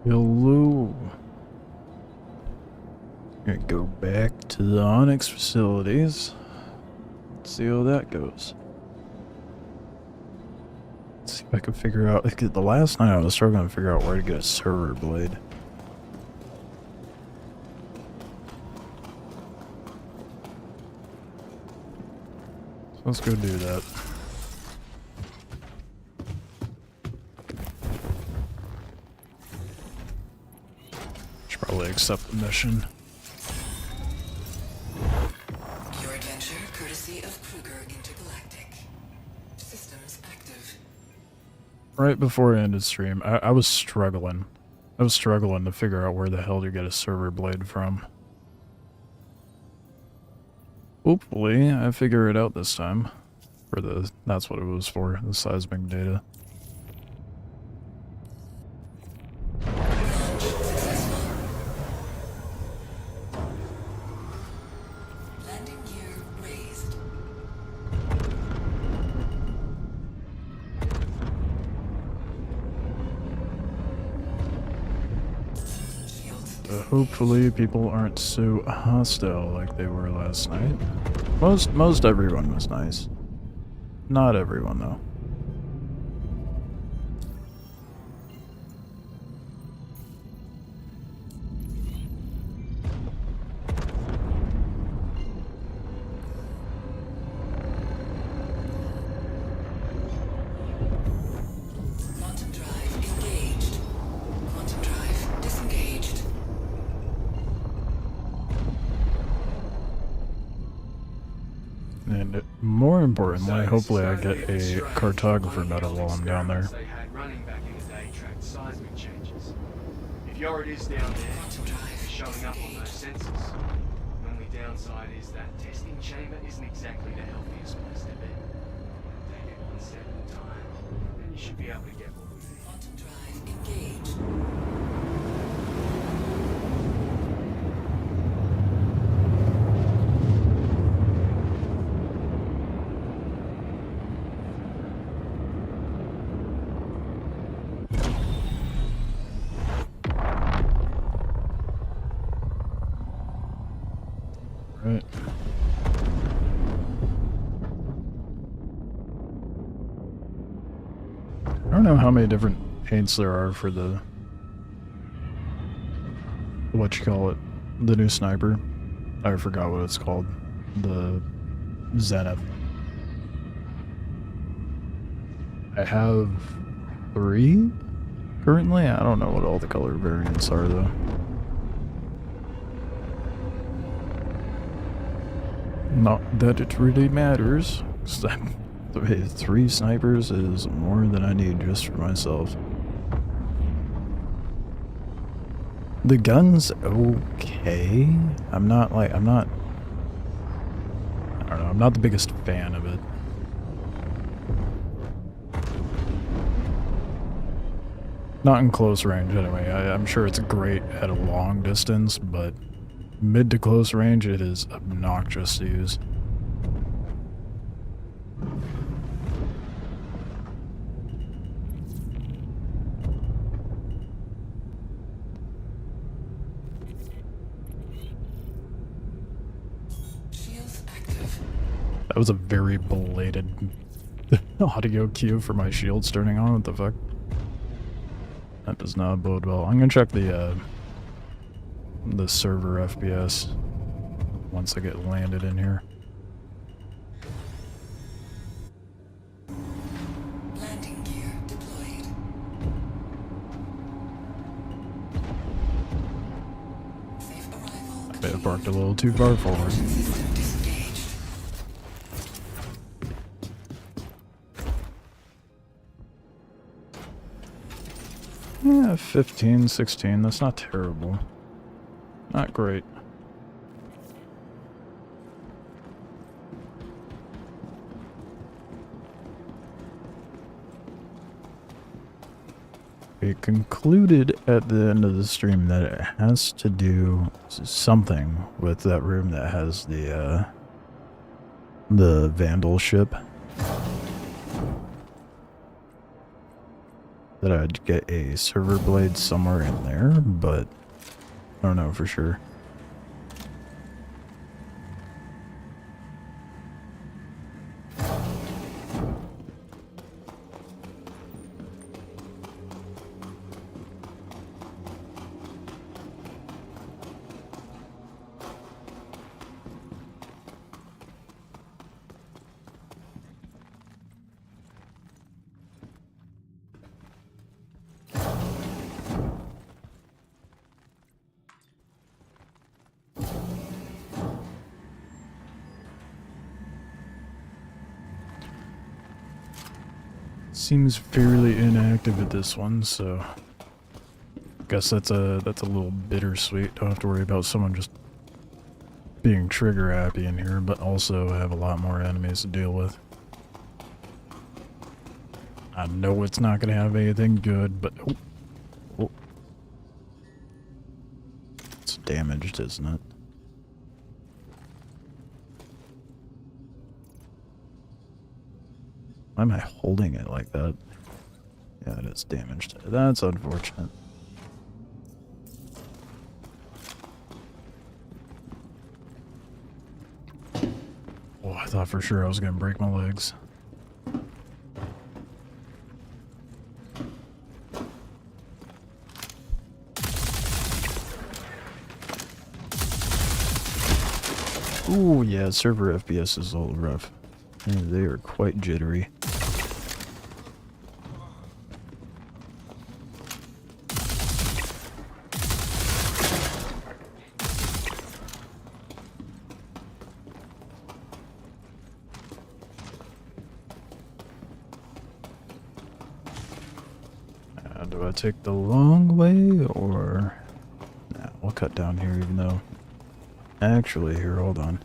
Hello. Gonna go back to the Onyx facilities. Let's see how that goes. Let's see if I can figure out. The last night I was struggling to figure out where to get a server blade. So let's go do that. Should probably accept the mission. Your adventure, courtesy of Kruger Intergalactic. Systems active. Right before I ended stream, I was struggling. I was struggling to figure out where the hell to get a server blade from. Hopefully, I figure it out this time. That's what it was for, the seismic data. Landing gear raised. Hopefully people aren't so hostile like they were last night. Most everyone was nice. Not everyone though. Quantum drive engaged. Quantum drive disengaged. And more importantly, hopefully I get a cartographer medal while I'm down there. They had running back in the day tracked seismic changes. If Yorid is down there, Quantum drive it's showing up on those sensors. The only downside is that testing chamber isn't exactly the healthiest place to be. Take it one step at a time, and you should be able to get what we need. Quantum drive engaged. Right. I don't know how many different paints there are for the what you call it, the new sniper. I forgot what it's called. The Zenith. I have 3 currently. I don't know what all the color variants are though. Not that it really matters, 'cause 3 snipers is more than I need just for myself. The gun's okay. I don't know, I'm not the biggest fan of it. Not in close range anyway. I'm sure it's great at a long distance, but mid to close range, it is obnoxious to use. Shields active. That was a very belated audio cue for my shields turning on. What the fuck? That does not bode well. I'm gonna check the server FPS once I get landed in here. Landing gear deployed. Safe arrival. I may have parked a little too far forward. System disengaged. Yeah, 15, 16, that's not terrible. Not great. It concluded at the end of the stream that it has to do something with that room that has the Vandal ship. that I'd get a server blade somewhere in there, but I don't know for sure. Seems fairly inactive at this one, so guess that's a little bittersweet. Don't have to worry about someone just being trigger happy in here, but also have a lot more enemies to deal with. I know it's not gonna have anything good, but oh. It's damaged, isn't it? Why am I holding it like that? Yeah, it is damaged. That's unfortunate. Oh, I thought for sure I was gonna break my legs. Ooh, yeah, server FPS is a little rough. They are quite jittery. Do I take the long way, or... Nah, we'll cut down here even though... Actually, here, hold on.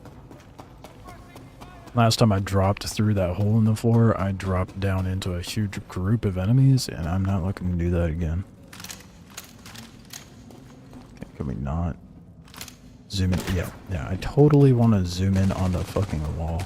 Last time I dropped through that hole in the floor, I dropped down into a huge group of enemies, and I'm not looking to do that again. Okay, can we not? Zoom in? Yeah, I totally want to zoom in on the fucking wall.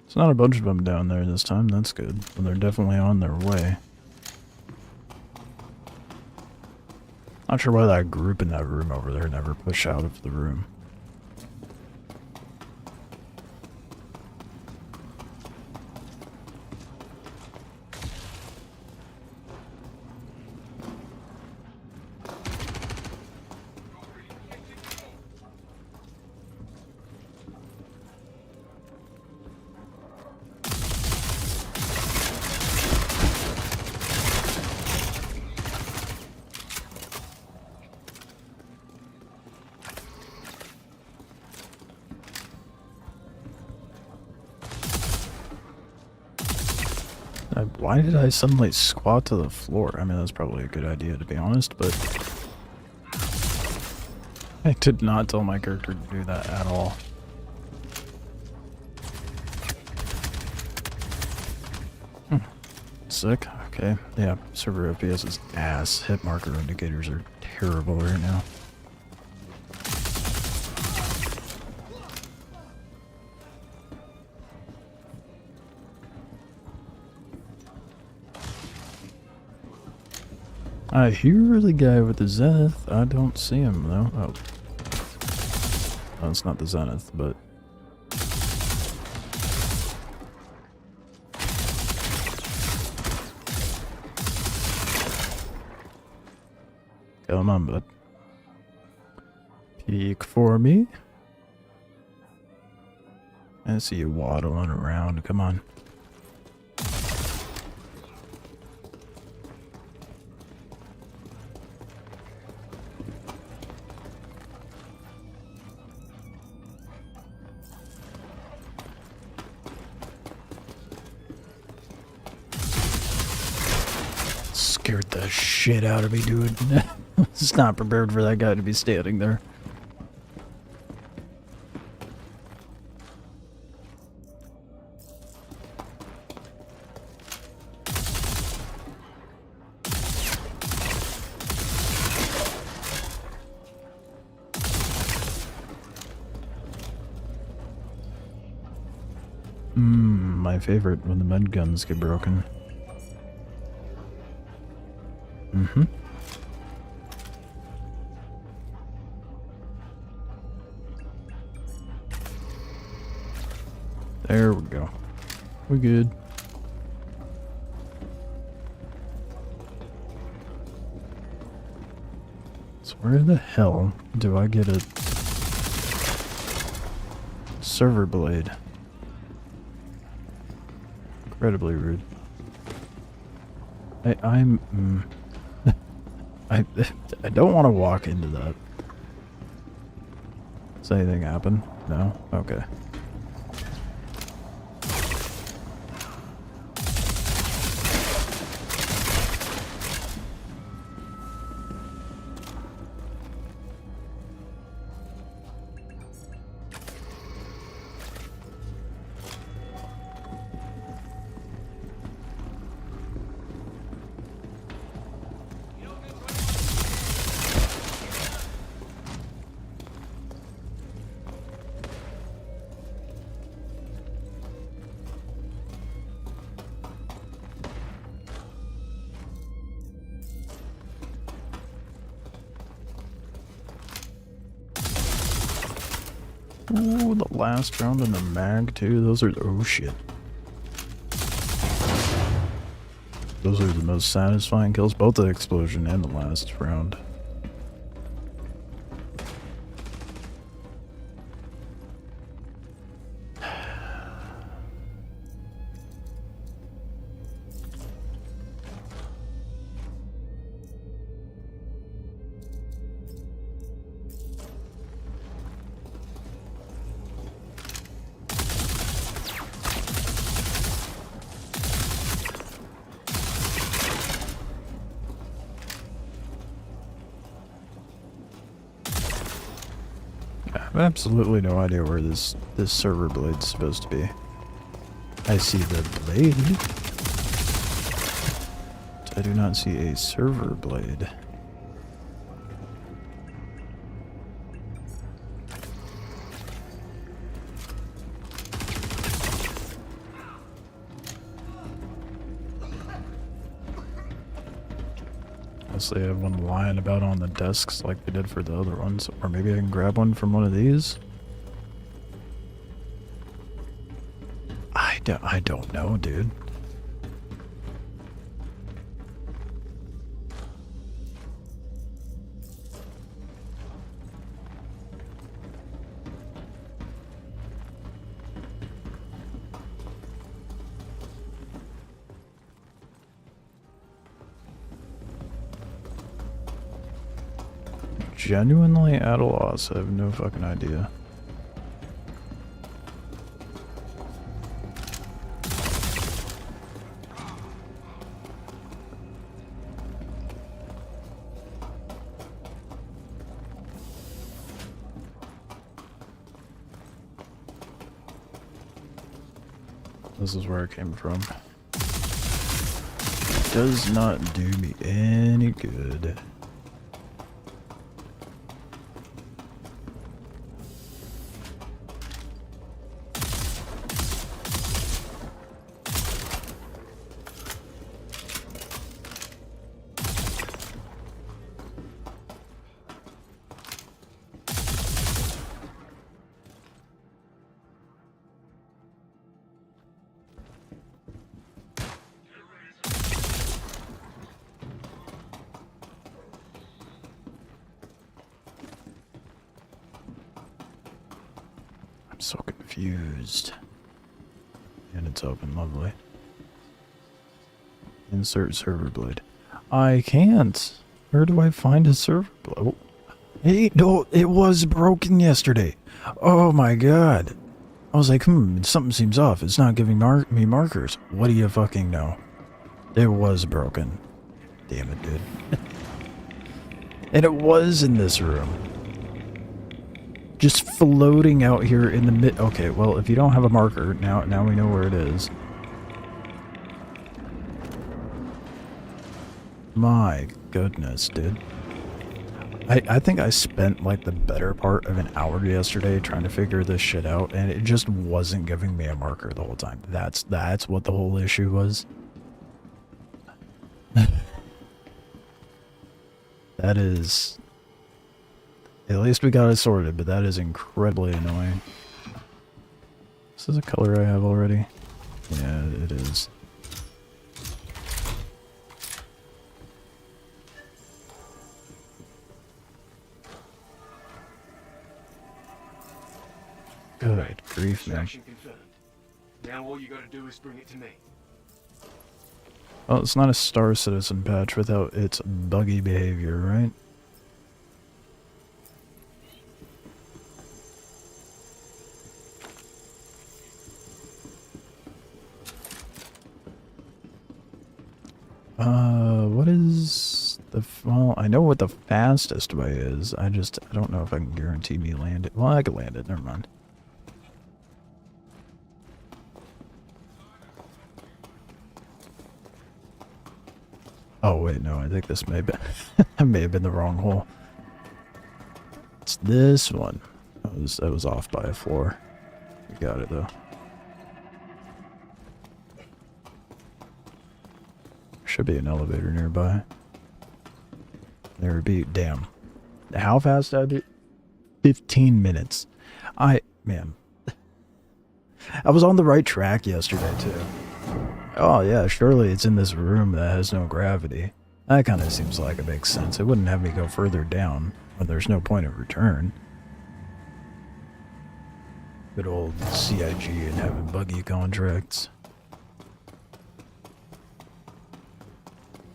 It's not a bunch of them down there this time, that's good. But they're definitely on their way. Not sure why that group in that room over there never push out of the room. Why did I suddenly squat to the floor? I mean, that's probably a good idea, to be honest, but... I did not tell my character to do that at all. Sick. Okay. Yeah, server FPS is ass. Hit marker indicators are terrible right now. I hear the guy with the Zenith. I don't see him though. Oh. Oh, it's not the Zenith, but... Come on, bud. Peek for me. I see you waddling around. Come on. Scared the shit out of me, dude. Just not prepared for that guy to be standing there. my favorite when the med guns get broken. Mm-hmm. There we go. We good. So where the hell do I get a server blade? Incredibly rude. I don't want to walk into that. Does anything happen? No? Okay. Ooh, the last round in the mag too. Those are, oh shit. Those are the most satisfying kills, both the explosion and the last round. I have absolutely no idea where this server blade's supposed to be. I see the blade. I do not see a server blade. Unless they have one lying about on the desks like they did for the other ones. Or maybe I can grab one from one of these? I don't know, dude. Genuinely at a loss. I have no fucking idea. This is where I came from. Does not do me any good. I'm so confused. And it's open, lovely. Insert server blade. I can't. Where do I find a server blade? Oh. Hey, no, it was broken yesterday. Oh my god. I was like, something seems off. It's not giving me markers. What do you fucking know? It was broken. Damn it, dude. And it was in this room. Just floating out here in the mid. Okay, well, if you don't have a marker, now we know where it is. My goodness, dude. I think I spent like the better part of an hour yesterday trying to figure this shit out, and it just wasn't giving me a marker the whole time. That's what the whole issue was. That is... At least we got it sorted, but that is incredibly annoying. This is a color I have already. Yeah, it is. Good grief, man. Extraction confirmed. Now all you gotta do is bring it to me. Well, it's not a Star Citizen patch without its buggy behavior, right? What is the... Well, I know what the fastest way is. I don't know if I can guarantee me land it. Well, I could land it. Never mind. Oh, wait, no. I think this may have been... I may have been the wrong hole. It's this one. That was off by a floor. We got it, though. Should be an elevator nearby. There would be... Damn. How fast did I do? 15 minutes. Man. I was on the right track yesterday, too. Oh, yeah, surely it's in this room that has no gravity. That kind of seems like it makes sense. It wouldn't have me go further down when there's no point of return. Good old CIG and having buggy contracts.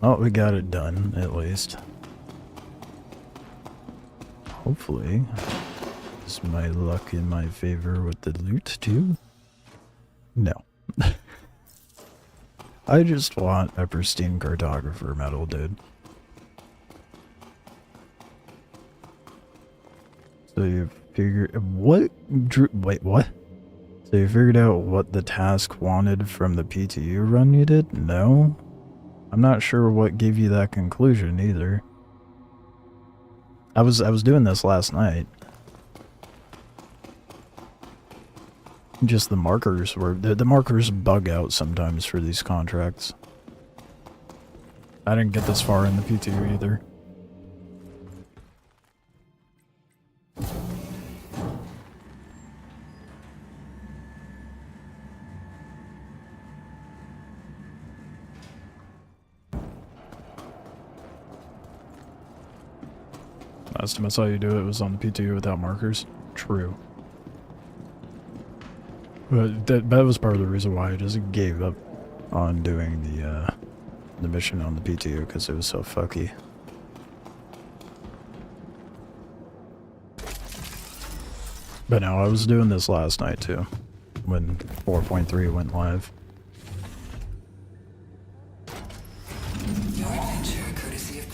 Oh, we got it done, at least. Hopefully. Is my luck in my favor with the loot, too? No. I just want a pristine cartographer medal, dude. So you figured... What? Wait, what? So you figured out what the task wanted from the PTU run you did? No? I'm not sure what gave you that conclusion, either. I was doing this last night. Just the markers were... The markers bug out sometimes for these contracts. I didn't get this far in the PTU either. Last time I saw you do it was on the PTU without markers. True. But that was part of the reason why I just gave up on doing the mission on the PTU, because it was so fucky. But no, I was doing this last night too, when 4.3 went live. Your adventure, courtesy of...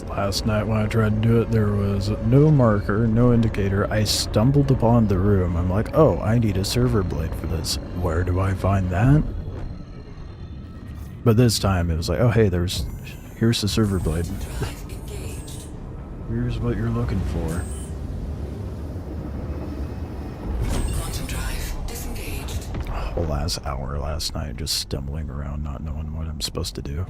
Last night when I tried to do it, there was no marker, no indicator. I stumbled upon the room. I'm like, oh, I need a server blade for this. Where do I find that? But this time it was like, oh, hey, here's the server blade. Drive engaged. Here's what you're looking for. Quantum drive disengaged. A whole ass hour last night just stumbling around, not knowing what I'm supposed to do.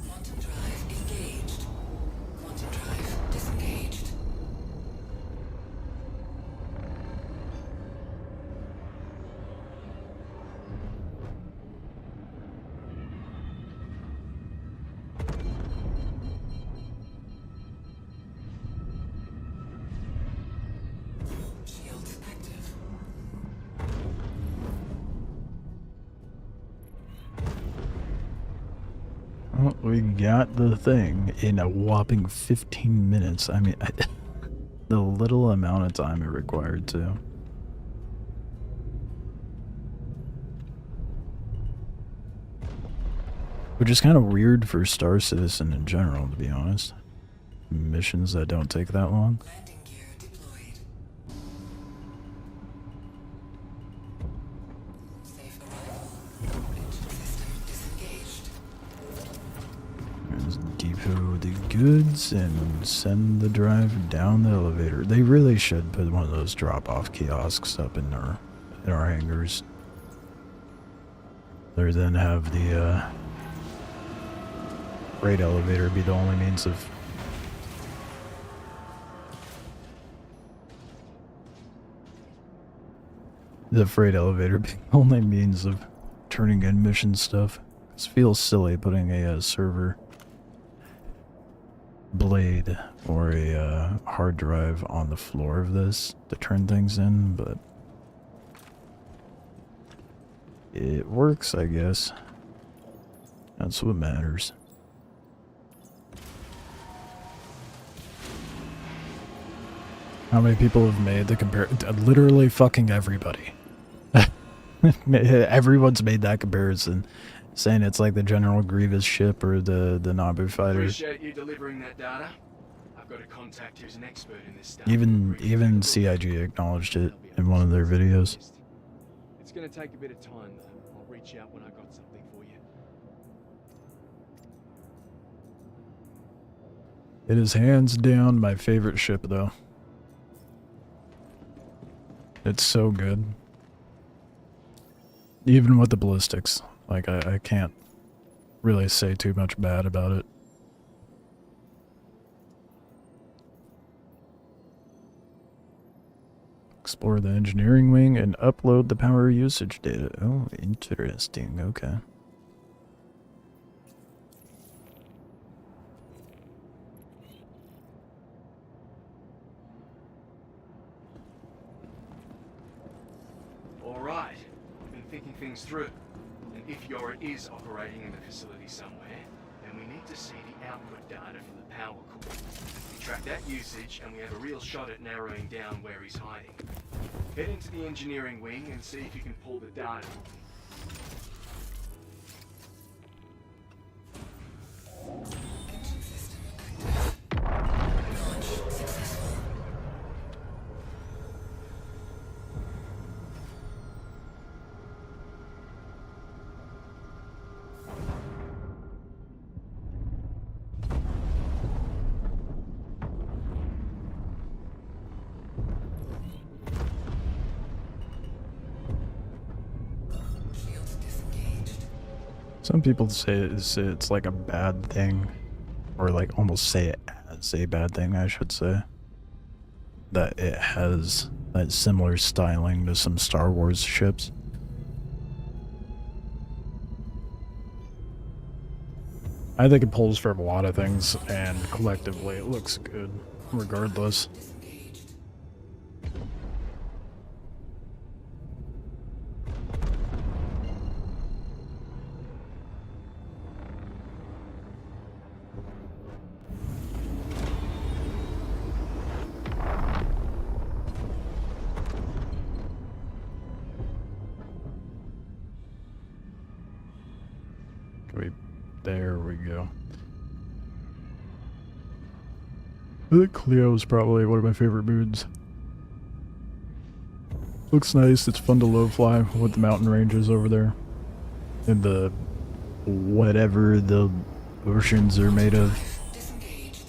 Quantum drive engaged. Quantum drive disengaged. We got the thing in a whopping 15 minutes. I mean, the little amount of time it required to. Which is kind of weird for Star Citizen in general, to be honest. Missions that don't take that long. Landing gear deployed. Safe arrival. Engine system disengaged. Just depot the goods and send the drive down the elevator. They really should put one of those drop-off kiosks up in our hangars. Rather than have the freight elevator be the only means of turning in mission stuff. It feels silly putting a server blade or a hard drive on the floor of this to turn things in, but it works, I guess. That's what matters. How many people have made the literally fucking everybody. Everyone's made that comparison, saying it's like the General Grievous ship or the Naboo fighter. Appreciate you delivering that data. I've got a contact who's an expert in this stuff. Even CIG acknowledged it in one of their videos. It's gonna take a bit of time though. I'll reach out when I got something for you. It is hands down my favorite ship though. It's so good. Even with the ballistics. Like, I can't really say too much bad about it. Explore the engineering wing and upload the power usage data. Oh, interesting. Okay. Alright, I've been thinking things through. And if Yorit is operating in the facility somewhere, then we need to see the output data from the power core. We track that usage and we have a real shot at narrowing down where he's hiding. Head into the engineering wing and see if you can pull the data. Engine system active. Launch successful. Shields disengaged. Some people say it's like a bad thing, or like almost say it as a bad thing, I should say, that it has that similar styling to some Star Wars ships. I think it pulls from a lot of things, and collectively it looks good, regardless. Disengaged. There we go. I think Cleo is probably one of my favorite moods. Looks nice, it's fun to low fly with the mountain ranges over there. And the whatever the oceans are made of. Disengaged.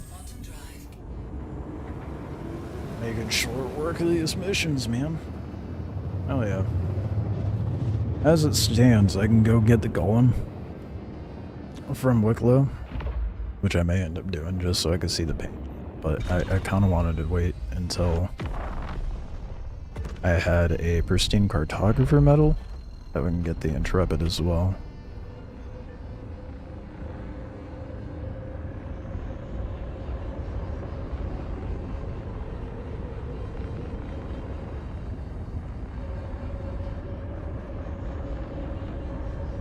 Quantum drive. Making short work of these missions, man. Oh yeah. As it stands, I can go get the golem from Wicklow, which I may end up doing just so I can see the paint. But I kind of wanted to wait until I had a pristine cartographer medal that we can get the Intrepid as well.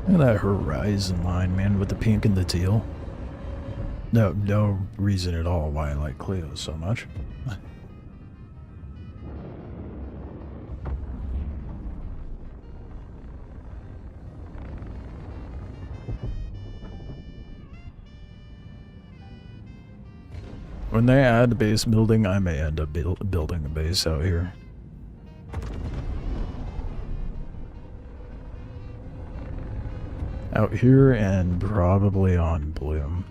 Look at that horizon line, man, with the pink and the teal. No reason at all why I like Cleo so much. When they add base building, I may end up building a base out here. Out here and probably on Bloom.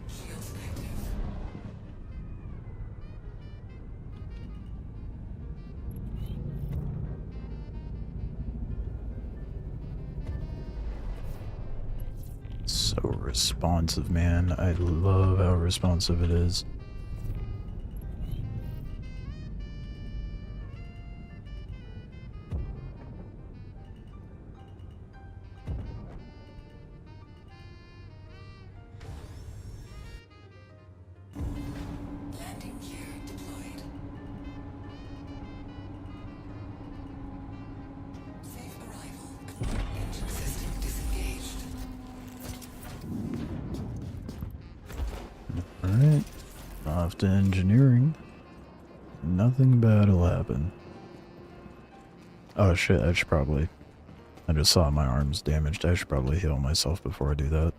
Shields active. So responsive, man. I love how responsive it is. Landing gear deployed. Safe arrival. Engine system disengaged. Alright. Off to engineering. Nothing bad will happen. Oh shit, I should probably... I just saw my arms damaged. I should probably heal myself before I do that.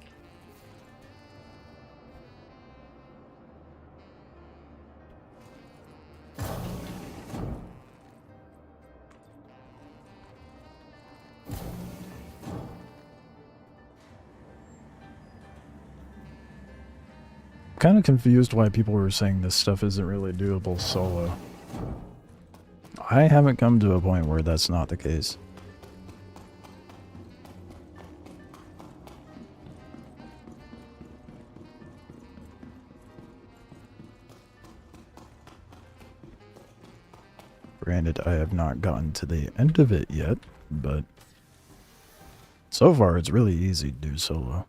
Kind of confused why people were saying this stuff isn't really doable solo. I haven't come to a point where that's not the case. Granted, I have not gotten to the end of it yet, but so far it's really easy to do solo.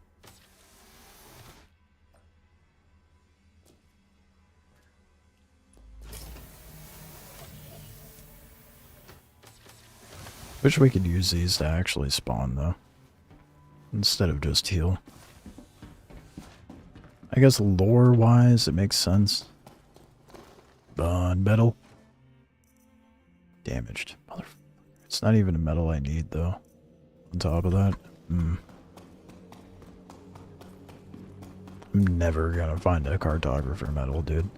Wish we could use these to actually spawn, though, instead of just heal. I guess lore-wise, it makes sense. Bond metal. Damaged. Motherfucker. It's not even a metal I need, though. On top of that. I'm never gonna find a cartographer metal, dude.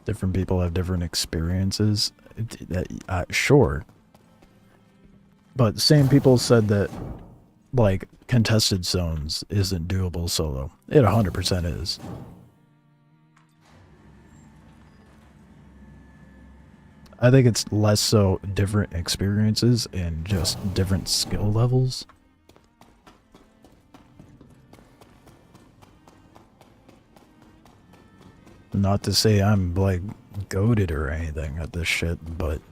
Different people have different experiences. Sure. But same people said that, like, contested zones isn't doable solo. It 100% is. I think it's less so different experiences and just different skill levels. Not to say I'm, like, goated or anything at this shit, but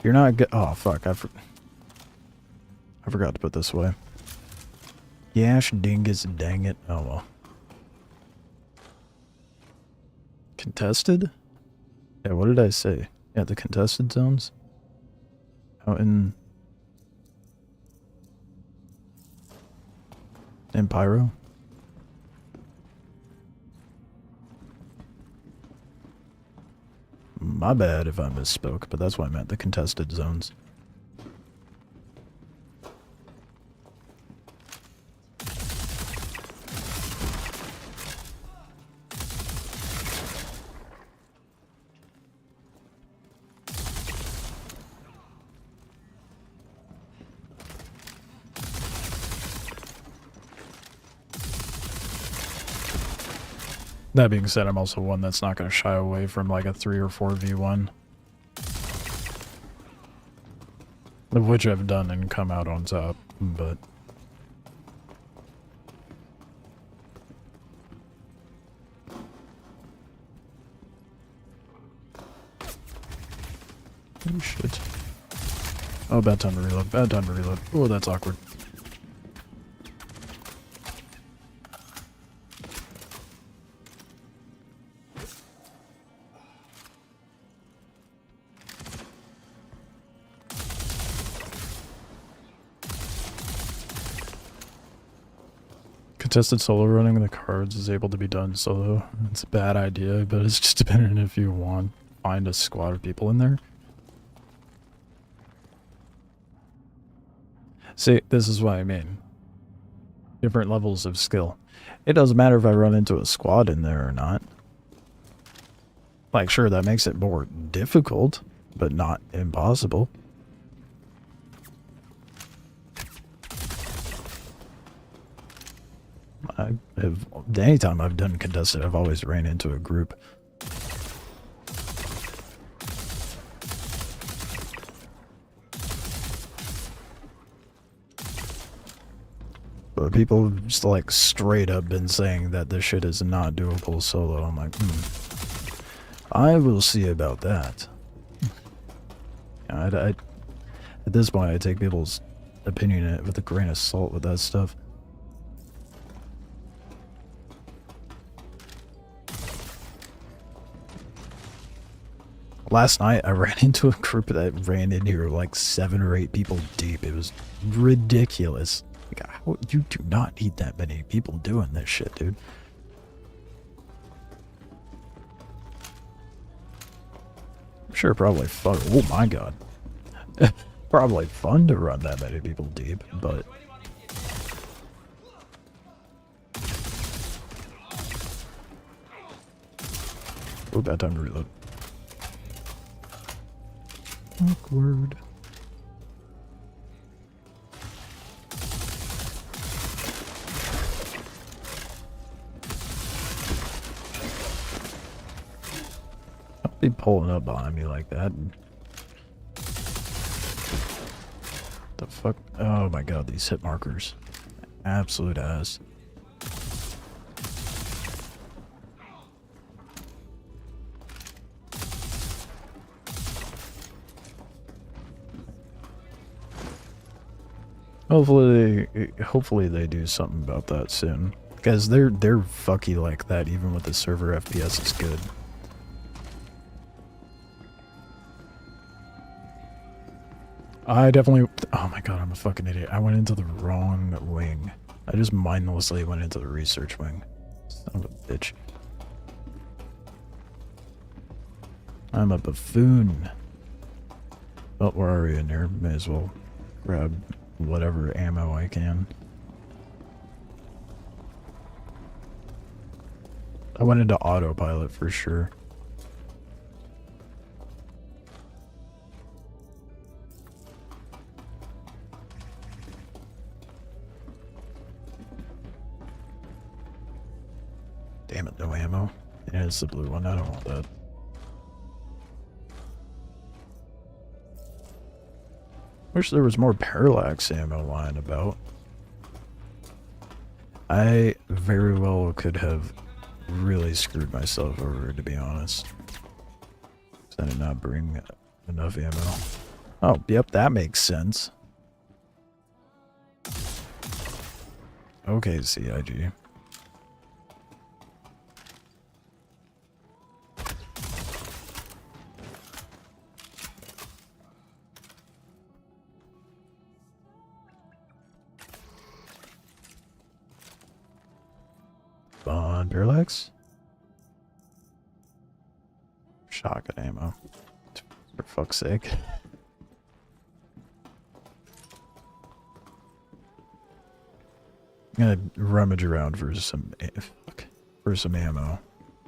you're not good. Oh, fuck. I forgot to put this away. Yash dingus dang it. Oh, well. Contested? Yeah, what did I say? Yeah, the contested zones? Out in Pyro? My bad if I misspoke, but that's what I meant, the contested zones. That being said, I'm also one that's not going to shy away from like a 3 or 4v1. Of which I've done and come out on top, but... Oh shit. Oh, bad time to reload, bad time to reload. Oh, that's awkward. Contested solo running the cards is able to be done solo. It's a bad idea, but it's just dependent if you want to find a squad of people in there. See, this is what I mean. Different levels of skill. It doesn't matter if I run into a squad in there or not. Like, sure, that makes it more difficult, but not impossible. Anytime I've done contested, I've always ran into a group. But people have just like straight up been saying that this shit is not doable solo. I'm like, I will see about that. At this point, I take people's opinion with a grain of salt with that stuff. Last night, I ran into a group that ran in here like 7 or 8 people deep. It was ridiculous. Like, you do not need that many people doing this shit, dude. I'm sure probably fun. Oh my god. Probably fun to run that many people deep, but... Oh, bad time to reload. Awkward. Don't be pulling up behind me like that. The fuck? Oh my god, these hit markers. Absolute ass. Hopefully they do something about that soon. Because they're fucky like that even with the server FPS is good. I definitely... Oh my god, I'm a fucking idiot. I went into the wrong wing. I just mindlessly went into the research wing. Son of a bitch. I'm a buffoon. Oh, we're already in here. May as well grab whatever ammo I can. I went into autopilot for sure. Damn it, no ammo. Yeah, it's the blue one. I don't want that. Wish there was more parallax ammo lying about. I very well could have really screwed myself over, to be honest. I did not bring enough ammo. Oh, yep, that makes sense. Okay, CIG. Bond parallax? Shotgun ammo. For fuck's sake. I'm gonna rummage around for some ammo,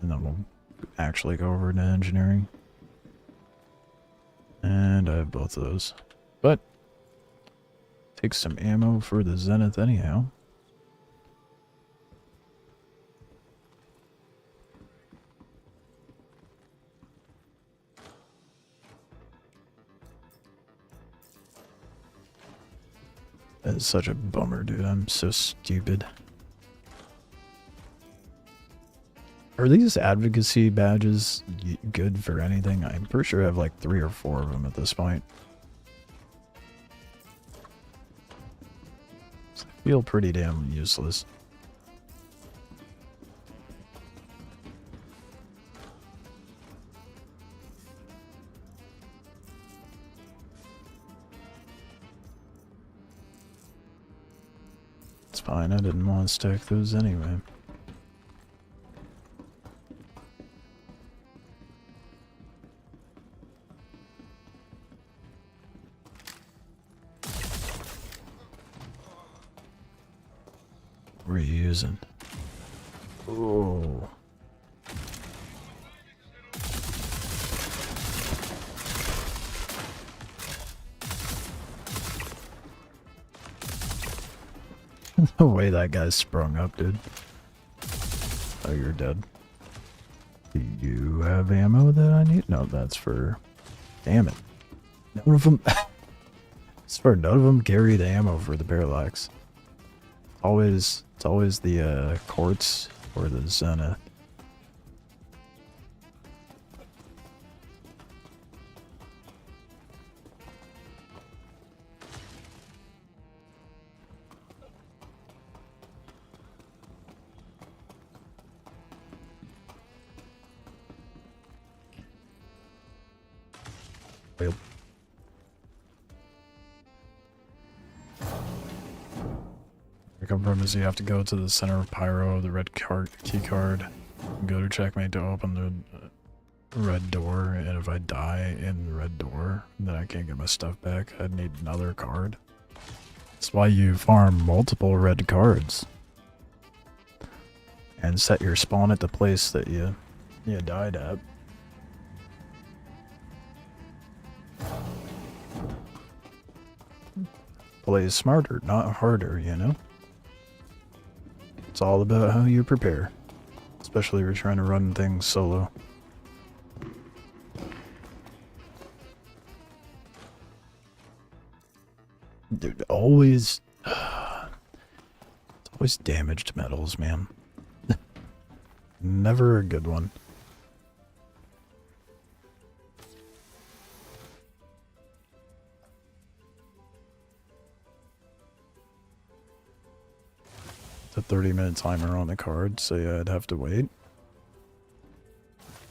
and then we'll actually go over to engineering. And I have both of those. But take some ammo for the Zenith anyhow. That is such a bummer, dude. I'm so stupid. Are these advocacy badges good for anything? I'm pretty sure I have like 3 or 4 of them at this point. I feel pretty damn useless. It's fine, I didn't want to stack those anyway. What are you using? Oh. The way that guy sprung up, dude. Oh, you're dead. Do you have ammo that I need? No, that's for... Damn it. None of them... none of them carry the ammo for the parallax. It's always the quartz or the zenith. Where I come from is you have to go to the center of Pyro, the red key card, and go to checkmate to open the red door, and if I die in the red door, then I can't get my stuff back. I'd need another card. That's why you farm multiple red cards. And set your spawn at the place that you died at. Play smarter, not harder, you know? It's all about how you prepare. Especially if you're trying to run things solo. Dude, always... it's always damaged metals, man. Never a good one. A 30-minute timer on the card, so yeah, I'd have to wait.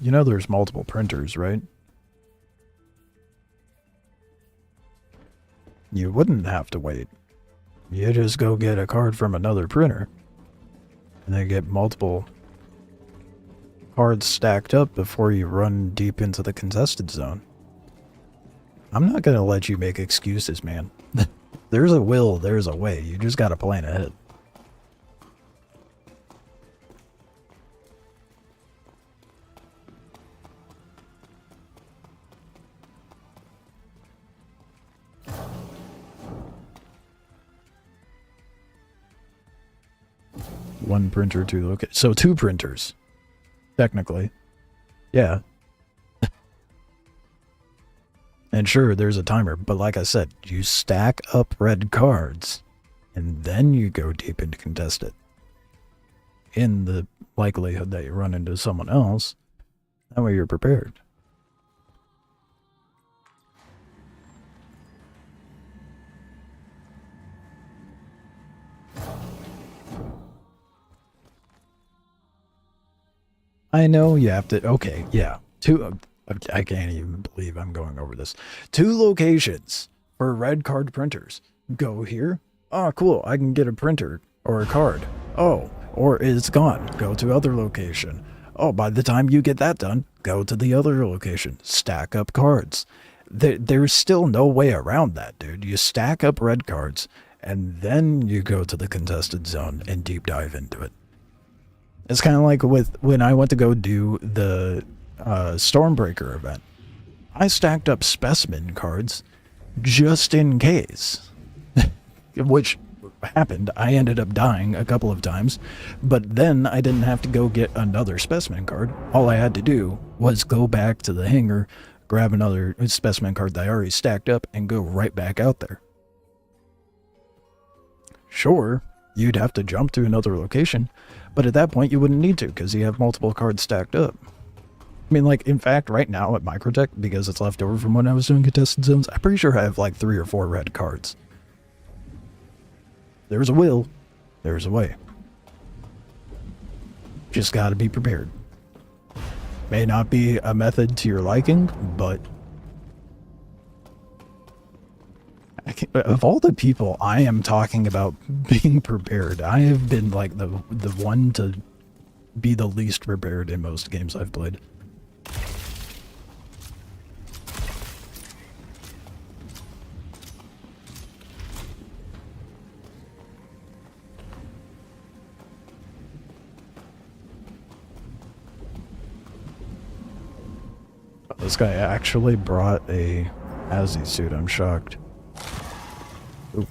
You know there's multiple printers, right? You wouldn't have to wait. You just go get a card from another printer. And then get multiple cards stacked up before you run deep into the contested zone. I'm not gonna let you make excuses, man. There's a will, there's a way. You just gotta plan ahead. One printer, two locations. So 2 printers. Technically. Yeah. And sure, there's a timer, but like I said, you stack up red cards, and then you go deep into contested. In the likelihood that you run into someone else, that way you're prepared. I know you have to, okay, yeah. 2, I can't even believe I'm going over this. 2 locations for red card printers. Go here. Oh, cool, I can get a printer or a card. Oh, or it's gone. Go to other location. Oh, by the time you get that done, go to the other location. Stack up cards. There's still no way around that, dude. You stack up red cards, and then you go to the contested zone and deep dive into it. It's kind of like with when I went to go do the Stormbreaker event. I stacked up specimen cards just in case. Which happened. I ended up dying a couple of times, but then I didn't have to go get another specimen card. All I had to do was go back to the hangar, grab another specimen card that I already stacked up, and go right back out there. Sure, you'd have to jump to another location, but at that point you wouldn't need to because you have multiple cards stacked up. I mean, like, in fact, right now at Microtech, because it's left over from when I was doing contested zones, I'm pretty sure I have like 3 or 4 red cards. There's a will, there's a way. Just gotta be prepared. May not be a method to your liking, but Of all the people I am talking about being prepared, I have been like the one to be the least prepared in most games I've played. This guy actually brought a Azzy suit. I'm shocked. Ooh.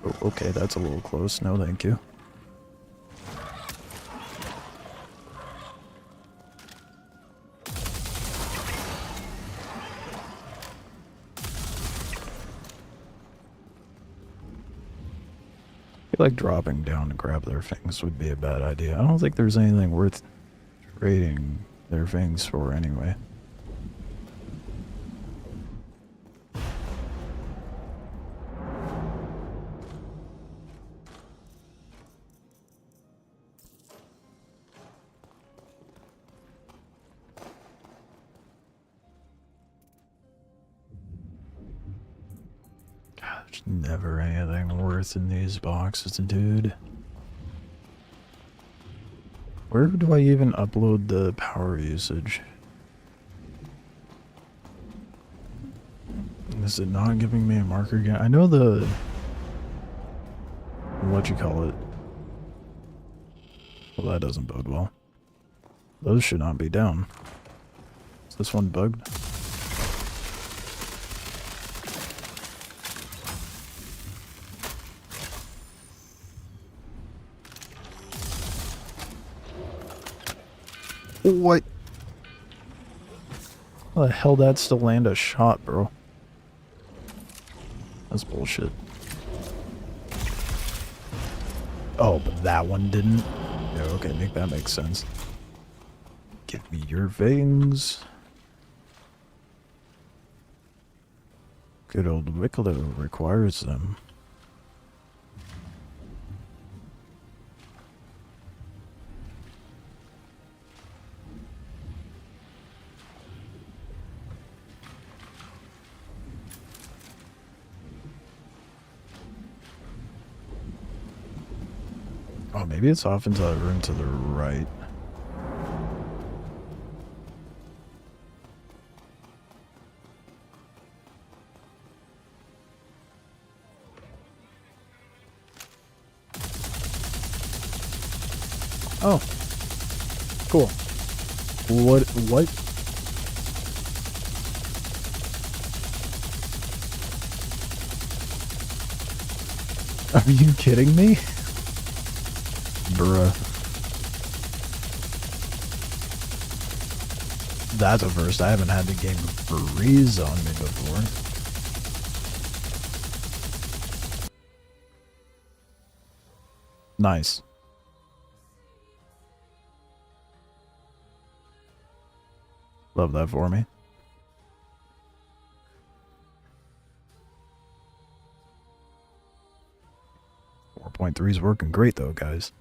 Oh, okay, that's a little close. No, thank you. I feel like dropping down to grab their fangs would be a bad idea. I don't think there's anything worth trading their fangs for anyway. There's never anything worth in these boxes, dude. Where do I even upload the power usage? Is it not giving me a marker again? I know the... what you call it? Well, that doesn't bode well. Those should not be down. Is this one bugged? What? How the hell that still land a shot, bro? That's bullshit. Oh, but that one didn't? Yeah, okay, that makes sense. Give me your fangs. Good old Wicklow requires them. Oh, maybe it's off into that room to the right. Oh. Cool. What? Are you kidding me? Bruh. That's a first. I haven't had the game freeze on me before. Nice. Love that for me. 4.3 is working great though, guys.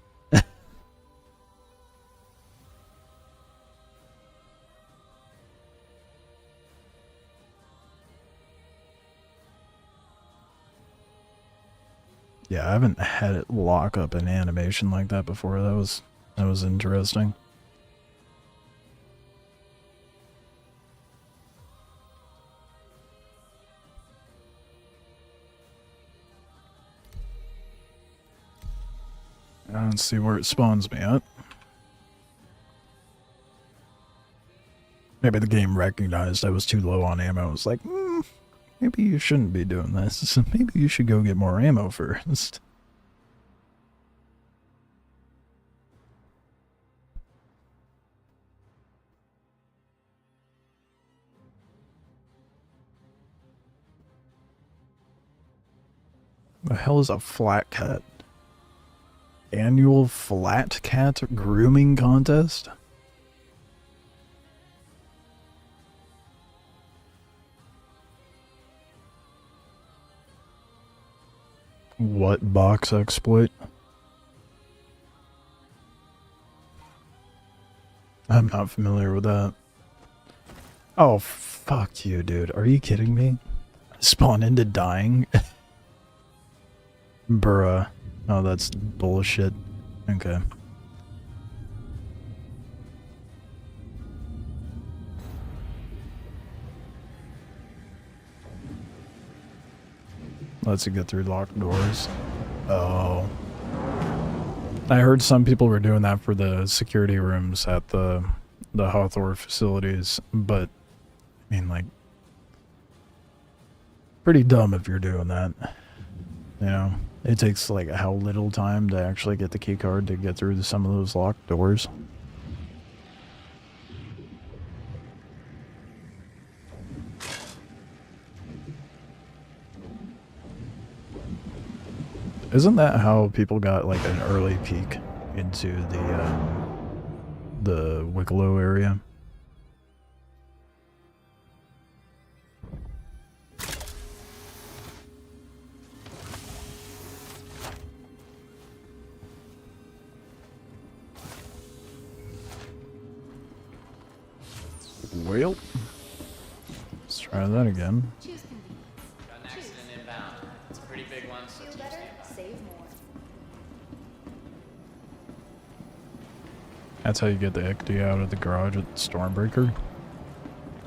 Yeah, I haven't had it lock up an animation like that before. That was interesting. Let's see where it spawns me at. Maybe the game recognized I was too low on ammo. It was like, maybe you shouldn't be doing this. Maybe you should go get more ammo first. The hell is a flat cat? Annual flat cat grooming contest? What box exploit? I'm not familiar with that. Oh, fuck you, dude. Are you kidding me? Spawn into dying? Bruh. Oh, that's bullshit. Okay. Lets you get through locked doors. Oh. I heard some people were doing that for the security rooms at the Hawthorne facilities, but I mean, like, pretty dumb if you're doing that. You know, it takes like how little time to actually get the key card to get through some of those locked doors. Isn't that how people got like an early peek into the Wicklow area? Well, let's try that again. Choose convenience. Got an accident inbound. It's a pretty big one, so Feel just better? stand by. Save more. That's how you get the XD out of the garage at Stormbreaker.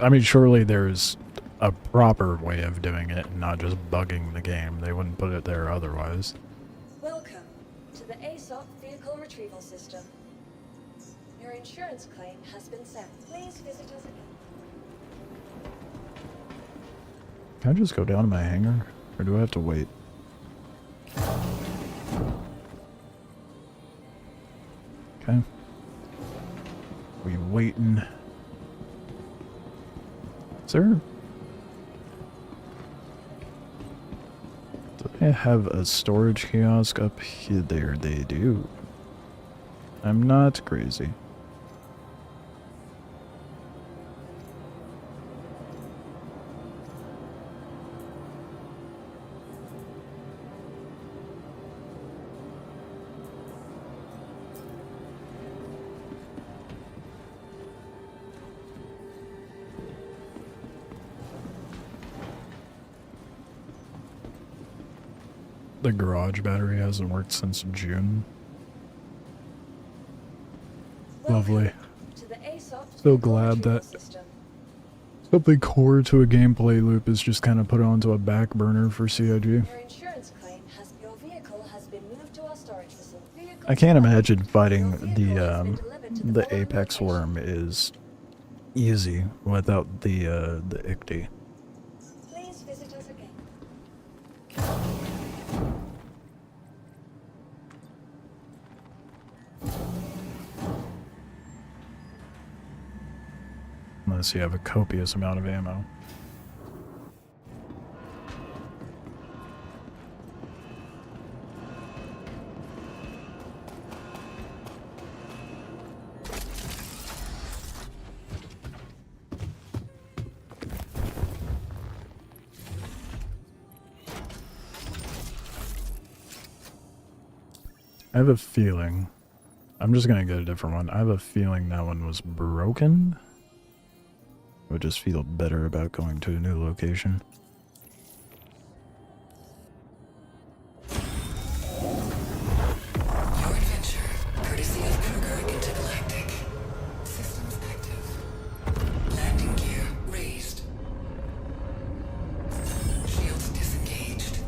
I mean, surely there's a proper way of doing it and not just bugging the game. They wouldn't put it there otherwise. Welcome to the ASOP Vehicle Retrieval System. Your insurance claim has been sent. Please visit us again. Can I just go down to my hangar? Or do I have to wait? Okay. We waiting. Is there... Do they have a storage kiosk up here? There they do. I'm not crazy. The garage battery hasn't worked since June. Lovely. Welcome to the ASOP So Vehicle glad Retrieval that System. something core to a gameplay loop is just kind of put onto a back burner for CIG. Your insurance claim has your vehicle has been moved to our storage facility. Vehicle I can't storage. imagine fighting Your vehicle has been delivered to the following apex location. worm is easy without the ICD. Please visit us again. Unless you have a copious amount of ammo. I have a feeling, I'm just gonna get a different one. I have a feeling that one was broken. I would just feel better about going to a new location. Your adventure, courtesy of Kruger Intergalactic. Systems active. Landing gear raised. Shields disengaged.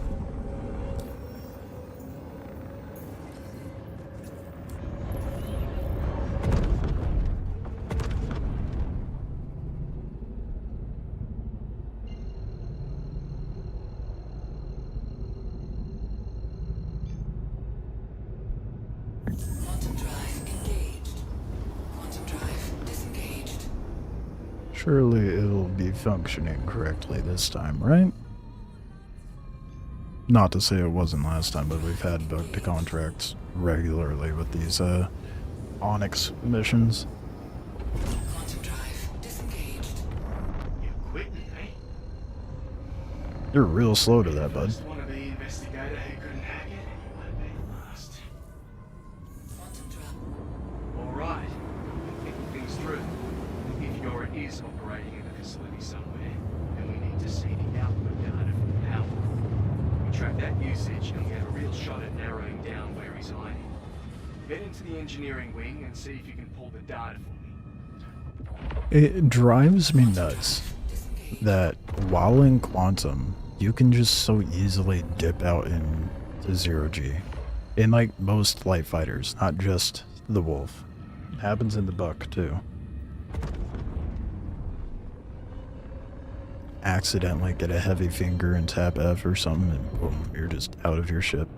Quantum drive engaged. Quantum drive disengaged. Surely it'll be functioning correctly this time, right? Not to say it wasn't last time, but we've had bugged contracts regularly with these Onyx missions. Quantum drive disengaged. You're quitting, eh? You're real slow to that, bud. First wannabe investigator who couldn't hack it, and you won't be the last. Quantum drive. All right, thinking things through. If Yorin is operating in the facility somewhere, then we need to see the output data from the power. We track that that usage and we have a real shot at narrowing down where he's hiding. Get into the engineering wing and see if you can pull the data for me. It drives me nuts that while in Quantum, you can just so easily dip out into zero-G. In like most light fighters, not just the Wolf. It happens in the Buck too. Accidentally get a heavy finger and tap F or something and boom, you're just out of your ship.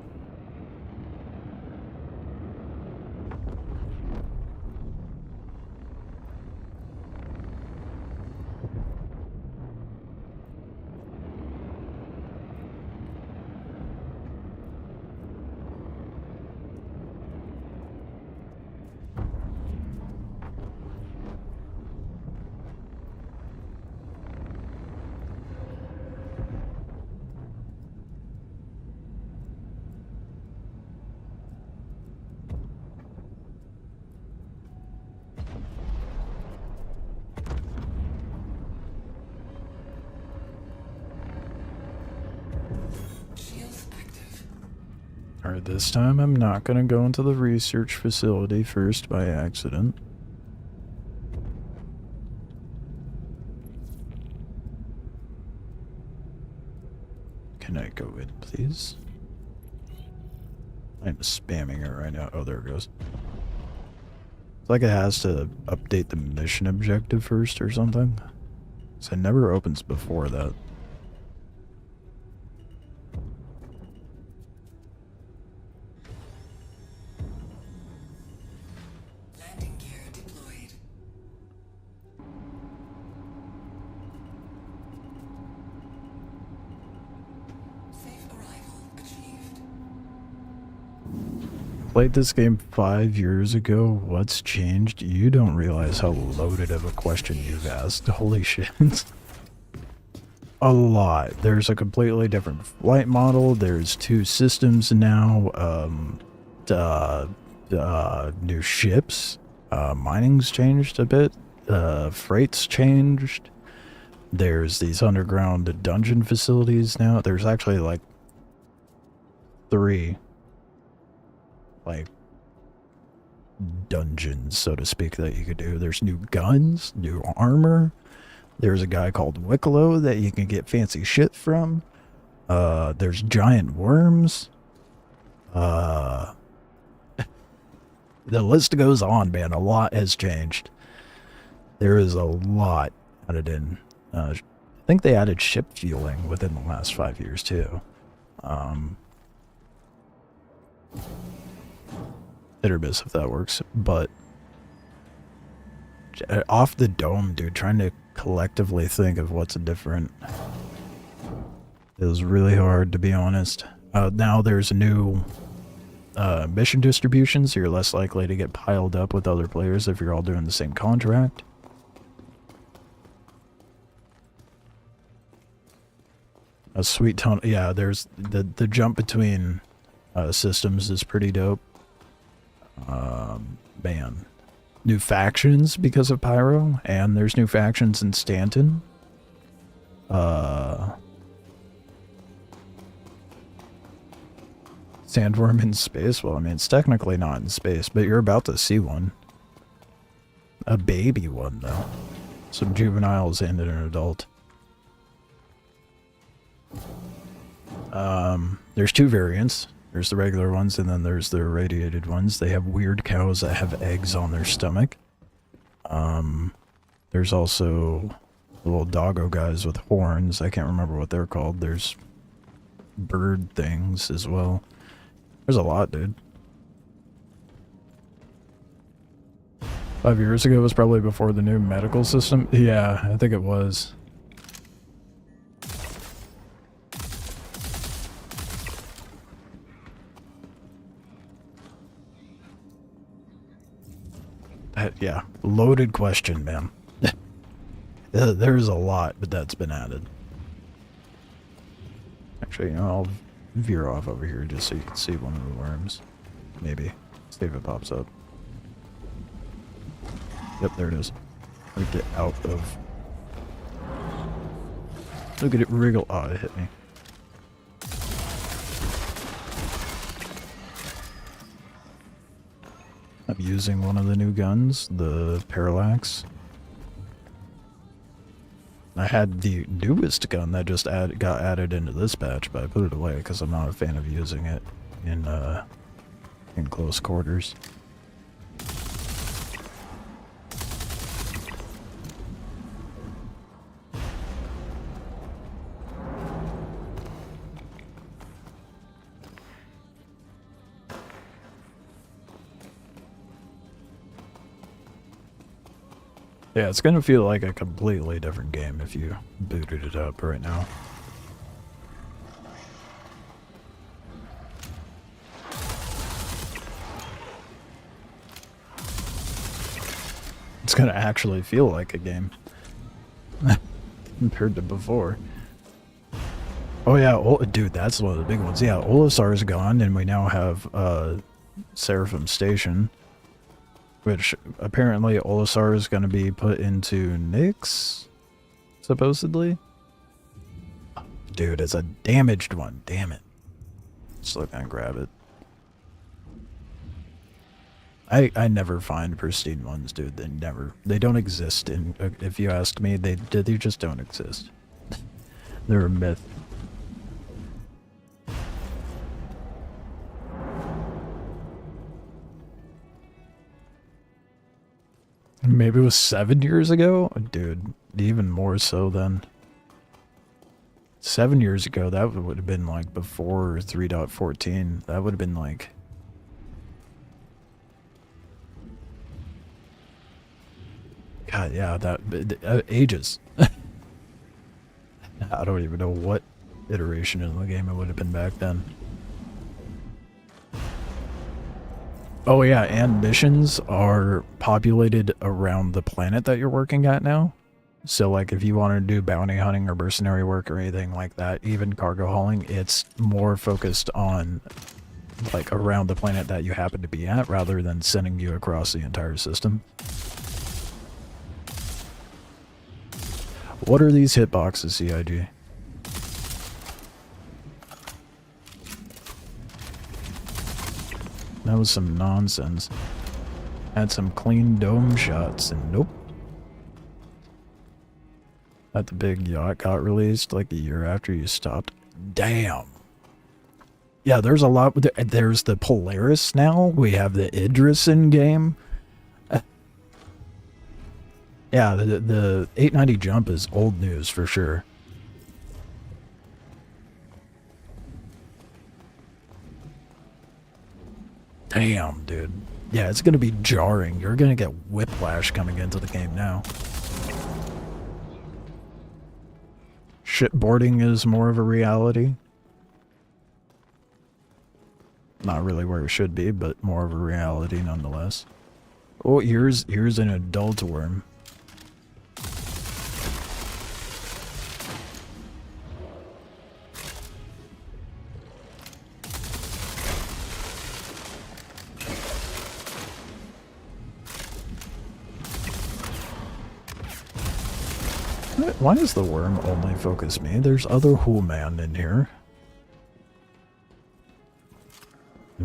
Shields active. Alright, this time I'm not gonna go into the research facility first by accident. Can I go in, please? I'm spamming it right now. Oh, there it goes. It's like it has to update the mission objective first or something. So it never opens before that. Landing gear deployed. Safe arrival achieved. Played this game 5 years ago. What's changed? You don't realize how loaded of a question you've asked. Holy shit. A lot. There's a completely different flight model. There's 2 systems now. New ships. Mining's changed a bit. Freight's changed. There's these underground dungeon facilities now. There's actually like 3 like dungeons, so to speak, that you could do. There's new guns, new armor. There's a guy called Wicklow that you can get fancy shit from. There's giant worms. The list goes on, man. A lot has changed. There is a lot added in. I think they added ship fueling within the last 5 years too. Hit or miss if that works, but off the dome, dude, trying to collectively think of what's different is really hard, to be honest. Now there's a new mission distribution, so you're less likely to get piled up with other players if you're all doing the same contract. A sweet ton. Yeah, there's the jump between systems is pretty dope. Man. New factions because of Pyro, and there's new factions in Stanton. Sandworm in space? Well, I mean, it's technically not in space, but you're about to see one. A baby one, though. Some juveniles and an adult. There's 2 variants. There's the regular ones, and then there's the irradiated ones. They have weird cows that have eggs on their stomach. There's also little doggo guys with horns. I can't remember what they're called. There's bird things as well. There's a lot, dude. 5 years ago was probably before the new medical system. Yeah, I think it was. Yeah, loaded question, man. There's a lot, but that's been added. Actually, you know, I'll veer off over here just so you can see one of the worms. Maybe. See if it pops up. Yep, there it is. Let me get out of... Look at it wriggle. Oh, it hit me. using one of the new guns, the Parallax. I had the newest gun that just got added into this patch, but I put it away because I'm not a fan of using it in close quarters. Yeah, it's gonna feel like a completely different game if you booted it up right now. It's gonna actually feel like a game compared to before. Oh yeah, dude, that's one of the big ones. Yeah, Olisar's gone, and we now have Seraphim Station. Which, apparently, Olisar is going to be put into Nyx, supposedly. Dude, it's a damaged one. Damn it. Still gonna grab it. I never find pristine ones, dude. They don't exist. And if you ask me, they just don't exist. They're a myth. Maybe it was 7 years ago? Dude, even more so then. 7 years ago, that would have been like before 3.14. That would have been like... God, yeah, that... ages. I don't even know what iteration of the game it would have been back then. Oh yeah, and missions are populated around the planet that you're working at now. So like if you want to do bounty hunting or mercenary work or anything like that, even cargo hauling, it's more focused on like around the planet that you happen to be at rather than sending you across the entire system. What are these hitboxes, CIG? That was some nonsense. Had some clean dome shots, and nope. That the big yacht got released like a year after you stopped. Damn. Yeah, there's a lot. There's the Polaris now. We have the Idris in game. Yeah, the 890 jump is old news for sure. Damn, dude. Yeah, it's gonna be jarring. You're gonna get whiplash coming into the game now. Shipboarding is more of a reality. Not really where it should be, but more of a reality nonetheless. Oh, here's an adult worm. Why does the worm only focus me? There's other Human in here.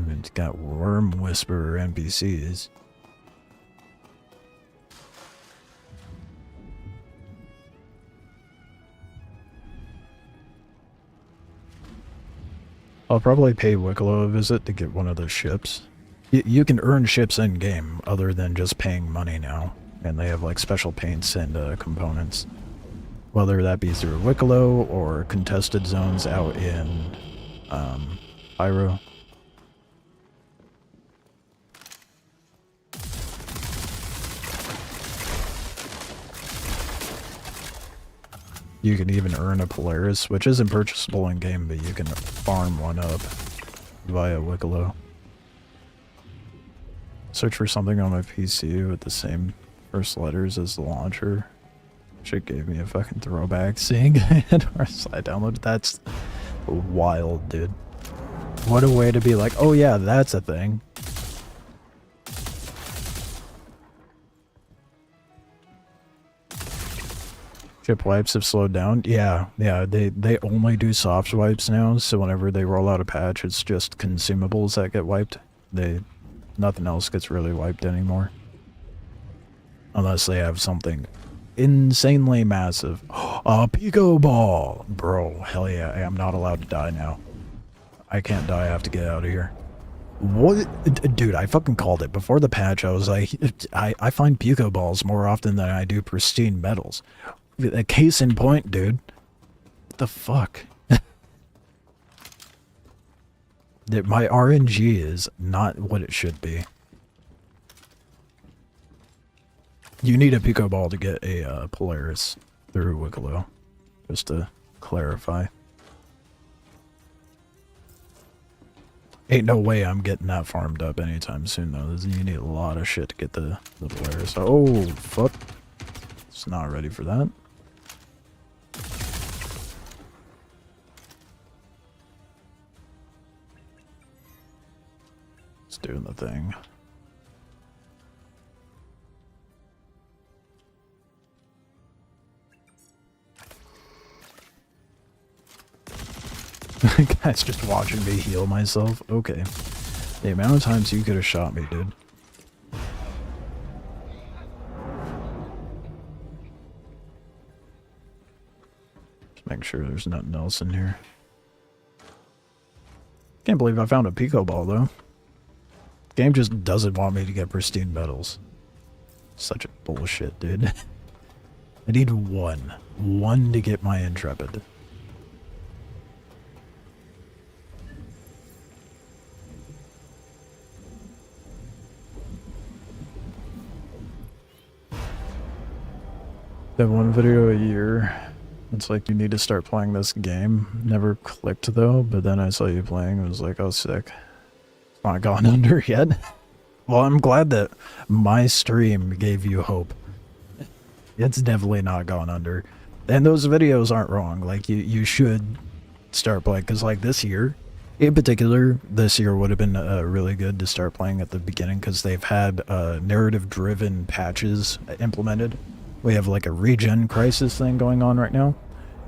It's got worm whisperer NPCs. I'll probably pay Wicklow a visit to get one of the ships. You can earn ships in-game other than just paying money now. And they have like special paints and components. Whether that be through Wicklow or contested zones out in Pyro. You can even earn a Polaris, which isn't purchasable in game, but you can farm one up via Wicklow. Search for something on my PC with the same first letters as the launcher. Shit gave me a fucking throwback seeing it. Or I downloaded. That's wild, dude. What a way to be like, oh yeah, that's a thing. Chip wipes have slowed down. Yeah, they only do soft wipes now, so whenever they roll out a patch, it's just consumables that get wiped. They Nothing else gets really wiped anymore. Unless they have something insanely massive. A Pico Ball! Bro, hell yeah, I'm not allowed to die now. I can't die, I have to get out of here. What? Dude, I fucking called it. Before the patch, I was like, I find Pico Balls more often than I do pristine metals. A case in point, dude. What the fuck? My RNG is not what it should be. You need a Pico Ball to get a Polaris through Wicklow. Just to clarify. Ain't no way I'm getting that farmed up anytime soon, though. You need a lot of shit to get the Polaris. Oh, fuck. It's not ready for that. It's doing the thing. Guy's just watching me heal myself. Okay. The amount of times you could have shot me, dude. Just make sure there's nothing else in here. Can't believe I found a Pico Ball, though. Game just doesn't want me to get pristine metals. Such a bullshit, dude. I need one. One to get my Intrepid. That one video a year. It's like you need to start playing this game. Never clicked though, but then I saw you playing and was like, oh sick. It's not gone under yet. Well, I'm glad that my stream gave you hope. It's definitely not gone under. And those videos aren't wrong. Like you should start playing, because like this year, in particular, this year would have been really good to start playing at the beginning, because they've had narrative driven patches implemented. We have like a regen crisis thing going on right now,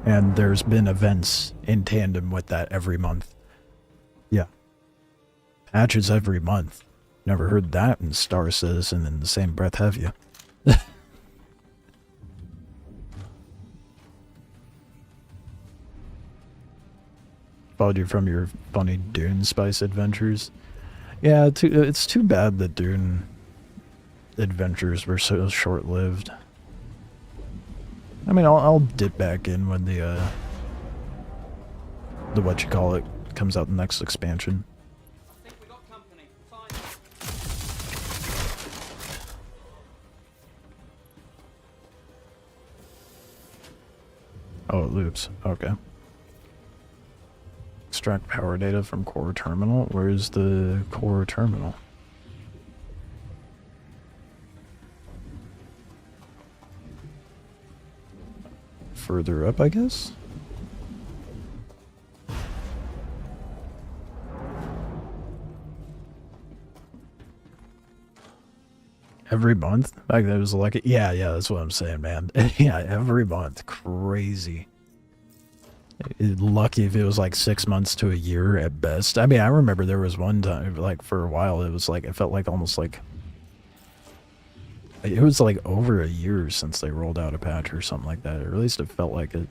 and there's been events in tandem with that every month. Yeah. Patches every month. Never heard that in Star Citizen in the same breath, have you? Followed you from your funny Dune Spice adventures. Yeah, it's too bad that Dune adventures were so short-lived. I mean, I'll dip back in when the whatchamacallit comes out the next expansion. I think we got company. Fine. Oh, it loops. Okay. Extract power data from core terminal. Where's the core terminal? Further up, I guess? Every month? Like that was like, yeah, that's what I'm saying, man. Yeah, every month. Crazy. Lucky if it was like 6 months to a year at best. I mean, I remember there was one time, like for a while, it was like, it felt like almost like, it was like over a year since they rolled out a patch or something like that. Or at least it felt like it.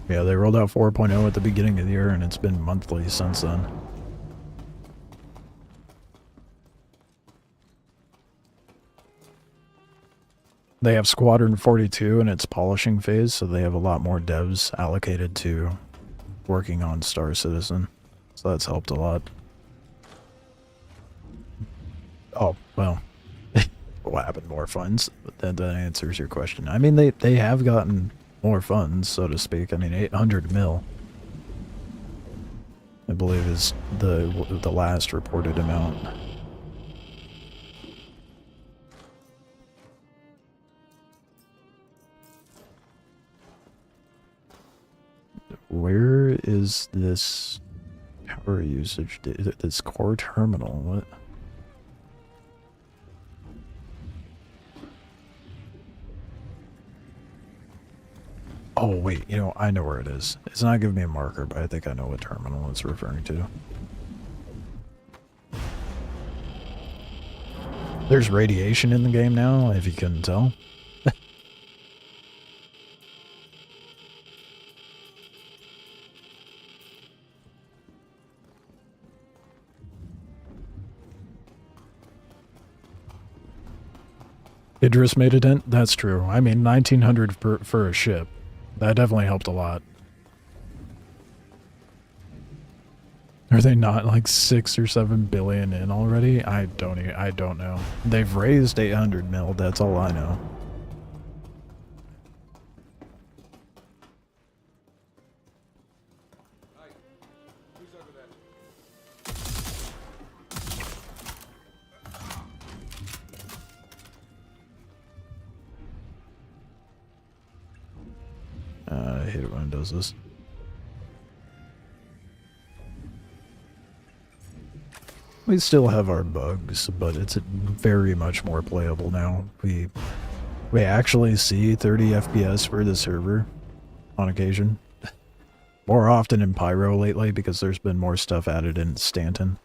Yeah, they rolled out 4.0 at the beginning of the year, and it's been monthly since then. They have Squadron 42 in its polishing phase, so they have a lot more devs allocated to working on Star Citizen. So that's helped a lot. Oh, well, what happened? More funds? That answers your question. I mean, they have gotten more funds, so to speak. I mean, 800 mil, I believe, is the last reported amount. Where is this power usage? This core terminal? What? Oh, wait, you know, I know where it is. It's not giving me a marker, but I think I know what terminal it's referring to. There's radiation in the game now, if you couldn't tell. Idris made a dent? That's true. I mean, 1900 for a ship. That definitely helped a lot. Are they not like 6 or 7 billion in already? I don't know. They've raised 800 mil, that's all I know. I hate it when it does this. We still have our bugs, but it's very much more playable now. We actually see 30 FPS for the server on occasion. More often in Pyro lately because there's been more stuff added in Stanton.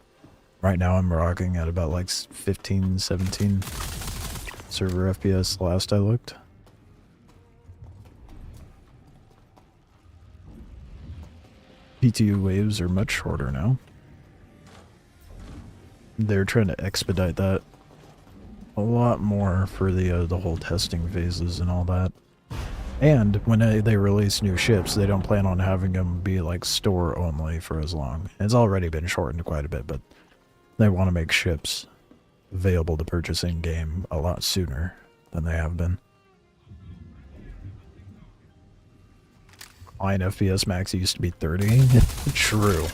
Right now I'm rocking at about like 15, 17 server FPS last I looked. PTU waves are much shorter now. They're trying to expedite that a lot more for the whole testing phases and all that. And when they release new ships, they don't plan on having them be like store only for as long. It's already been shortened quite a bit, but they want to make ships available to purchase in game a lot sooner than they have been. Client FPS max used to be 30. True.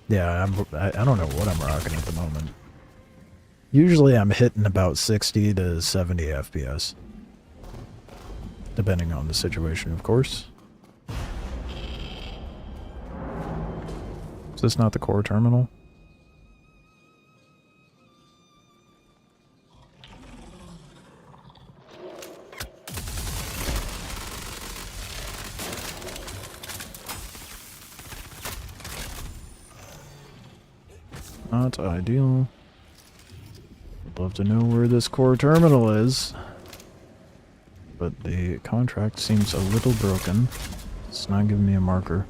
Yeah, I don't know what I'm rocking at the moment. Usually I'm hitting about 60 to 70 FPS. Depending on the situation, of course. Is this not the core terminal? Not ideal. I'd love to know where this core terminal is. But the contract seems a little broken. It's not giving me a marker.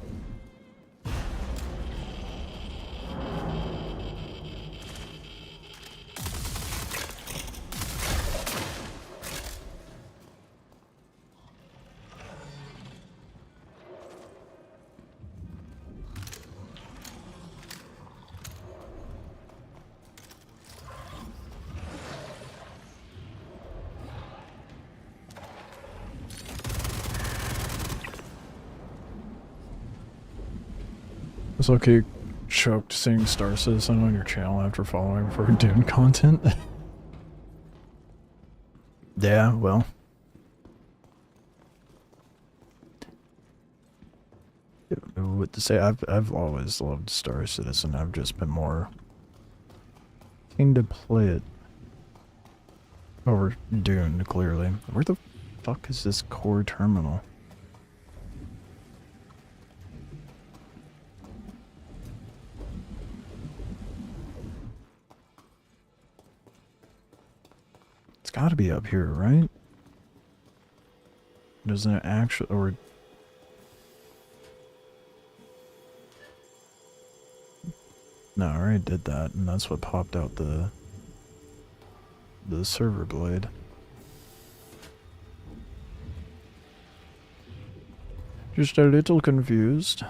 It's okay, choked seeing Star Citizen on your channel after following for Dune content. Yeah, well. I don't know what to say. I've always loved Star Citizen. I've just been more keen to play it over Dune, clearly. Where the fuck is this core terminal? Gotta be up here, right? Doesn't it actually, or... No, I already did that, and that's what popped out the server blade. Just a little confused.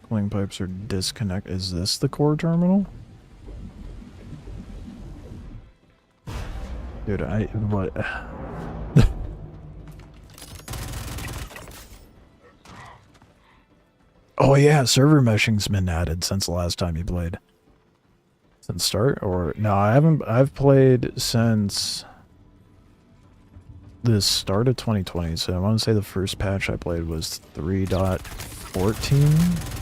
Cooling pipes are disconnected. Is this the core terminal? Dude, what? Oh yeah, server meshing's been added since the last time you played. Since start? Or, no, I've played since the start of 2020, so I want to say the first patch I played was 3.14.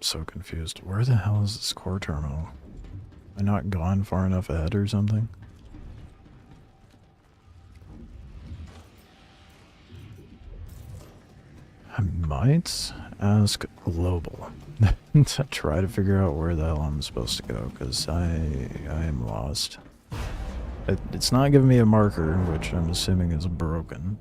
so confused. Where the hell is this core terminal? Am I not gone far enough ahead or something? I might ask Global to try to figure out where the hell I'm supposed to go, because I am lost. It's not giving me a marker, which I'm assuming is broken.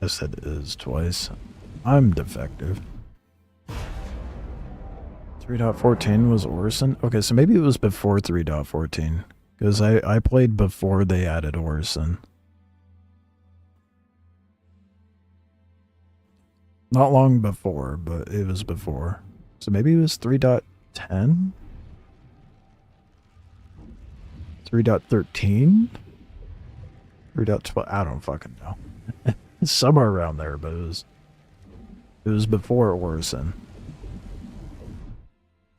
I said is twice. I'm defective. 3.14 was Orison? Okay, so maybe it was before 3.14. Because I played before they added Orison. Not long before, but it was before. So maybe it was 3.10? 3.13? 3.12? I don't fucking know. Somewhere around there, but it was before Orison.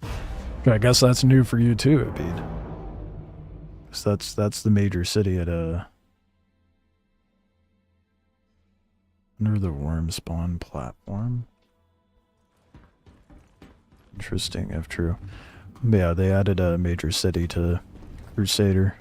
I guess that's new for you too, Abid. So that's the major city at under the worm spawn platform. Interesting, if true. But yeah, they added a major city to Crusader.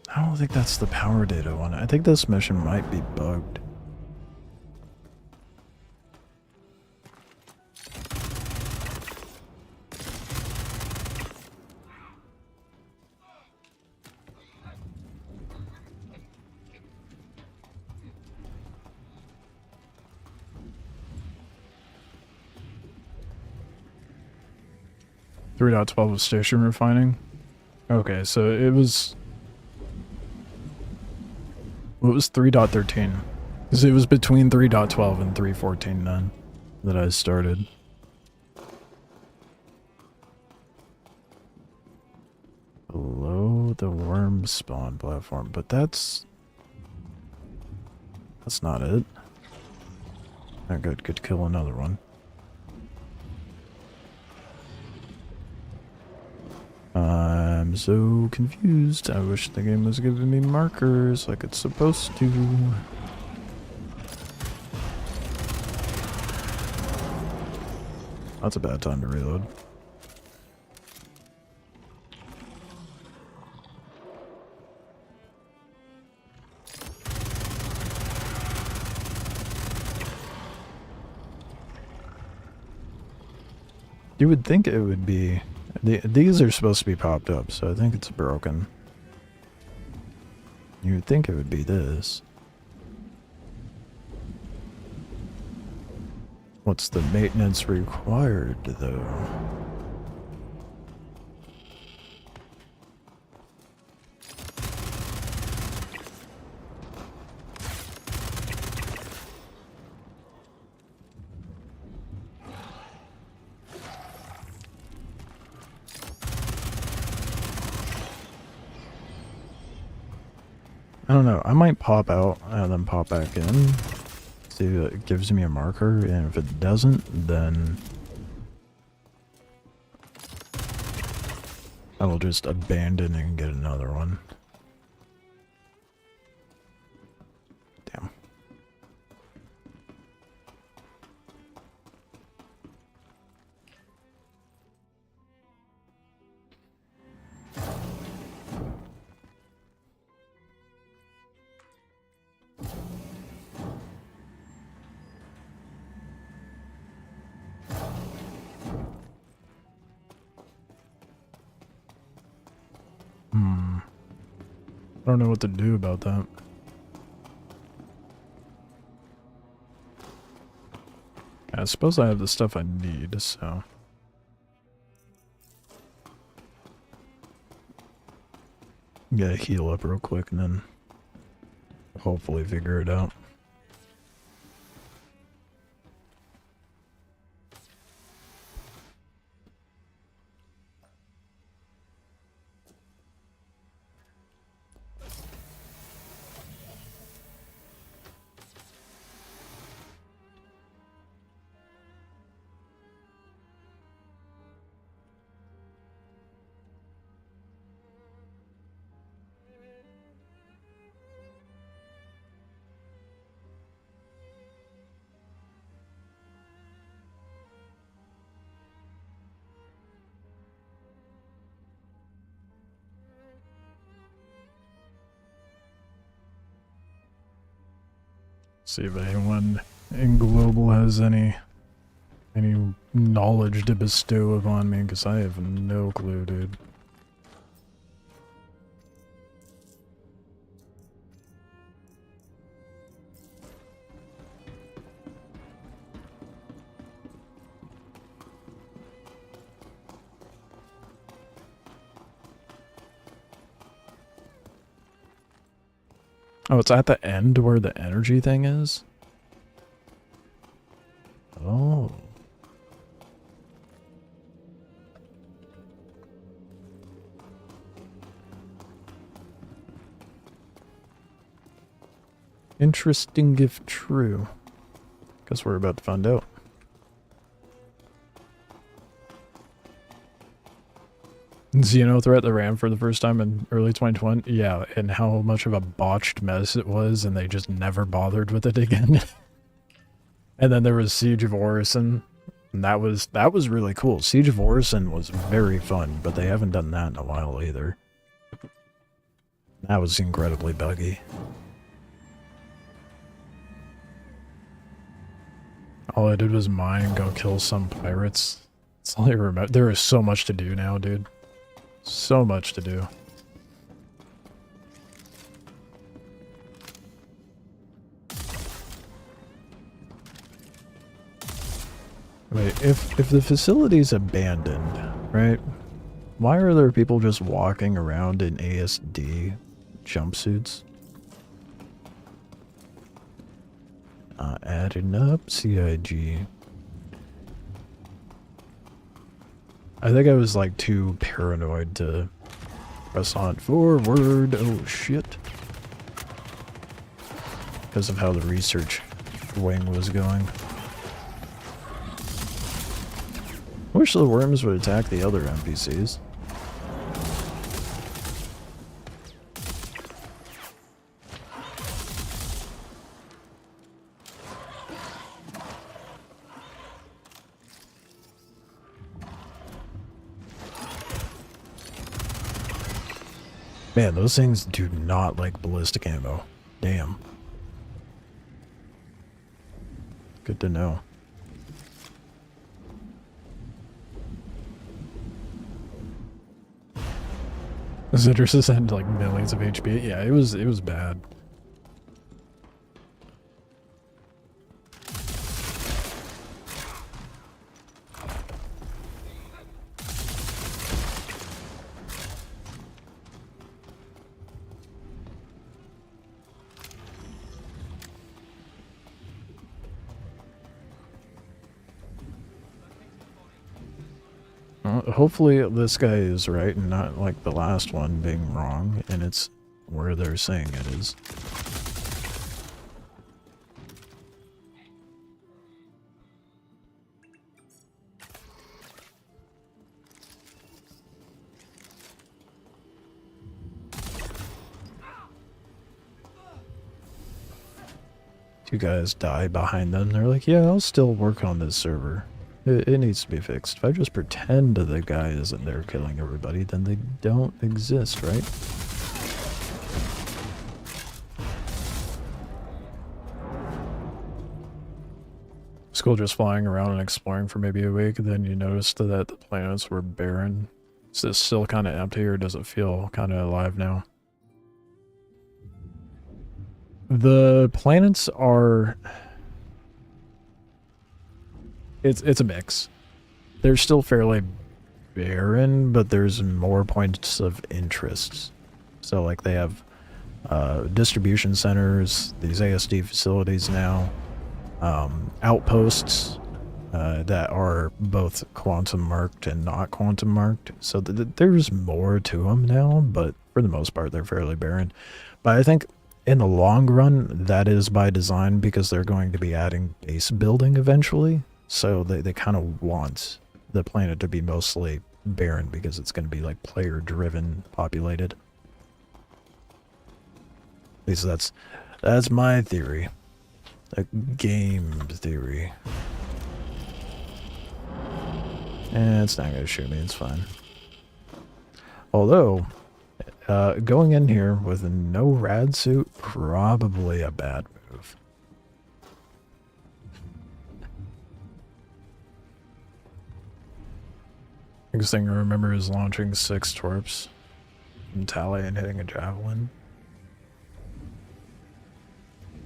I don't think that's the power data one. I think this mission might be bugged. .12 was station refining. Okay, so it was. What was 3.13? Because it was between 3.12 and 3.14 then that I started. Below the worm spawn platform, but that's not it. Not good. Could kill another one. I'm so confused. I wish the game was giving me markers like it's supposed to. That's a bad time to reload. You would think it would be. These are supposed to be popped up, so I think it's broken. You would think it would be this. What's the maintenance required, though? I don't know. I might pop out and then pop back in. See if it gives me a marker, and if it doesn't, then I will just abandon and get another one. Damn. I don't know what to do about that. I suppose I have the stuff I need, so. Gotta heal up real quick and then hopefully figure it out. See if anyone in Global has any knowledge to bestow upon me, because I have no clue, dude. Oh, it's at the end where the energy thing is? Oh. Interesting if true. Guess we're about to find out. Xenothreat that ran for the first time in early 2020? Yeah, and how much of a botched mess it was, and they just never bothered with it again. And then there was Siege of Orison, and that was really cool. Siege of Orison was very fun, but they haven't done that in a while either. That was incredibly buggy. All I did was mine, go kill some pirates. That's all I remember. There is so much to do now, dude. So much to do. Wait, if the facility's abandoned, right? Why are there people just walking around in ASD jumpsuits? Adding up CIG. I think I was like too paranoid to press on forward. Oh shit. Because of how the research wing was going. I wish the worms would attack the other NPCs. Man, those things do not like ballistic ammo. Damn. Good to know. Citrus had like millions of HP. Yeah, it was bad. Hopefully this guy is right and not like the last one being wrong, and it's where they're saying it is. Two guys die behind them. They're like, yeah, I'll still work on this server. It needs to be fixed. If I just pretend the guy isn't there killing everybody, then they don't exist, right? School just flying around and exploring for maybe a week, then you noticed that the planets were barren. Is this still kind of empty, or does it feel kind of alive now? The planets are... It's a mix. They're still fairly barren, but there's more points of interest. So like they have distribution centers, these ASD facilities now, outposts that are both quantum marked and not quantum marked. So there's more to them now, but for the most part they're fairly barren. But I think in the long run that is by design, because they're going to be adding base building eventually. So they kind of want the planet to be mostly barren because it's going to be like player driven populated. At least that's my theory. A game theory. It's not going to shoot me, it's fine. Although, going in here with no rad suit, probably a bad move. Next thing I remember is launching 6 torps from Tally and hitting a javelin.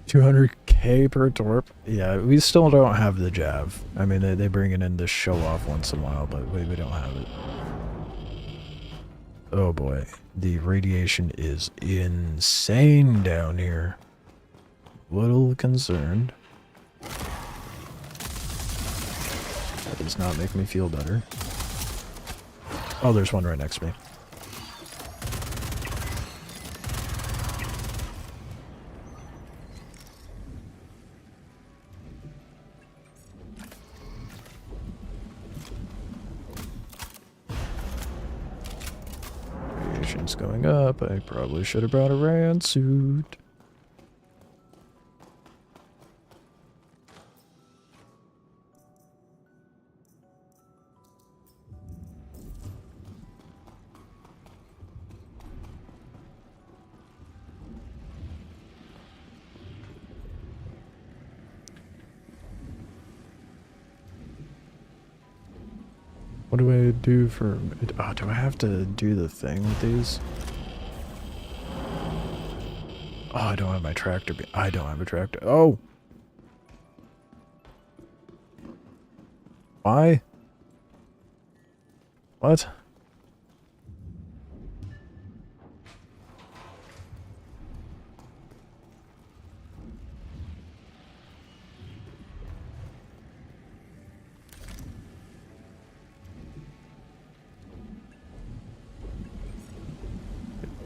200k per torp? Yeah, we still don't have the jav. I mean, they bring it in to show off once in a while, but we don't have it. Oh boy, the radiation is insane down here. Little concerned. That does not make me feel better. Oh, there's one right next to me. Radiation's going up. I probably should have brought a ran suit. What do I do for... Oh, do I have to do the thing with these? Oh, I don't have my tractor. I don't have a tractor. Oh! Why? What?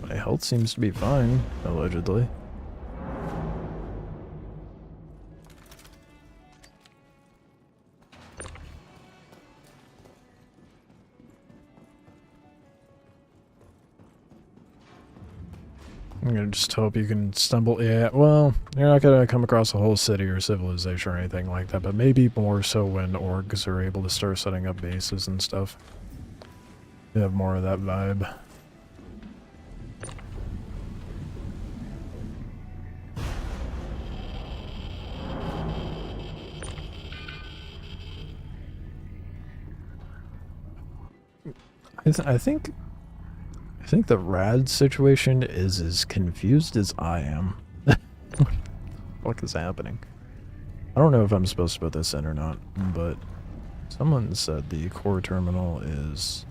My health seems to be fine, allegedly. I'm gonna just hope you can stumble. Yeah, well, you're not gonna come across a whole city or civilization or anything like that, but maybe more so when orgs are able to start setting up bases and stuff. You have more of that vibe. I think the rad situation is as confused as I am. What the fuck is happening? I don't know if I'm supposed to put this in or not, but someone said the core terminal is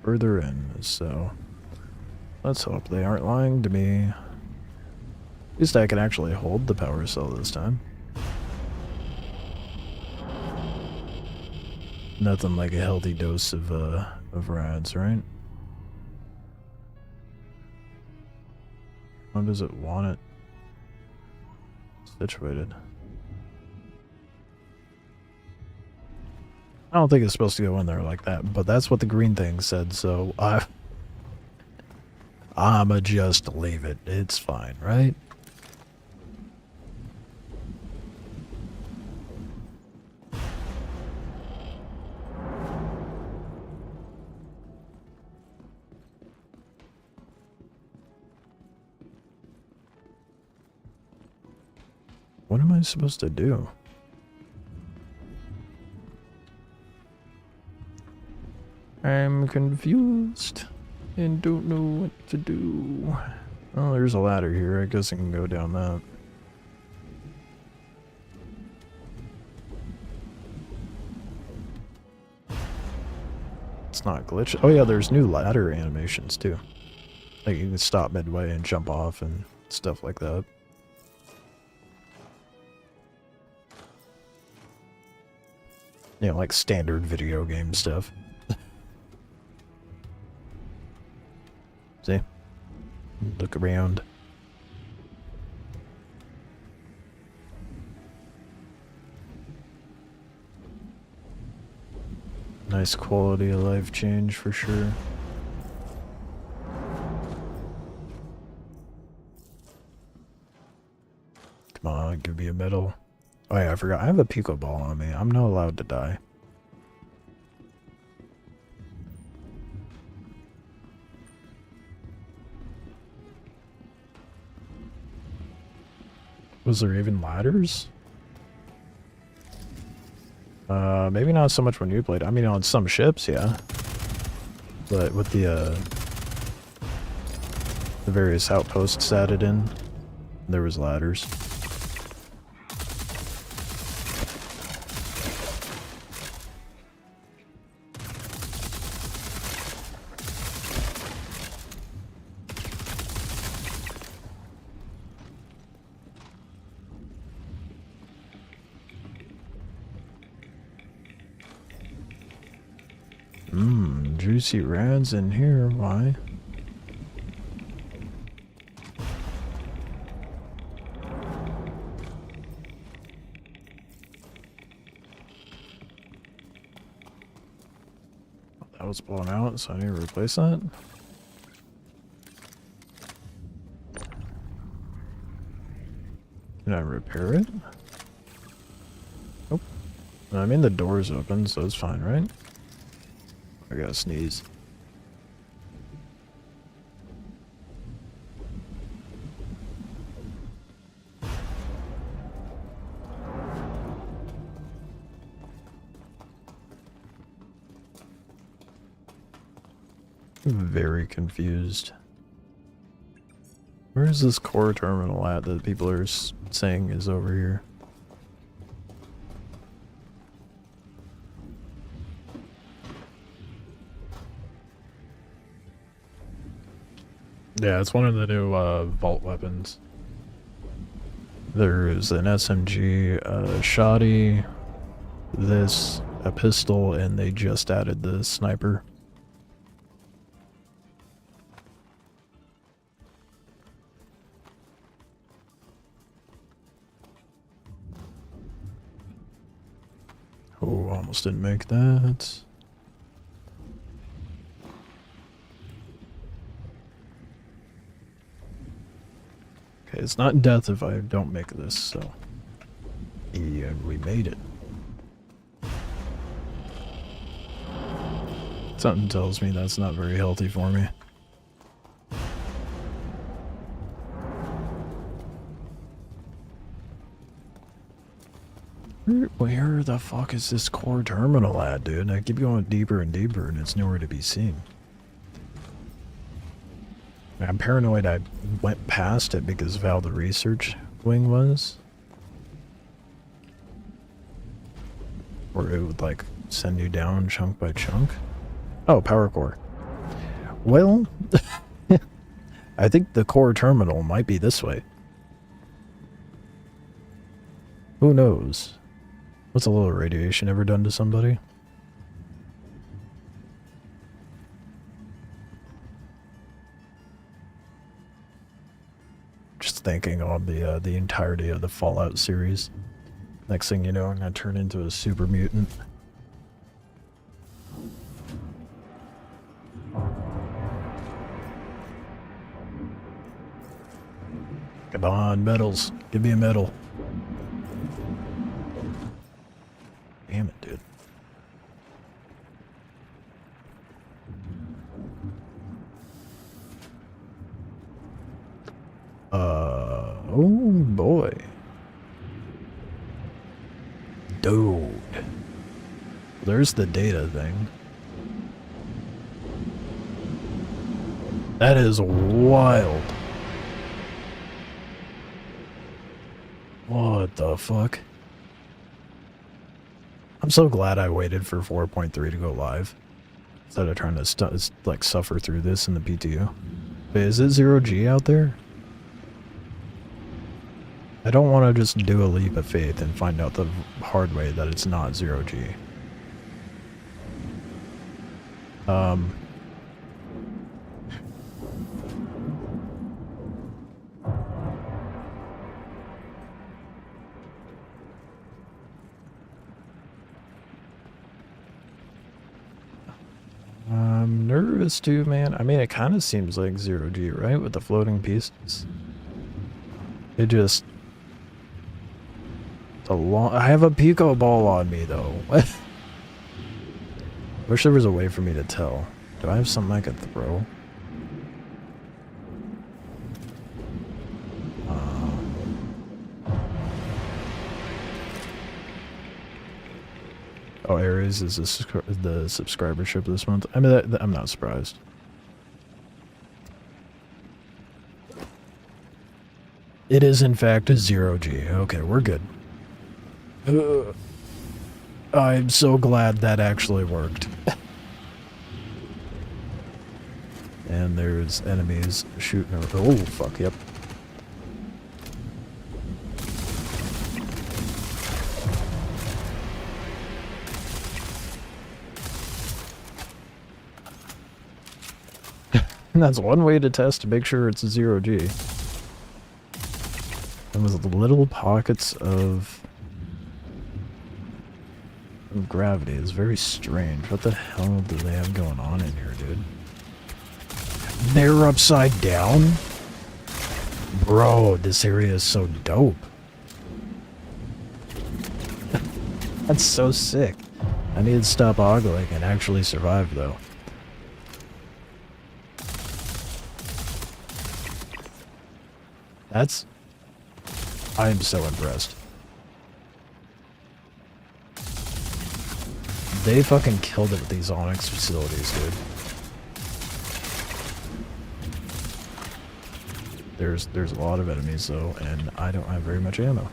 further in, so let's hope they aren't lying to me. At least I can actually hold the power cell this time. Nothing like a healthy dose of rads, right? How does it want it situated? I don't think it's supposed to go in there like that, but that's what the green thing said, so I'ma just leave it. It's fine, right? What am I supposed to do? I'm confused and don't know what to do. Oh, there's a ladder here. I guess I can go down that. It's not glitch. Oh yeah, there's new ladder animations too. Like you can stop midway and jump off and stuff like that. You know, like standard video game stuff. See? Look around. Nice quality of life change for sure. Come on, give me a medal. Oh yeah, I forgot. I have a Pico ball on me. I'm not allowed to die. Was there even ladders? Maybe not so much when you played. I mean, on some ships, yeah. But with the various outposts added in, there was ladders. Juicy rads in here, why? That was blown out, so I need to replace that. Can I repair it? Nope. I mean, the door's open, so it's fine, right? I gotta sneeze. Very confused. Where is this core terminal at that people are saying is over here? Yeah, it's one of the new vault weapons. There's an SMG, a shoddy, this, a pistol, and they just added the sniper. Oh, almost didn't make that. Okay, it's not death if I don't make this, so... Yeah, we made it. Something tells me that's not very healthy for me. Where the fuck is this core terminal at, dude? I keep going deeper and deeper and it's nowhere to be seen. I'm paranoid I went past it because of how the research wing was. Or it would like send you down chunk by chunk. Oh, power core. Well, I think the core terminal might be this way. Who knows? What's a little radiation ever done to somebody? Just thinking on the entirety of the Fallout series. Next thing you know, I'm gonna turn into a super mutant. Come on, medals. Give me a medal. Damn it, dude. Oh boy. Dude. There's the data thing. That is wild. What the fuck? I'm so glad I waited for 4.3 to go live instead of trying to like suffer through this in the PTO. Wait, is it 0G out there? I don't want to just do a leap of faith and find out the hard way that it's not 0G. I'm nervous too, man. I mean, it kind of seems like 0G, right? With the floating pieces. It just... I have a Pico ball on me, though. Wish there was a way for me to tell. Do I have something I could throw? Oh, Aries is the subscribership this month. I mean, I'm not surprised. It is, in fact, a 0G. Okay, we're good. I'm so glad that actually worked. And there's enemies shooting over. Oh, fuck, yep. And that's one way to test to make sure it's a 0G. And with little pockets of gravity is very strange. What the hell do they have going on in here, dude? They're upside down? Bro, this area is so dope. That's so sick. I need to stop ogling and actually survive, though. I'm so impressed. They fucking killed it with these Onyx facilities, dude. There's a lot of enemies, though, and I don't have very much ammo.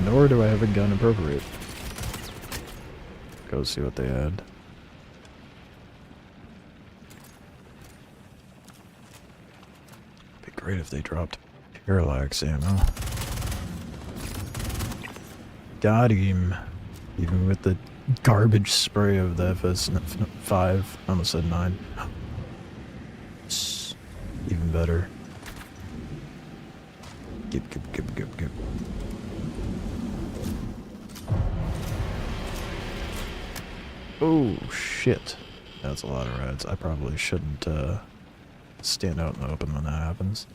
Nor do I have a gun appropriate. Go see what they had. Be great if they dropped parallax ammo. Got him. Even with the garbage spray of the FS5. I almost said 9. Even better. Gip. Oh, shit. That's a lot of reds. I probably shouldn't stand out in the open when that happens.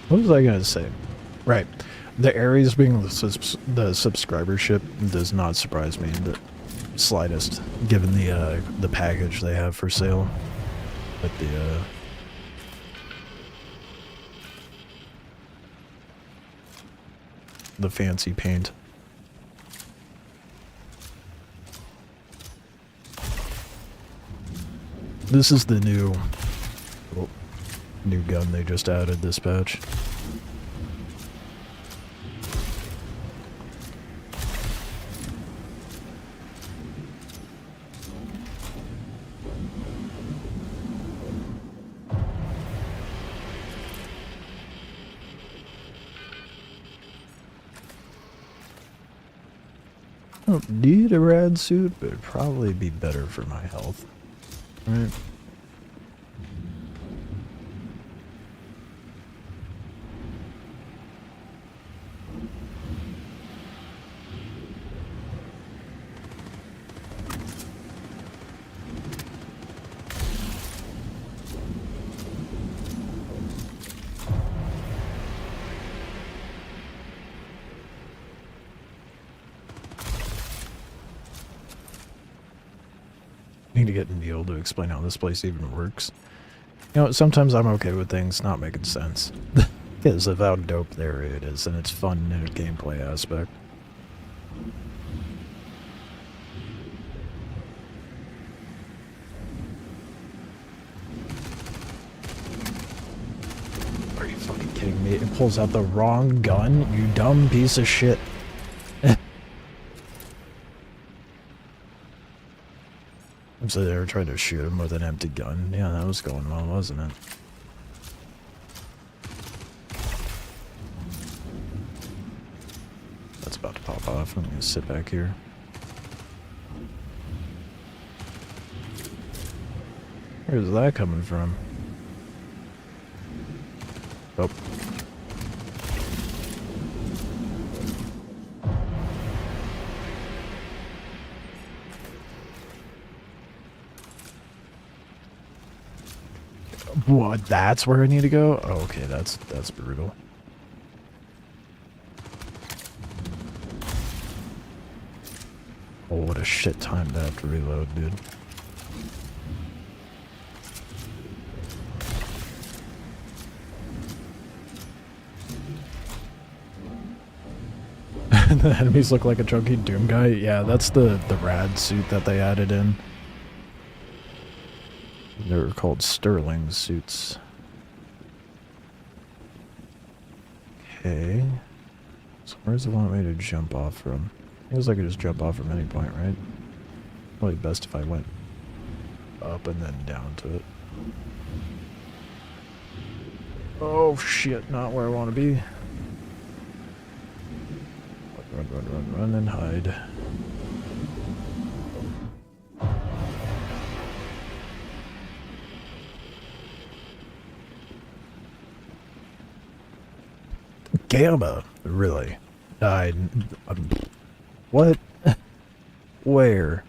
What was I going to say? Right. The Aries being the subscribership does not surprise me the slightest, given the package they have for sale. With the fancy paint. This is the new gun they just added this patch. I don't need a rad suit, but it'd probably be better for my health. Right? Need to get Neil to explain how this place even works. You know, sometimes I'm okay with things not making sense. Because of how dope their area it is, and it's fun in a gameplay aspect. Are you fucking kidding me? It pulls out the wrong gun, you dumb piece of shit. So they were trying to shoot him with an empty gun. Yeah, that was going well, wasn't it? That's about to pop off. I'm gonna sit back here. Where's that coming from? Oh. What? That's where I need to go? Oh, okay, that's brutal. Oh, what a shit time to have to reload, dude. The enemies look like a chunky Doom guy. Yeah, that's the rad suit that they added in. They were called Sterling suits. Okay. So where does it want me to jump off from? I guess I could just jump off from any point, right? Probably best if I went up and then down to it. Oh shit, not where I want to be. Run, run, run, run, and hide. Gamma, really? What? Where?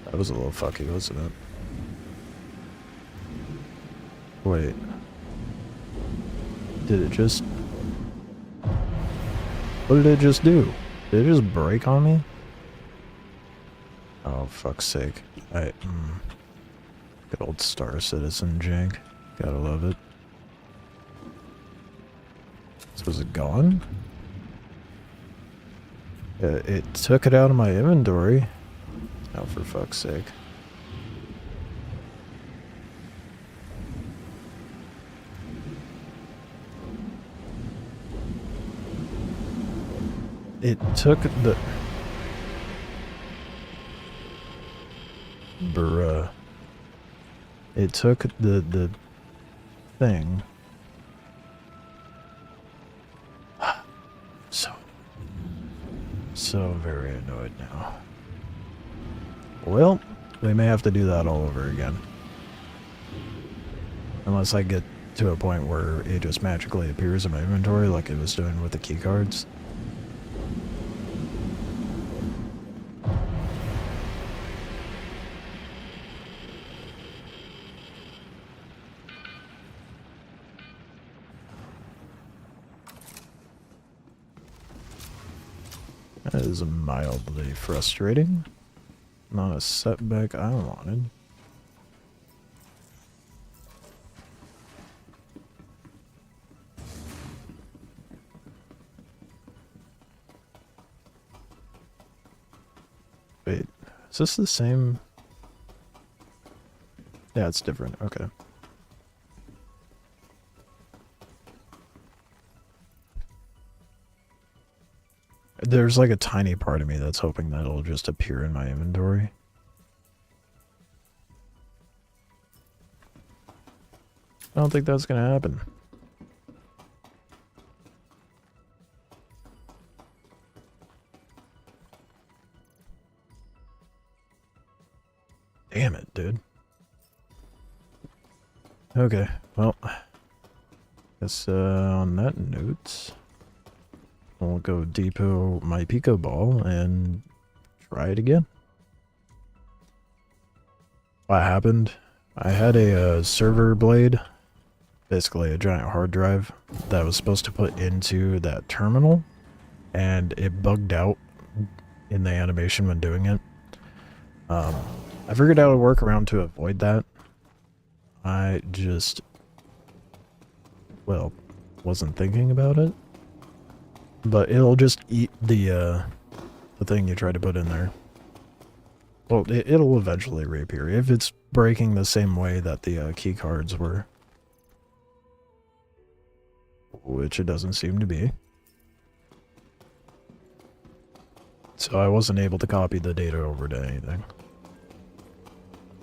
That was a little fucky, wasn't it? Wait. Did it just... What did it just do? Did it just break on me? Oh, fuck's sake. Good old Star Citizen jank. Gotta love it. So is it gone? It took it out of my inventory. Oh, for fuck's sake. It took the... Bruh. It took the thing. So very annoyed now. Well, we may have to do that all over again. Unless I get to a point where it just magically appears in my inventory like it was doing with the keycards. That is mildly frustrating. Not a setback I wanted. Wait, is this the same? Yeah, it's different. Okay. There's like a tiny part of me that's hoping that it'll just appear in my inventory. I don't think that's gonna happen. Damn it, dude. Okay, well, guess on that note, I'll go depot my Pico Ball and try it again. What happened? I had a server blade, basically a giant hard drive, that was supposed to put into that terminal, and it bugged out in the animation when doing it. I figured out a workaround to avoid that. I just, well, wasn't thinking about it. But it'll just eat the thing you try to put in there. Well, it'll eventually reappear if it's breaking the same way that the key cards were. Which it doesn't seem to be. So I wasn't able to copy the data over to anything.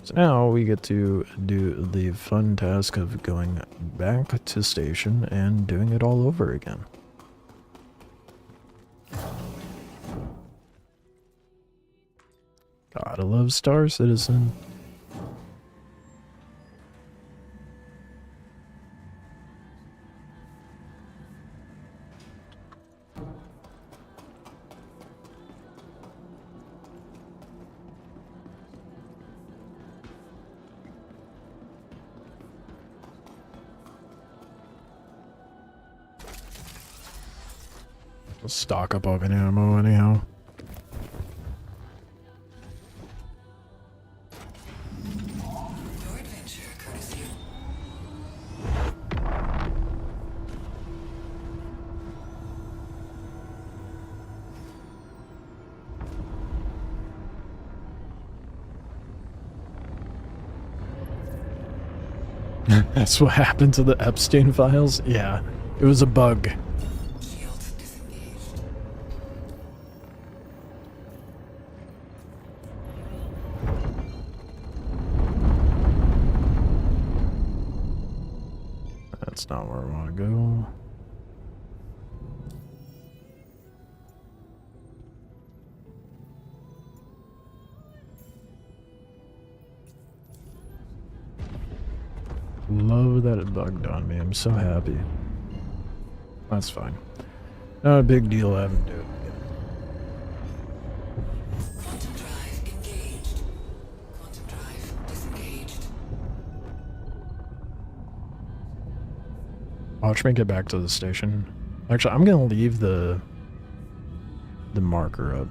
So now we get to do the fun task of going back to station and doing it all over again. Gotta love Star Citizen. Stock up on ammo anyhow. Your adventure, courtesy. That's what happened to the Epstein files? Yeah, it was a bug. Shields disengaged. That's not where I want to go. Love that it bugged on me. I'm so happy. That's fine. Not a big deal having to do it again. Quantum drive engaged. Quantum drive disengaged. Watch me get back to the station. Actually, I'm gonna leave the marker up.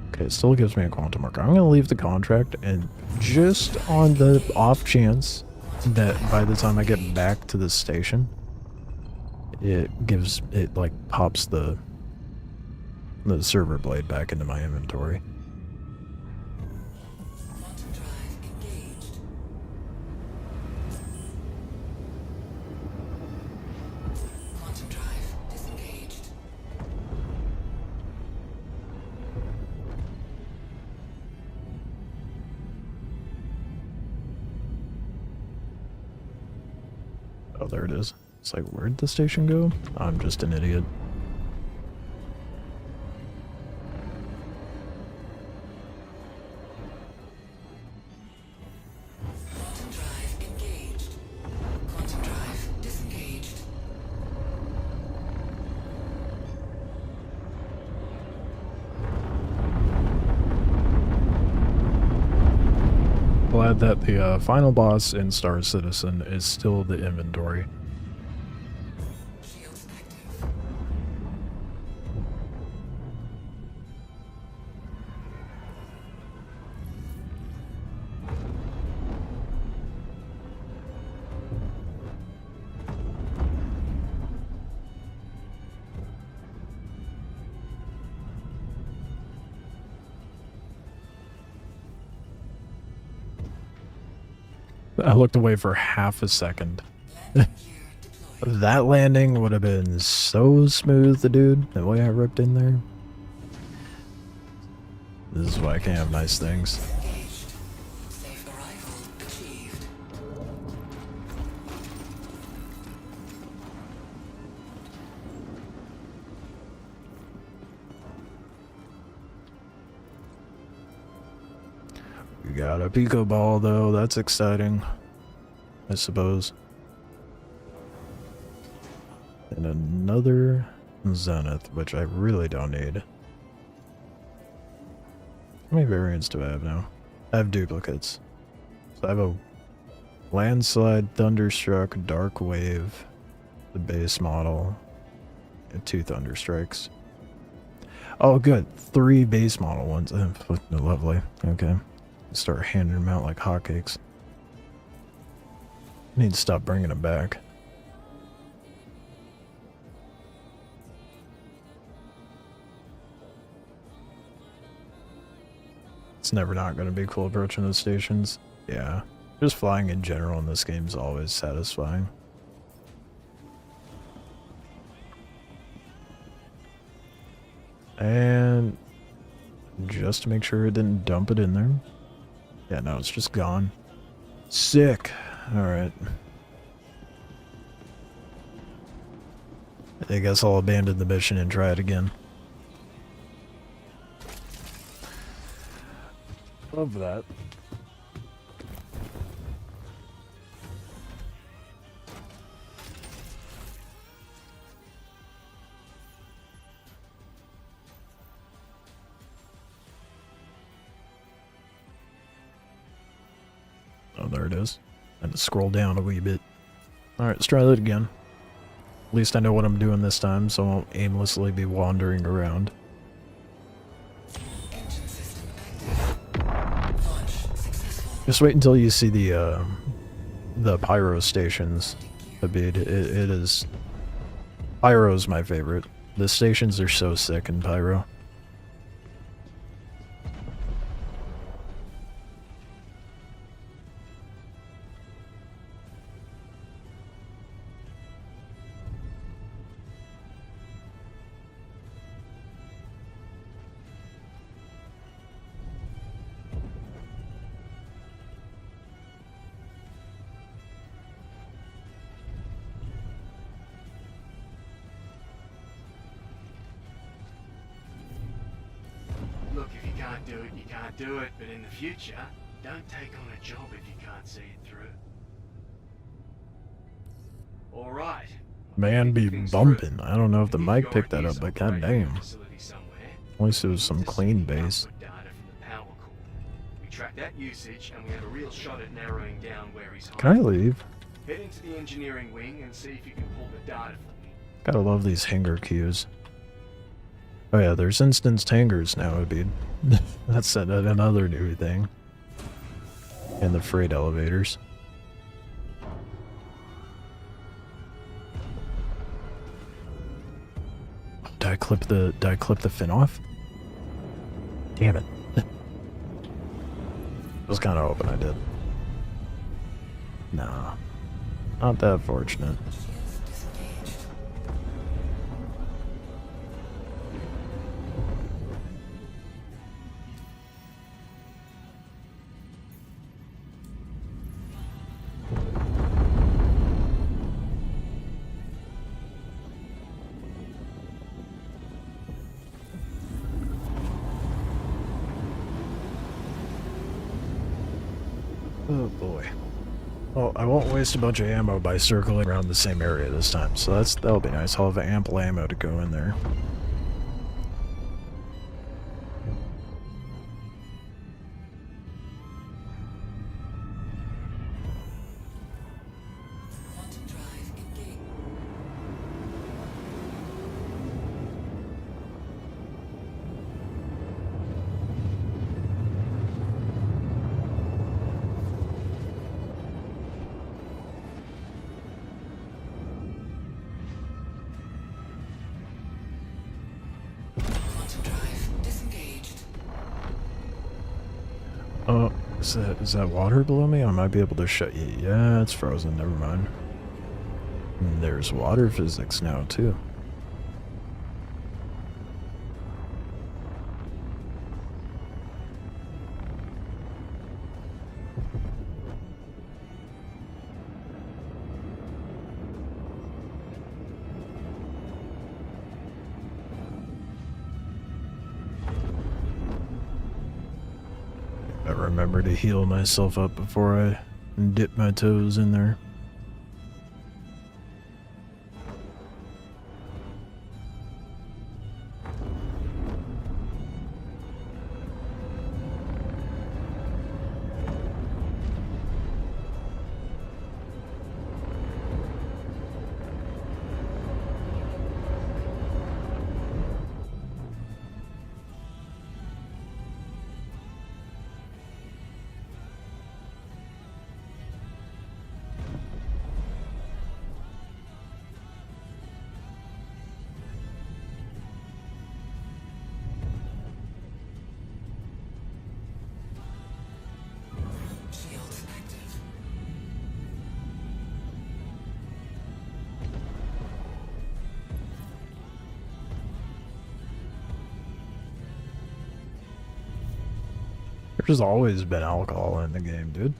Okay, it still gives me a quantum marker. I'm gonna leave the contract, and just on the off chance that by the time I get back to the station, it like pops the server blade back into my inventory. Quantum drive engaged. Quantum drive disengaged. Oh, there it is. It's like, where'd the station go? I'm just an idiot. Quantum drive engaged. Quantum drive disengaged. Glad that the final boss in Star Citizen is still the inventory. Shields active. I looked away for half a second. Landing gear deployed. That landing would have been so smooth, dude. The way I ripped in there. This is why I can't have nice things. Engaged. Safe arrival achieved. We got a Pico Ball, though. That's exciting, I suppose. And another Zenith, which I really don't need. How many variants do I have now? I have duplicates. So I have a Landslide, Thunderstruck, Dark Wave, the base model, and 2 Thunderstrikes. Oh, good. 3 base model ones. Lovely. Okay. Start handing them out like hotcakes. Need to stop bringing them back. It's never not going to be cool approaching those stations. Yeah. Just flying in general in this game is always satisfying. And just to make sure it didn't dump it in there. Yeah, no, it's just gone. Sick. Alright. I guess I'll abandon the mission and try it again. Love that. Oh, there it is. And to scroll down a wee bit. Alright, let's try that again. At least I know what I'm doing this time, so I won't aimlessly be wandering around. Engine system active. Launch successful. Just wait until you see the pyro stations, Abid. It is... Pyro's my favorite. The stations are so sick in Pyro. Look, if you can't do it, you can't do it. But in the future, don't take on a job if you can't see it through. All right. Man be Things bumping. through. I don't know if the If mic you're picked that at up, this but operating goddamn. facility somewhere, At least it was some we need to clean see the bass. output data from the power core. We track that usage, and we have a real shot at narrowing down where he's Can I hiding. leave? Head into the engineering wing and see if you can pull the data for me. Gotta love these hanger queues. Oh yeah, there's instanced hangars now, Abid. That's another new thing. And the freight elevators. Did I clip the fin off? Damn it. I was kinda hoping I did. Nah. Not that fortunate. Shields disengaged. Oh boy. Well, I won't waste a bunch of ammo by circling around the same area this time, so that'll be nice. I'll have ample ammo to go in there. Quantum drive engaged. Quantum drive disengaged. Oh, is that water below me? I might be able to shut you. Yeah, it's frozen. Never mind. And there's water physics now, too. I remember to heal myself up before I dip my toes in there. Shields active. There's always been alcohol in the game, dude.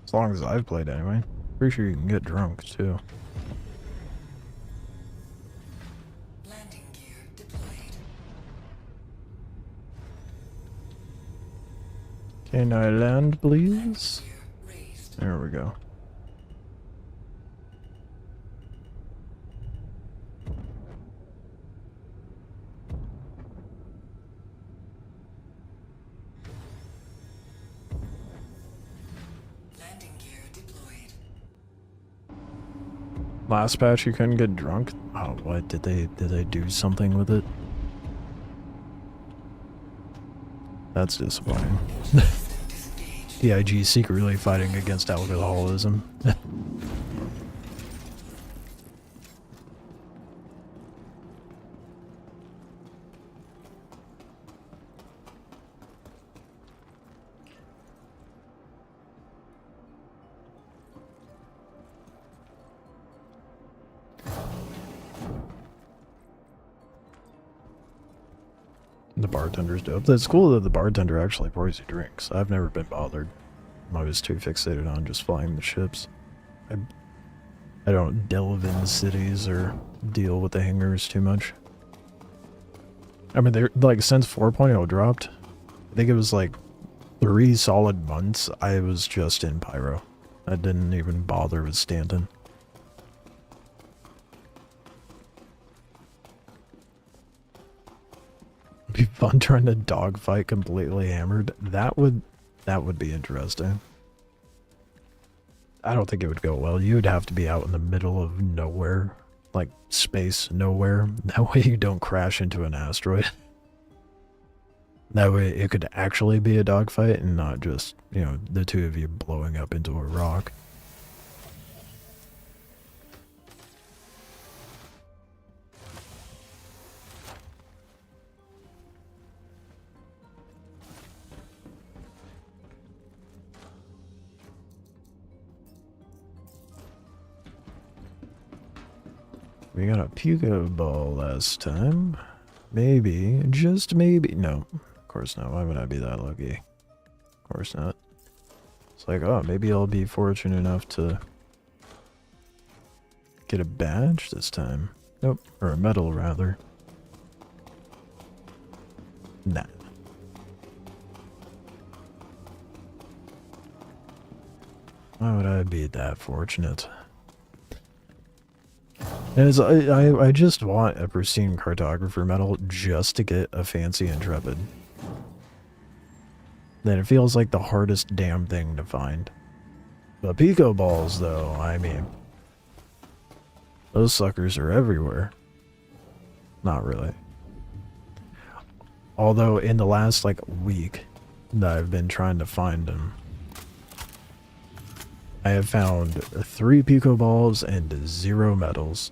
As long as I've played anyway. Pretty sure you can get drunk, too. Landing gear deployed. Can I land, please? Gear raised. There we go. Last patch you couldn't get drunk? Oh, what? Did they do something with it? That's disappointing. DIG secretly fighting against alcoholism. The bartender's dope. It's cool that the bartender actually pours you drinks. I've never been bothered. I'm always too fixated on just flying the ships. I don't delve into cities or deal with the hangars too much. I mean, they're like, since 4.0 dropped, I think it was like 3 solid months I was just in Pyro. I didn't even bother with Stanton. Be fun trying to dogfight completely hammered. That would be interesting. I don't think it would go well. You would have to be out in the middle of nowhere, like space nowhere. That way you don't crash into an asteroid. That way it could actually be a dogfight and not just, you know, the two of you blowing up into a rock. We got a Pugo ball last time. Maybe, just maybe. No, of course not. Why would I be that lucky? Of course not. It's like, oh, maybe I'll be fortunate enough to get a badge this time. Nope, or a medal rather. Nah. Why would I be that fortunate? As I just want a pristine cartographer medal just to get a fancy intrepid. Then it feels like the hardest damn thing to find. But Pico balls though, I mean, those suckers are everywhere. Not really. Although in the last like week that I've been trying to find them, I have found 3 Pico balls and 0 medals.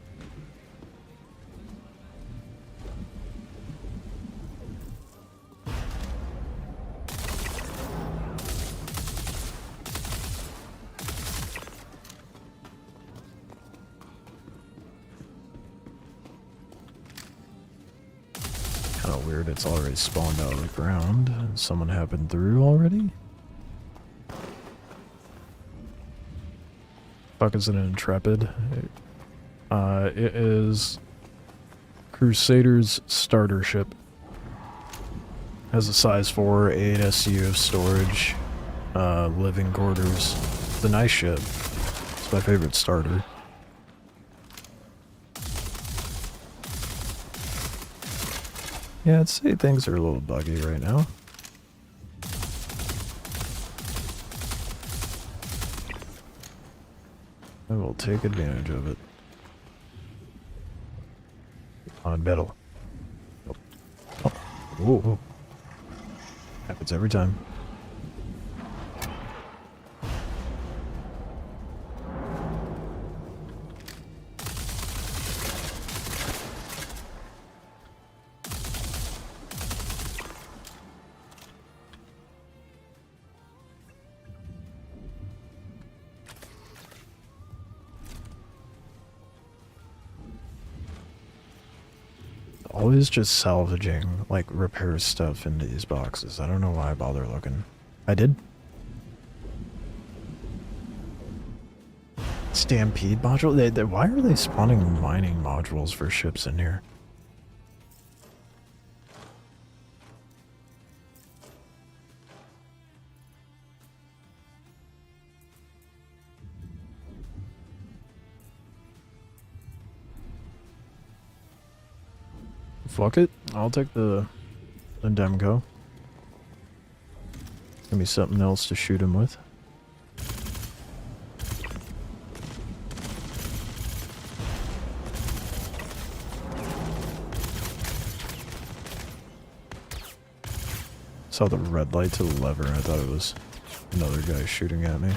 Kinda weird it's already spawned out of the ground. Someone happened through already? Fuck is an intrepid? It is Crusader's starter ship. Has a size 4, 8 SU of storage, living quarters. It's a nice ship. It's my favorite starter. Yeah, I'd say things are a little buggy right now. I will take advantage of it. On metal. Oh. Ooh. Happens every time. Always just salvaging, like, repair stuff into these boxes. I don't know why I bother looking. I did. Stampede module? Why are they spawning mining modules for ships in here? Fuck it. I'll take the Demco. Give me something else to shoot him with. Saw the red light to the lever. I thought it was another guy shooting at me.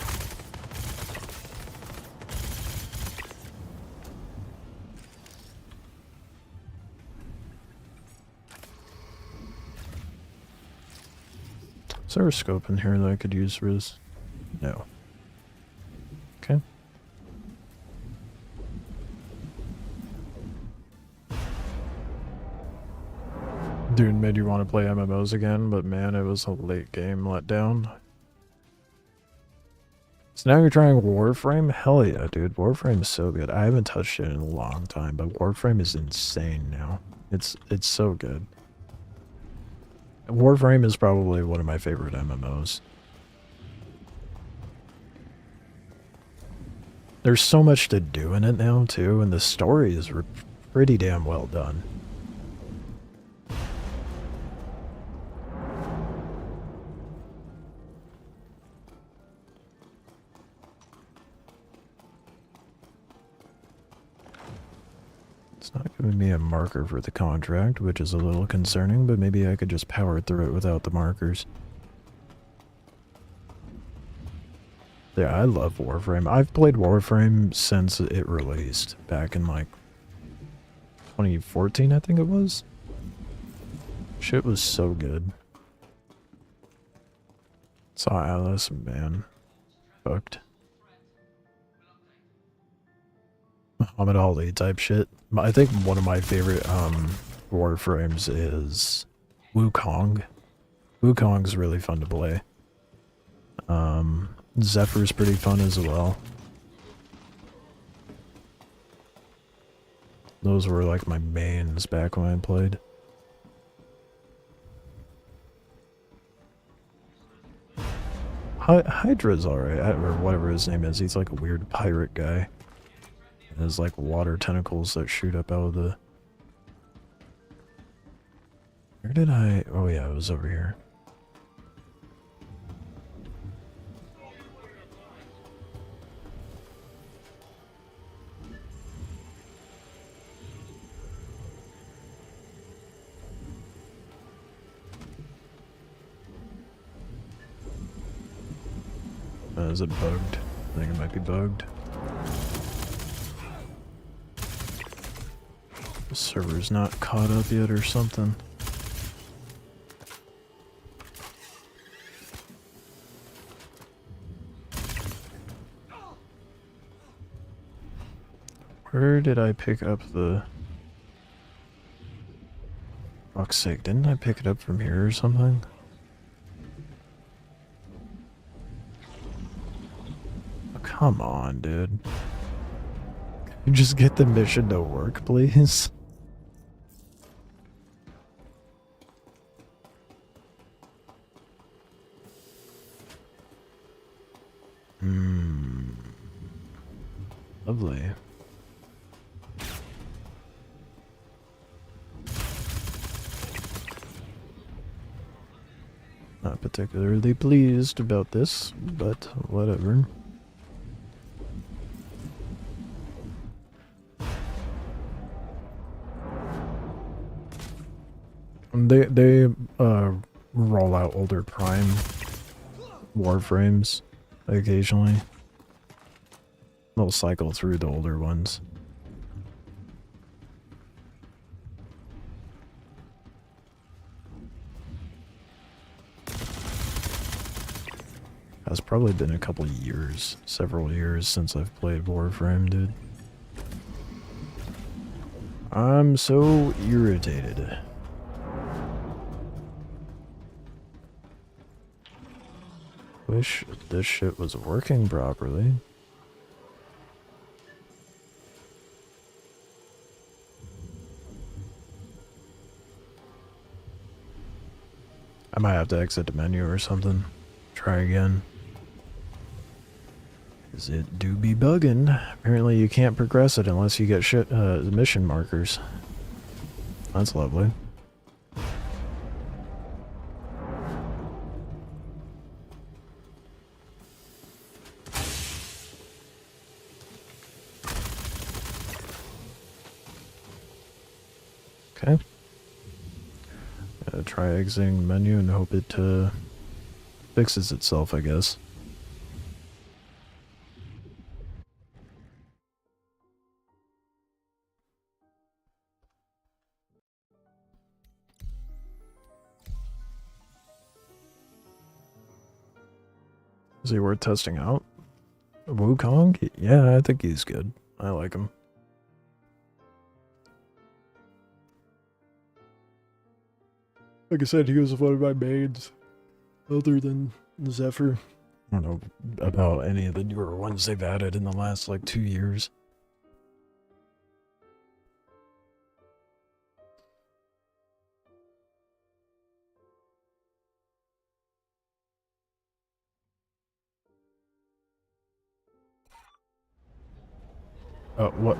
Is there a scope in here that I could use, Riz? No. Okay. Dude made you want to play MMOs again, but man, it was a late game letdown. So now you're trying Warframe? Hell yeah, dude. Warframe is so good. I haven't touched it in a long time, but Warframe is insane now. It's so good. Warframe is probably one of my favorite MMOs. There's so much to do in it now, too, and the story is pretty damn well done. It's not giving me a marker for the contract, which is a little concerning, but maybe I could just power through it without the markers. Yeah, I love Warframe. I've played Warframe since it released, back in like 2014, I think it was. Shit was so good. Saw Alice, man. Fucked. Muhammad Ali type shit. I think one of my favorite Warframes is Wukong. Wukong's really fun to play. Zephyr's pretty fun as well. Those were like my mains back when I played. Hydra's alright, or whatever his name is. He's like a weird pirate guy. There's like water tentacles that shoot up out of the... Where did I... Oh yeah, it was over here. Is it bugged? I think it might be bugged. The server's not caught up yet or something. Where did I pick up the... Fuck's sake, didn't I pick it up from here or something? Oh, come on, dude. Can you just get the mission to work, please? Lovely. Not particularly pleased about this, but whatever. They roll out older Prime Warframes occasionally. They'll cycle through the older ones. It's probably been a couple years, several years since I've played Warframe, dude. I'm so irritated. Wish this shit was working properly. I might have to exit the menu or something. Try again. 'Cause it do be bugging. Apparently you can't progress it unless you get shit mission markers. That's lovely. Okay. try exiting the menu and hope it fixes itself, I guess. Is he worth testing out? Wukong? Yeah, I think he's good. I like him. Like I said, he was one of my mains, other than Zephyr. I don't know about any of the newer ones they've added in the last, like, 2 years. Oh, what?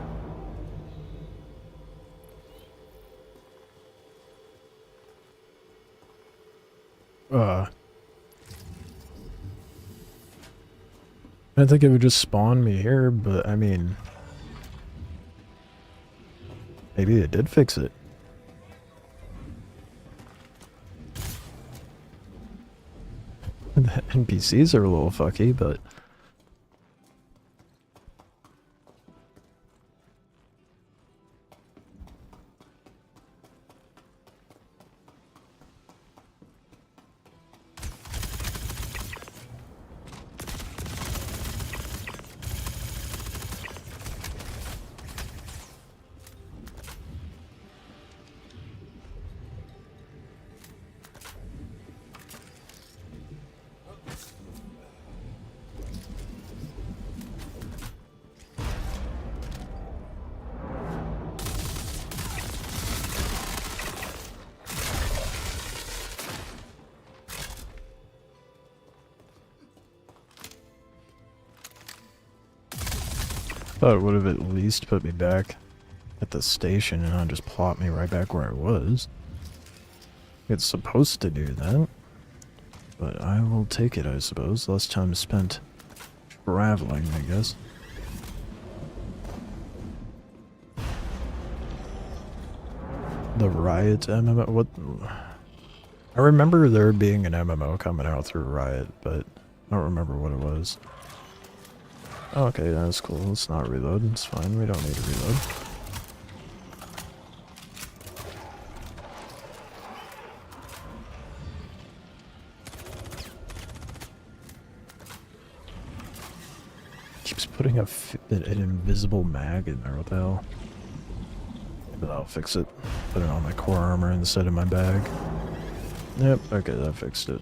I think it would just spawn me here, but I mean, maybe it did fix it. The NPCs are a little fucky, but thought it would have at least put me back at the station and not just plop me right back where I was. It's supposed to do that, but I will take it, I suppose. Less time spent traveling, I guess. The Riot MMO? What? I remember there being an MMO coming out through Riot, but I don't remember what it was. Oh, okay, that's cool. Let's not reload. It's fine. We don't need to reload. Keeps putting an invisible mag in there. What the hell? Maybe that'll fix it. Put it on my core armor instead of my bag. Yep, okay, that fixed it.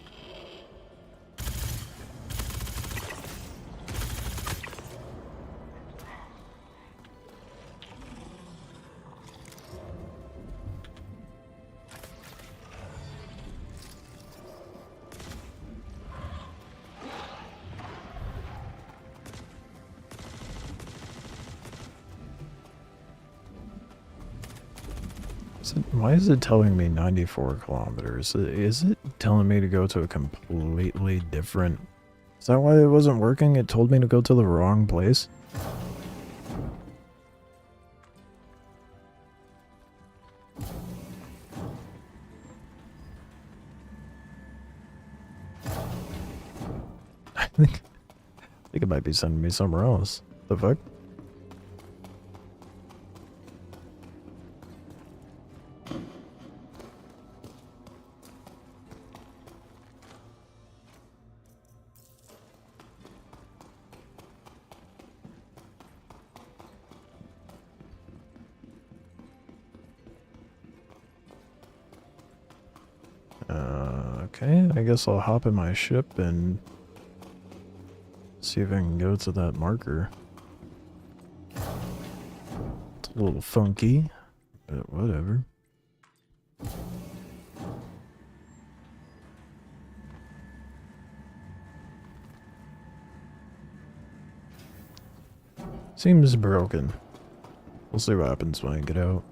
Why is it telling me 94 kilometers? Is it telling me to go to a completely different... Is that why it wasn't working? It told me to go to the wrong place? I think it might be sending me somewhere else. The fuck? Okay, I guess I'll hop in my ship and see if I can go to that marker. It's a little funky, but whatever. Seems broken. We'll see what happens when I get out.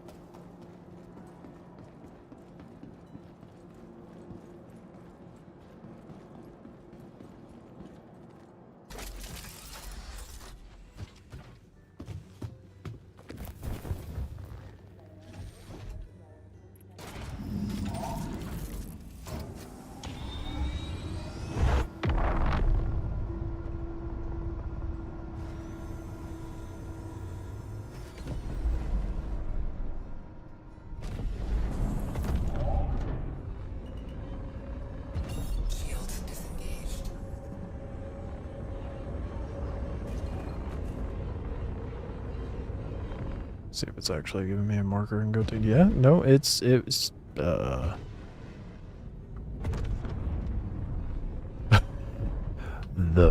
See if it's actually giving me a marker and go to. Yeah, no, it's the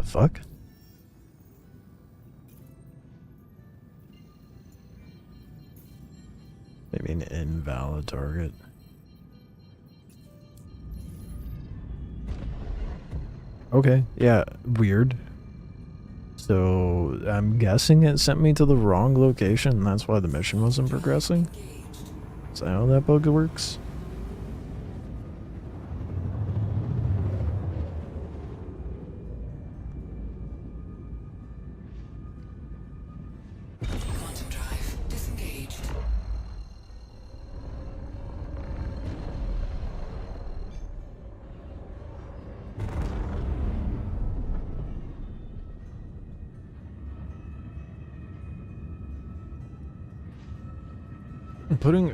fuck? Maybe an invalid target. Okay, yeah, weird. So I'm guessing it sent me to the wrong location, and that's why the mission wasn't progressing. Is that how that bug works? Quantum drive disengaged.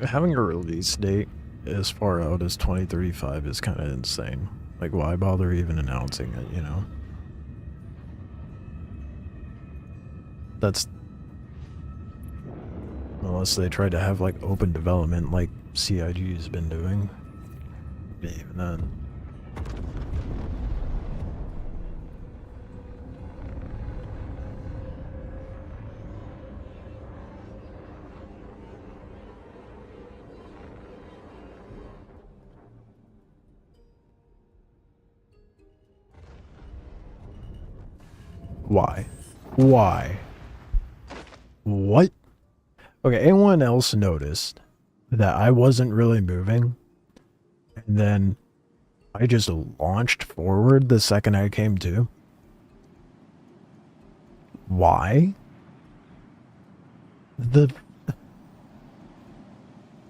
Having a release date as far out as 2035 is kind of insane. Like, why bother even announcing it, you know? That's... Unless they tried to have, like, open development like CIG's been doing. Even then. Why? Why? What? Okay, anyone else noticed that I wasn't really moving? And then I just launched forward the second I came to? Why? I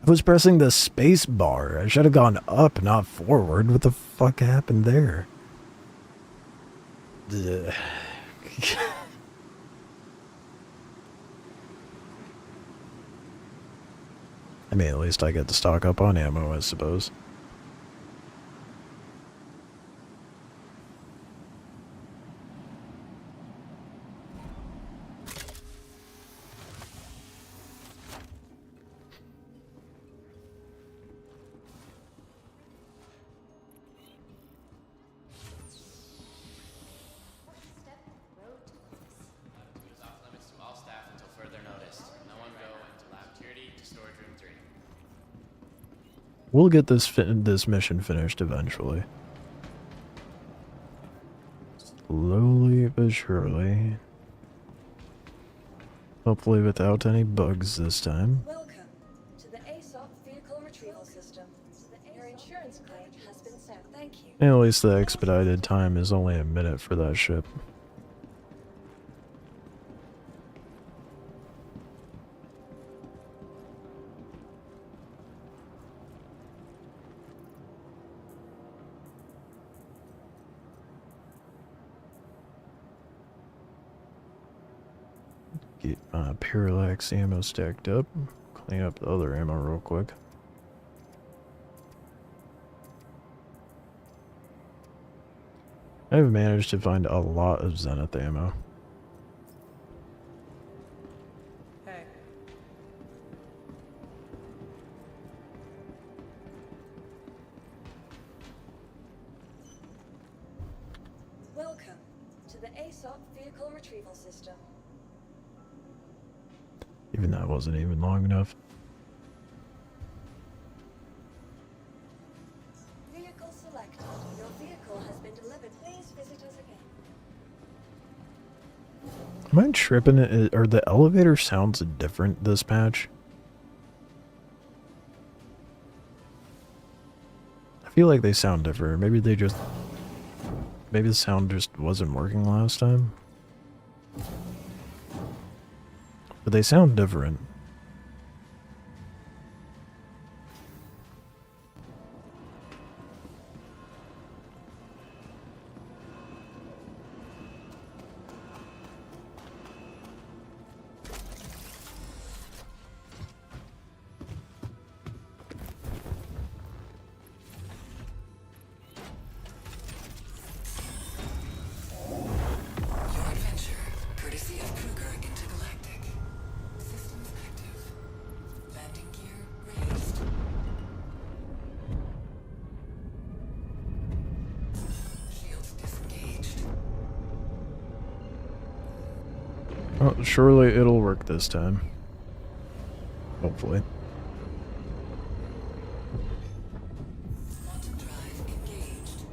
was pressing the space bar. I should have gone up, not forward. What the fuck happened there? Ugh. I mean, at least I get to stock up on ammo, I suppose. Is off limits to all staff until further notice. No one go into lab tier D to storage room 3. We'll get this mission finished eventually. Slowly but surely. Hopefully without any bugs this time. Welcome to the ASOP vehicle retrieval system. Your insurance claim has been sent. Thank you. And at least the expedited time is only a minute for that ship. Get my parallax ammo stacked up. Clean up the other ammo real quick. I've managed to find a lot of Zenith ammo. Hey. Welcome to the ASOP vehicle retrieval system. Even that wasn't even long enough. Vehicle selected. Your vehicle has been delivered. Please visit us again. Am I tripping? Are the elevator sounds different this patch? I feel like they sound different. Maybe they just... Maybe the sound just wasn't working last time. But they sound different. Your adventure, courtesy of Kruger Intergalactic. Systems Well, surely it'll work this time. Hopefully. Quantum drive engaged.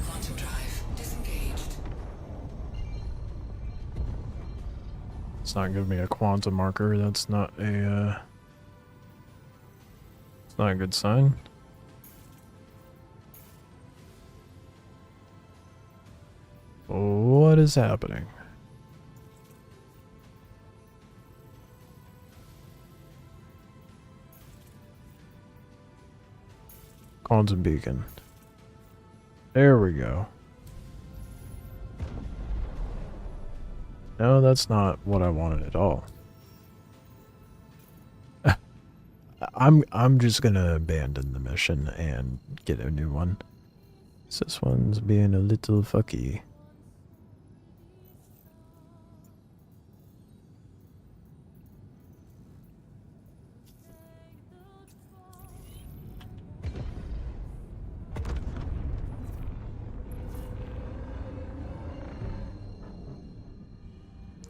Quantum drive disengaged. It's not giving me a quantum marker. That's not a, it's not a good sign. What is happening? Quantum beacon. There we go. No, that's not what I wanted at all. I'm just gonna abandon the mission and get a new one. This one's being a little fucky.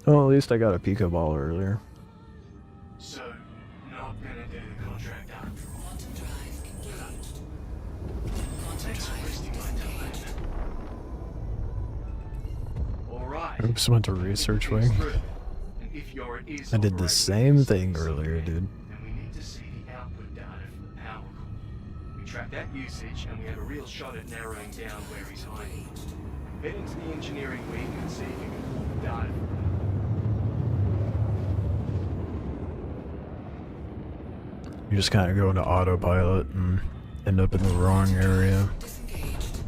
Well, at least I got a Pico ball earlier. So, not gonna do the contract after all. Quantum drive engaged. Quantum Thanks for drive wasting my disengaged. time. Alright. Oops, went to research wing. And if your is I did the operating same in thing somewhere, earlier, dude. then we need to see the output data from the power core. We track that usage and we have a real shot at narrowing down where he's hiding. Head into the engineering wing and see if you can pull the data from them. You just kind of go into autopilot and end up in the wrong area. Disengaged.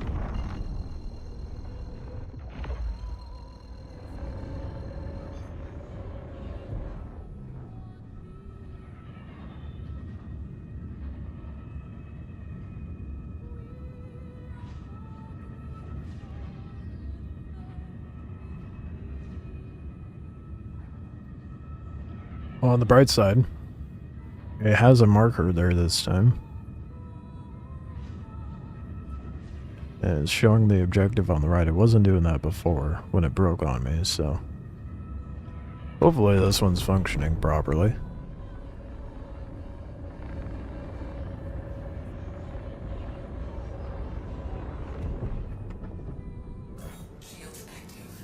Well, on the bright side, it has a marker there this time. And it's showing the objective on the right. It wasn't doing that before when it broke on me, so hopefully this one's functioning properly. Shields active.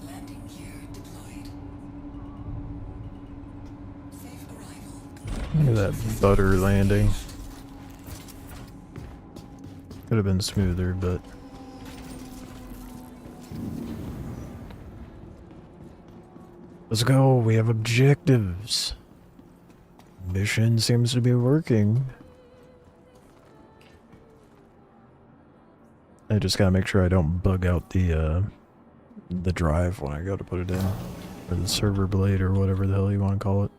Landing gear deployed. Safe arrival. Look at that butter landing. Could have been smoother, but let's go. We have objectives. Mission seems to be working. I just gotta make sure I don't bug out the drive when I go to put it in, or the server blade, or whatever the hell you want to call it.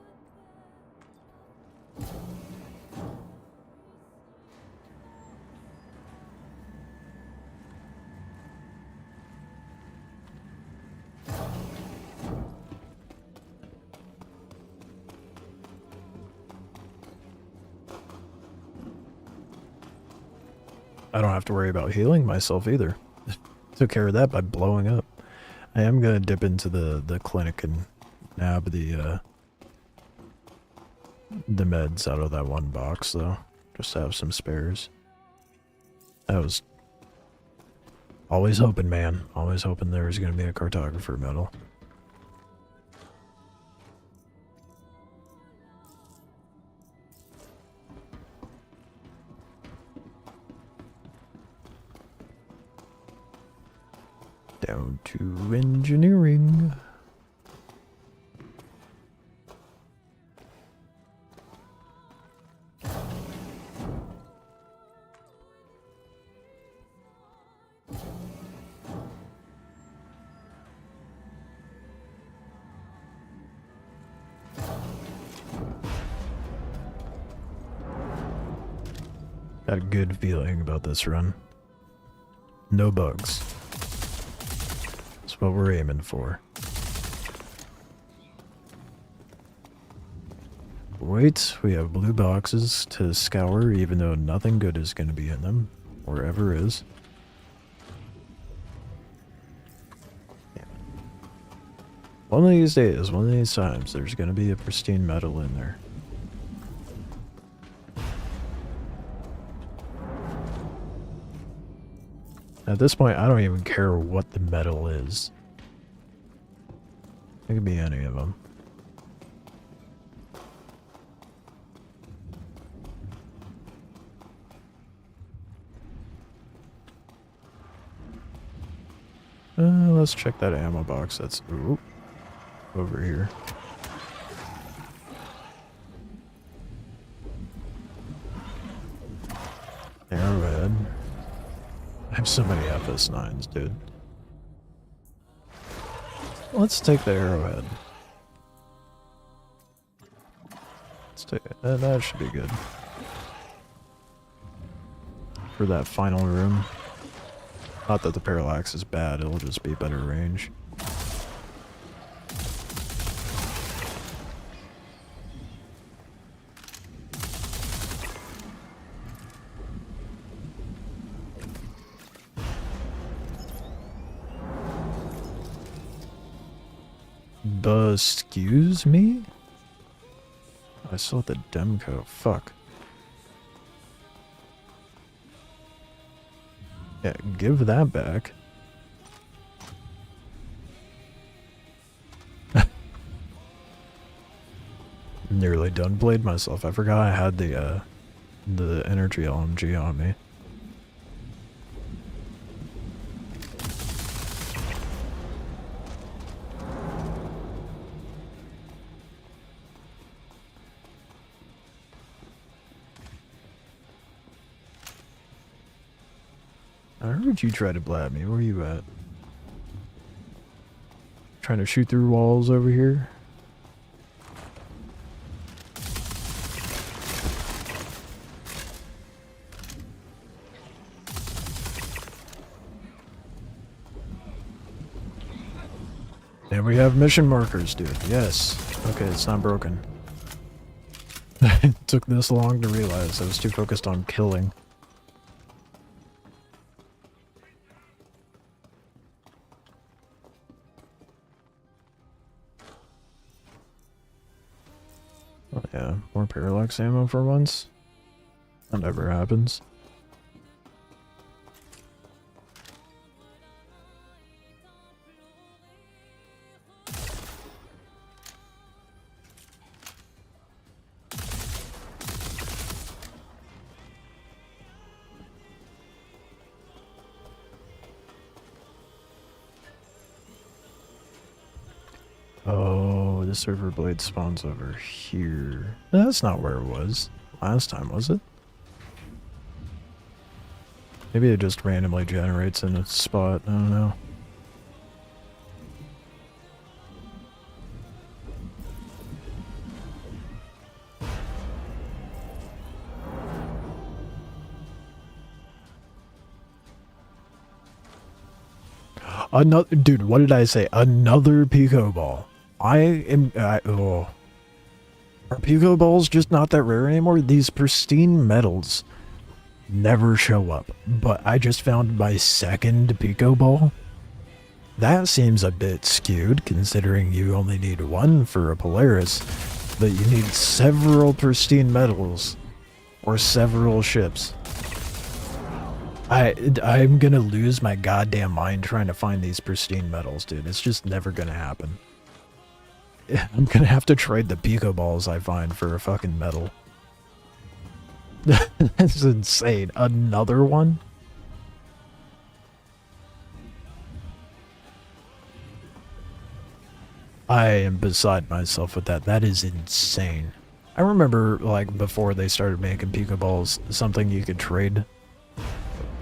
I don't have to worry about healing myself either. Took care of that by blowing up. I am gonna dip into the clinic and nab the meds out of that one box though, just to have some spares. I was always hoping, man, always hoping there was gonna be a cartographer medal. Down to engineering. Got a good feeling about this run. No bugs. That's what we're aiming for. Wait, we have blue boxes to scour even though nothing good is going to be in them. Or ever is. Yeah. One of these days, one of these times, there's going to be a pristine metal in there. At this point, I don't even care what the metal is. It could be any of them. Let's check that ammo box. That's over here. Arrowhead. I have so many FS9s, dude. Let's take the arrowhead. Let's take it. That should be good. For that final room. Not that the parallax is bad, it'll just be better range. Excuse me? I saw the Demco. Fuck. Yeah, give that back. Nearly done played myself. I forgot I had the energy LMG on me. I heard you try to blab me. Where are you at? Trying to shoot through walls over here? And we have mission markers, dude. Yes. Okay, it's not broken. It took this long to realize. I was too focused on killing. Oh yeah, more parallax ammo for once. That never happens. Oh, the server blade spawns over here. That's not where it was last time, was it? Maybe it just randomly generates in a spot. I don't know. Another dude, what did I say? Another Pico ball. Oh. Are Pico balls just not that rare anymore? These pristine metals never show up. But I just found my second Pico ball. That seems a bit skewed, considering you only need one for a Polaris. But you need several pristine metals. Or several ships. I'm gonna lose my goddamn mind trying to find these pristine metals, dude. It's just never gonna happen. I'm gonna have to trade the Pico balls I find for a fucking metal. That's insane. Another one? I am beside myself with that. That is insane. I remember, like, before they started making Pico balls, something you could trade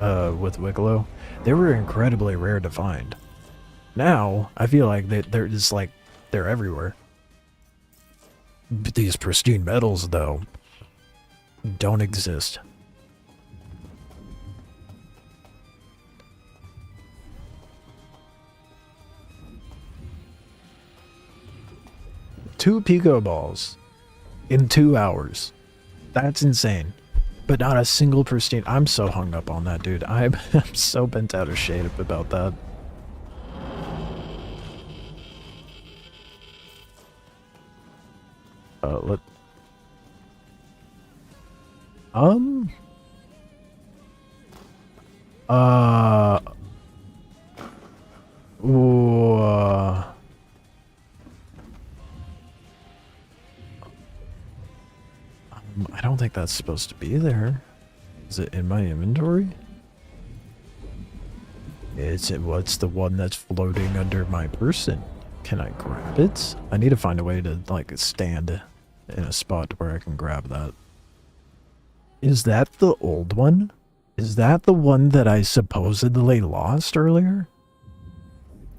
with Wicklow, they were incredibly rare to find. Now, I feel like they're just like, they're everywhere. But these pristine metals, though, don't exist. 2 pico balls in 2 hours. That's insane. But not a single pristine. I'm so hung up on that, dude. I'm so bent out of shape about that. Let. Ooh, I don't think that's supposed to be there. Is it in my inventory? What's the one that's floating under my person? Can I grab it? I need to find a way to, like, stand in a spot where I can grab that. Is that the old one? Is that the one that I supposedly lost earlier?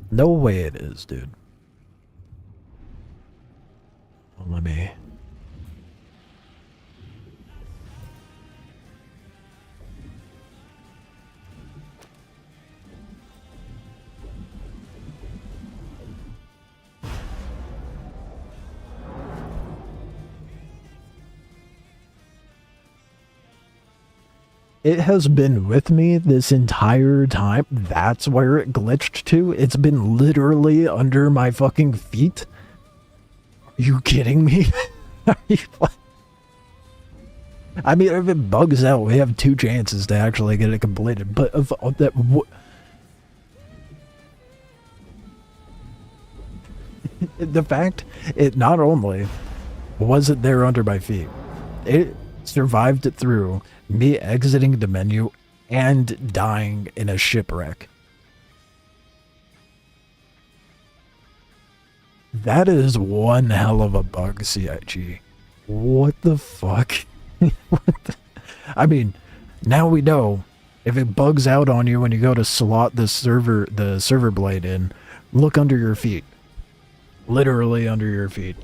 No way it is, dude. Well, let me... It has been with me this entire time. That's where it glitched to. It's been literally under my fucking feet. Are you kidding me? I mean, if it bugs out, we have 2 chances to actually get it completed. But of that, the fact it not only wasn't there under my feet, it survived it through me exiting the menu and dying in a shipwreck. That is one hell of a bug, CIG. What the fuck? I mean, now we know if it bugs out on you when you go to slot the server blade in, look under your feet. Literally under your feet.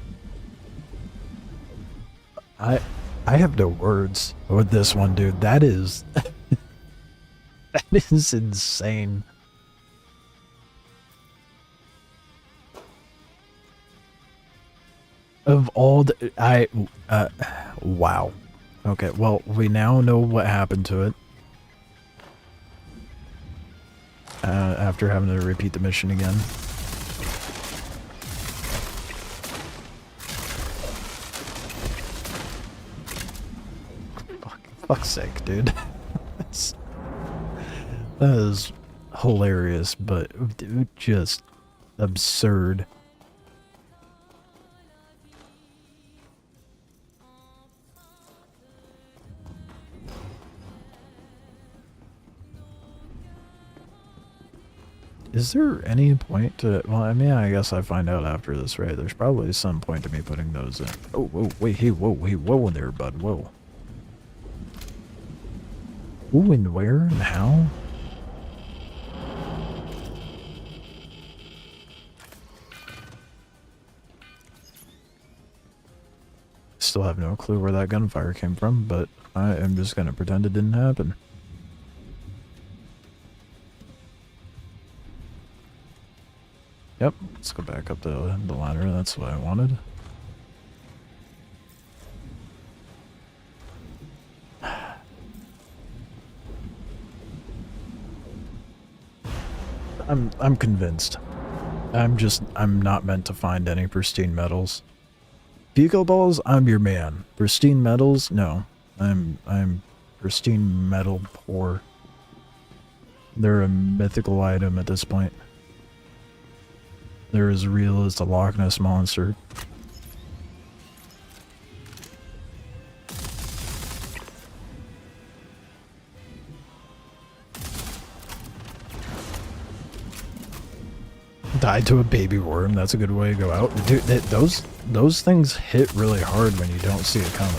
I have no words with this one, dude. That is... that is insane. Of all the... wow. Okay, well, we now know what happened to it. After having to repeat the mission again. Fuck's sake, dude. That is hilarious, but just absurd. Is there any point to... Well, I mean, I guess I find out after this, right? There's probably some point to me putting those in. Oh, whoa, wait, hey, whoa in there, bud, whoa. Who and where and how? Still have no clue where that gunfire came from, but I am just gonna pretend it didn't happen. Yep, let's go back up the ladder. That's what I wanted. I'm convinced. I'm not meant to find any pristine metals. Pico balls, I'm your man. Pristine metals, no. I'm pristine metal poor. They're a mythical item at this point. They're as real as the Loch Ness Monster. Died to a baby worm, that's a good way to go out. Dude, those things hit really hard when you don't see it coming.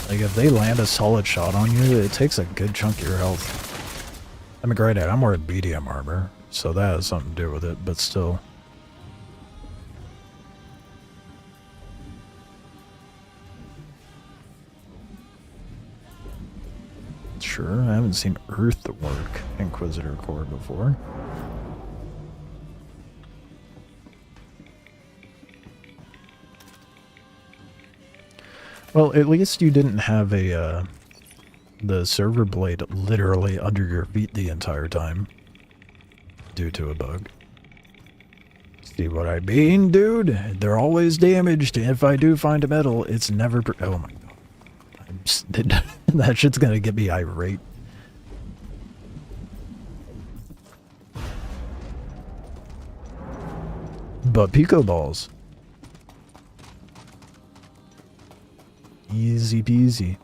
Like, if they land a solid shot on you, it takes a good chunk of your health. I mean, granted, I'm wearing medium armor, so that has something to do with it, but still. sure. I haven't seen Earthwork Inquisitor Core before. Well, at least you didn't have a, the server blade literally under your feet the entire time. Due to a bug. See what I mean, dude? They're always damaged. If I do find a metal, it's never... oh my god. That shit's gonna get me irate. But Pico Balls. Easy peasy.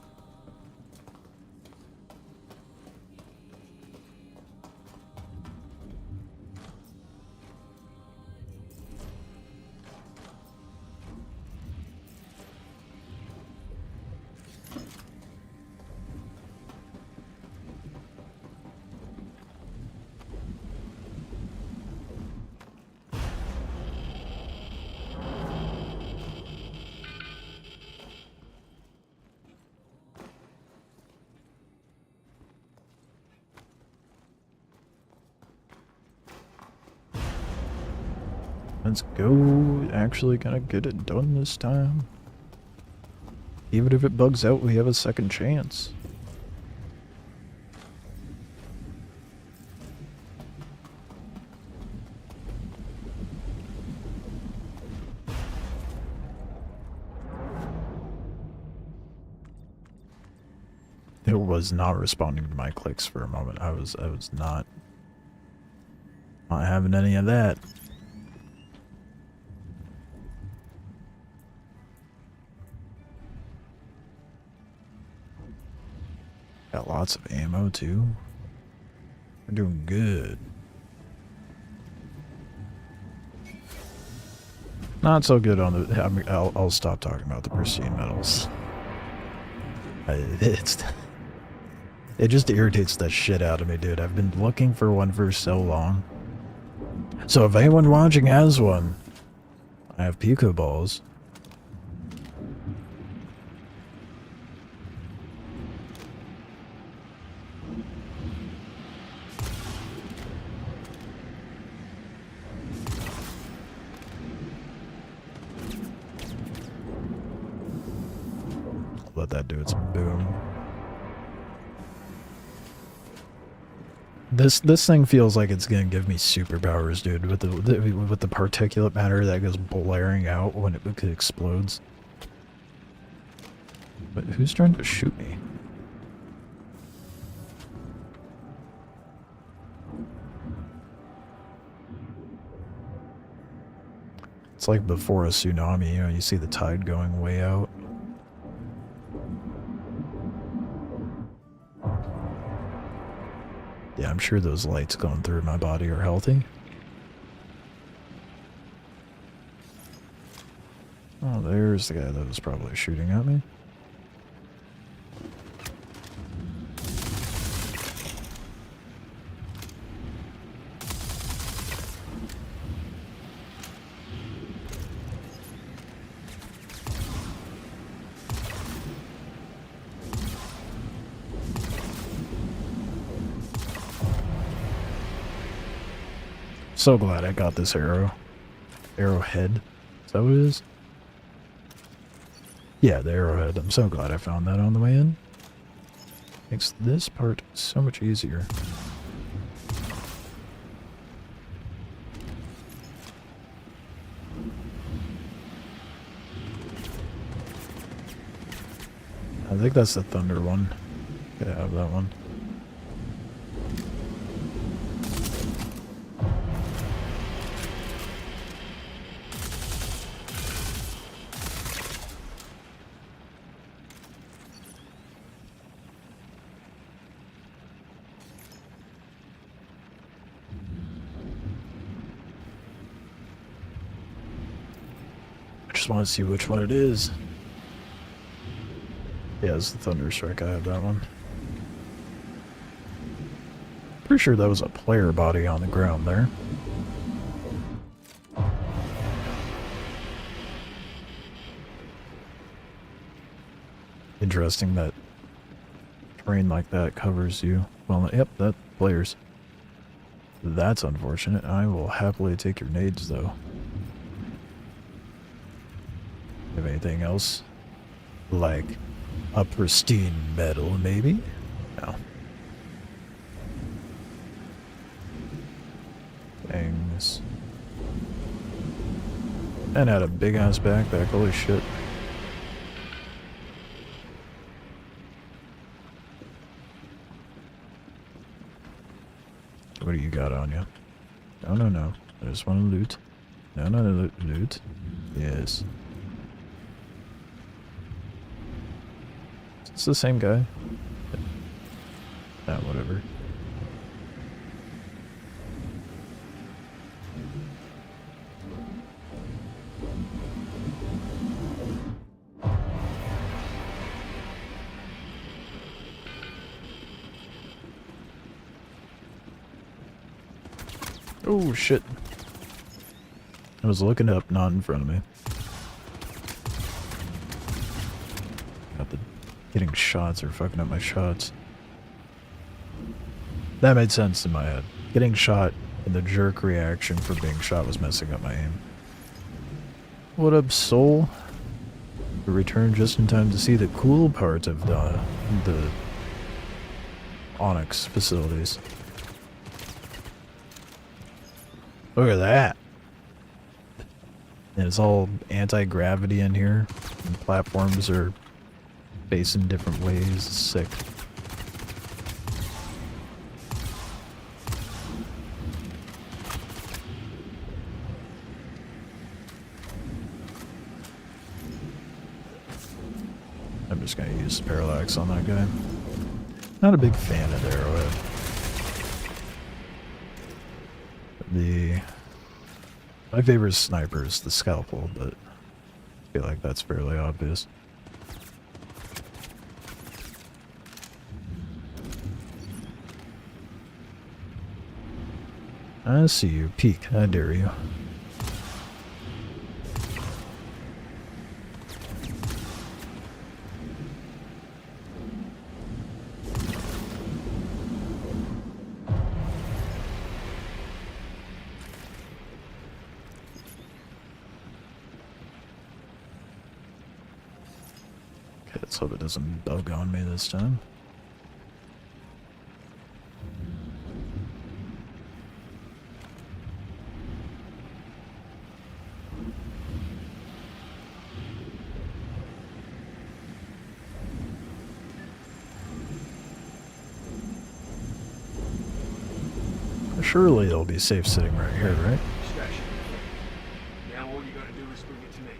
Let's go. Actually gonna get it done this time. Even if it bugs out, we have a second chance. It was not responding to my clicks for a moment. I was not having any of that. Got lots of ammo too. We're doing good. Not so good on the... I mean, I'll stop talking about the pristine metals. It just irritates the shit out of me, dude. I've been looking for one for so long. So if anyone watching has one, I have Pico Balls. Let that do its boom. This thing feels like it's gonna give me superpowers, dude. With the particulate matter that goes blaring out when it explodes. But who's trying to shoot me? It's like before a tsunami, you know, you see the tide going way out. Yeah, I'm sure those lights going through my body are healthy. Oh, there's the guy that was probably shooting at me. So glad I got this arrow. Arrowhead. Is that what it is? Yeah, the arrowhead. I'm so glad I found that on the way in. Makes this part so much easier. I think that's the thunder one. Yeah, I have that one. I just want to see which one it is. Yeah, it's the Thunder Strike. I have that one. Pretty sure that was a player body on the ground there. Interesting that terrain like that covers you. Well, yep, that players. That's unfortunate. I will happily take your nades, though. Have anything else? Like a pristine medal, maybe? No. Things. And had a big ass backpack, holy shit. What do you got on you? No, no, no. I just want to loot. No, no, no, loot. Yes. It's the same guy. Nah, whatever. Oh shit. I was looking up, not in front of me. Got the getting shots or fucking up my shots. That made sense in my head. Getting shot and the jerk reaction for being shot was messing up my aim. What up, Soul? We returned just in time to see the cool part of the Onyx facilities. Look at that. And it's all anti-gravity in here. And platforms are facing different ways. It's sick. I'm just gonna use parallax on that guy. Not a big fan of the arrowhead. My favorite sniper is the scalpel, but I feel like that's fairly obvious. I see you. Peek. I dare you. Let's hope it doesn't bug on me this time. Surely it'll be safe sitting right here, right? Distraction. Now all you gotta do is bring it to me.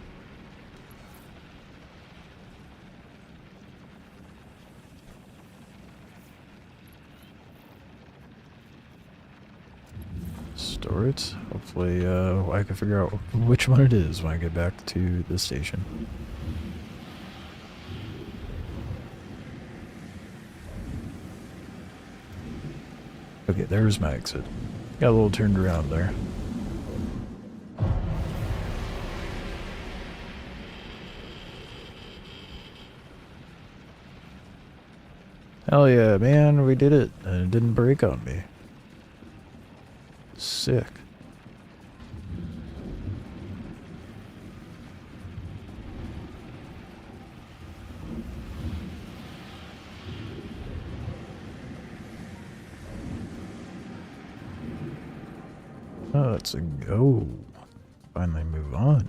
Store it. Hopefully, I can figure out which one it is when I get back to the station. Okay, there's my exit. Got a little turned around there. Hell yeah, man, we did it, and it didn't break on me. Sick. Oh, it's a go. Finally move on.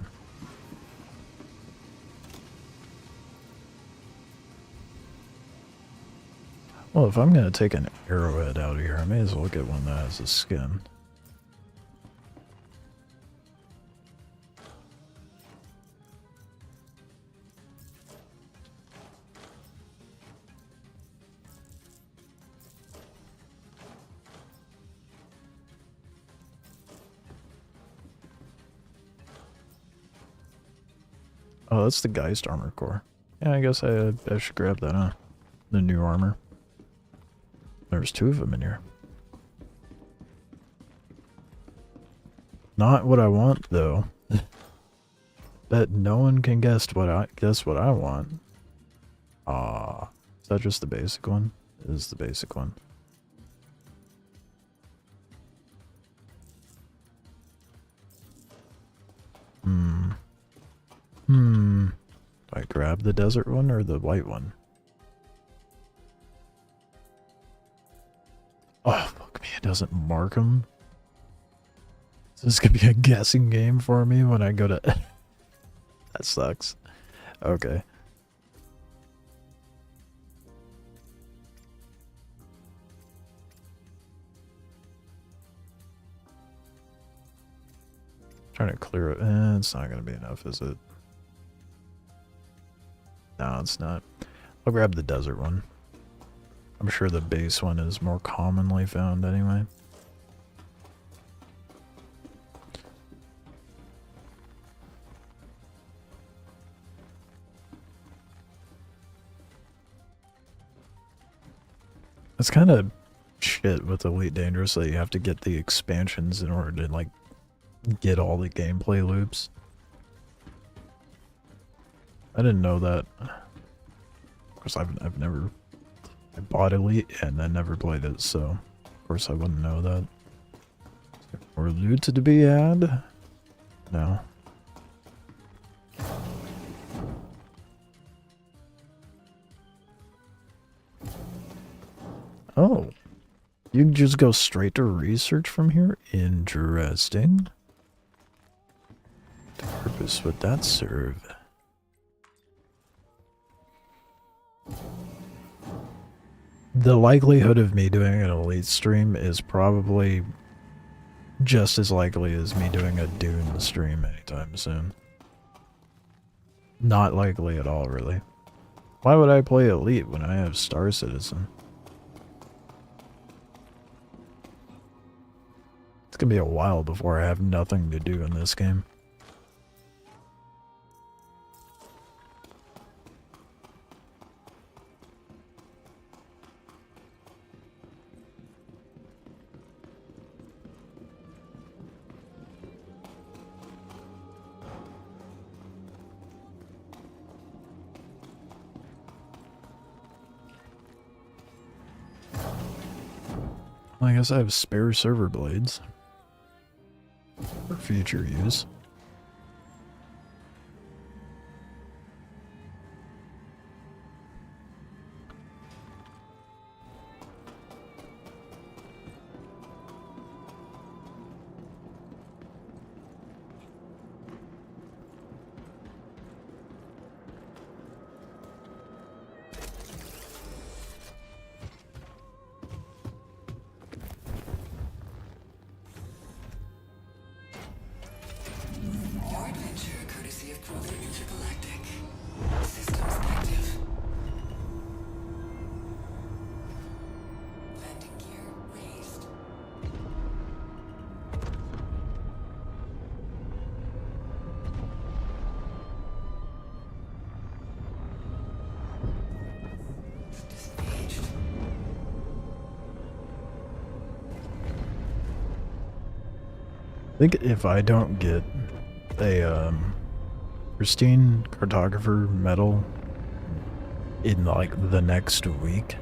Well, if I'm gonna take an arrowhead out of here, I may as well get one that has a skin. Oh, that's the Geist armor core. Yeah, I guess I should grab that, huh? The new armor. There's two of them in here. Not what I want, though. Bet no one can guess what I want. Ah, is that just the basic one? is the basic one. Do I grab the desert one or the white one? Oh, fuck me, it doesn't mark them. This is gonna be a guessing game for me when I go to... That sucks. Okay. Trying to clear it. It's not gonna be enough, is it? No, it's not. I'll grab the desert one. I'm sure the base one is more commonly found anyway. It's kind of shit with Elite Dangerous that you have to get the expansions in order to, like, get all the gameplay loops. I didn't know that. Of course, I've never... I bought Elite and then never played it, so... Of course I wouldn't know that. More loot to be had? No. Oh. You can just go straight to research from here? Interesting. What purpose would that serve? The likelihood of me doing an Elite stream is probably just as likely as me doing a Dune stream anytime soon. Not likely at all, really. Why would I play Elite when I have Star Citizen? It's gonna be a while before I have nothing to do in this game. I guess I have spare server blades for future use. Your adventure, courtesy of Brother Intergalactic. Systems active. Landing gear raised. Disengaged. I think if I don't get a pristine cartographer medal in like the next week,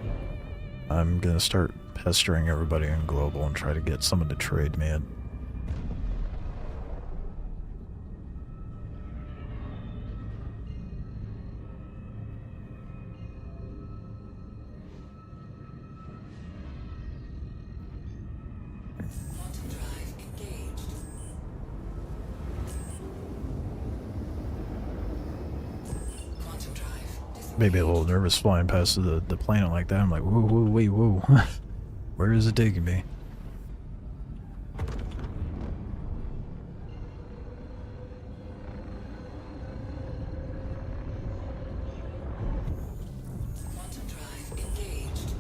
I'm gonna start pestering everybody in global and try to get someone to trade me it. Quantum drive engaged. Quantum drive Maybe a little nervous flying past the planet like that. I'm like, whoa, whoa, wait, whoa. Where is it taking me? Quantum drive engaged.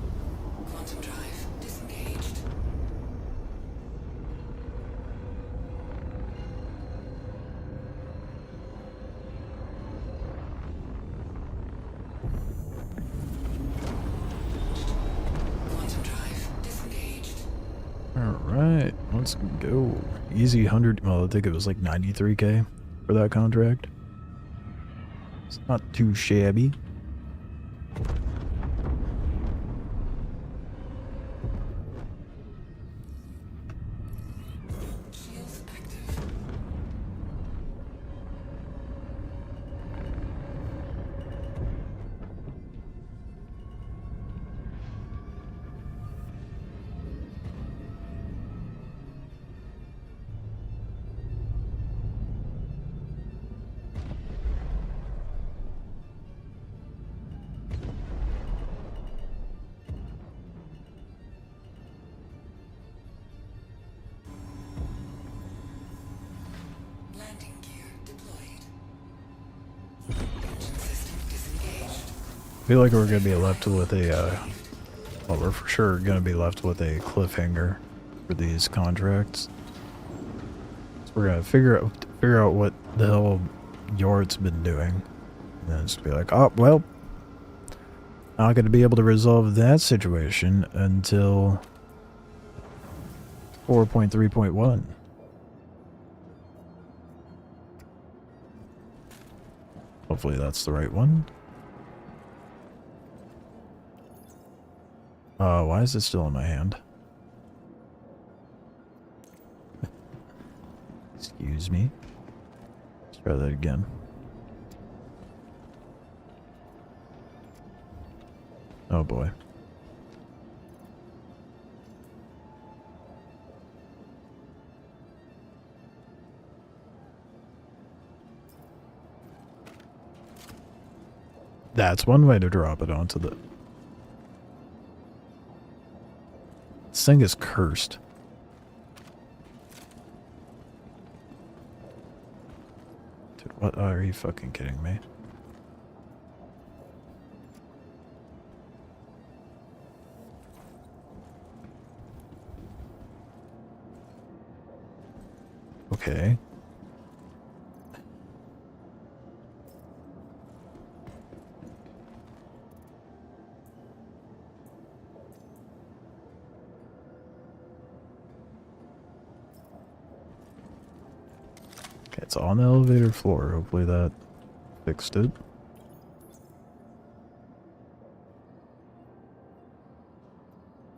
Quantum drive disengaged. Quantum drive disengaged. Alright, let's go. Easy 100, well, I think it was like 93k for that contract. It's not too shabby. feel like we're gonna be left with a, well, we're for sure gonna be left with a cliffhanger for these contracts. So we're gonna figure out what the hell Yord's been doing. And then it's gonna be like, oh, well, not gonna be able to resolve that situation until 4.3.1. Hopefully that's the right one. Why is it still in my hand? Excuse me. Let's try that again. Oh boy. That's one way to drop it onto the... This thing is cursed. Dude, what are you fucking kidding me? Okay. Okay, it's on the elevator floor. Hopefully that fixed it.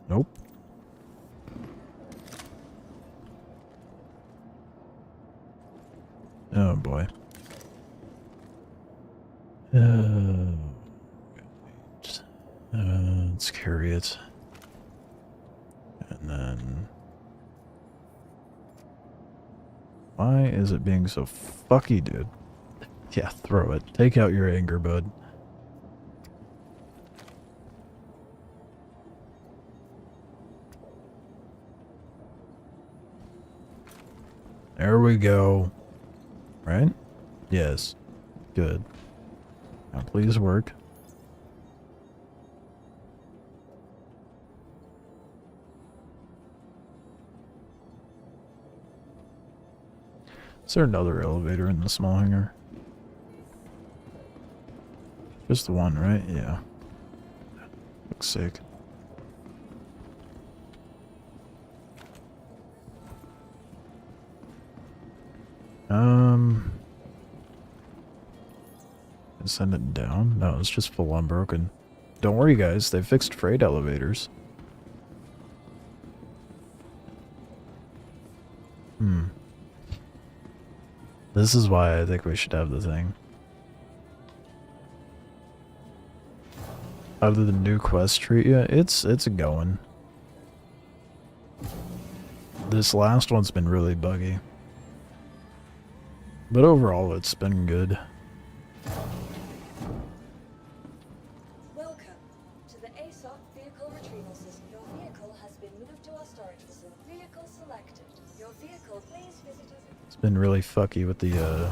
Nope. Oh boy. Let's carry it. And then... Why is it being so fucky, dude? Yeah, throw it. Take out your anger, bud. There we go. Right? Yes. Good. Now please work. Is there another elevator in the small hangar? Just the one, right? Yeah. Looks sick. Send it down? No, it's just full unbroken. Don't worry, guys. They fixed freight elevators. This is why I think we should have the thing. How did the new quest treat you? It's going. This last one's been really buggy. But overall, it's been good. Welcome to the ASOC vehicle retrieval system. Your vehicle has been moved to our storage facility. Vehicle selected. Your vehicle, please visit us. It's been really fucky with the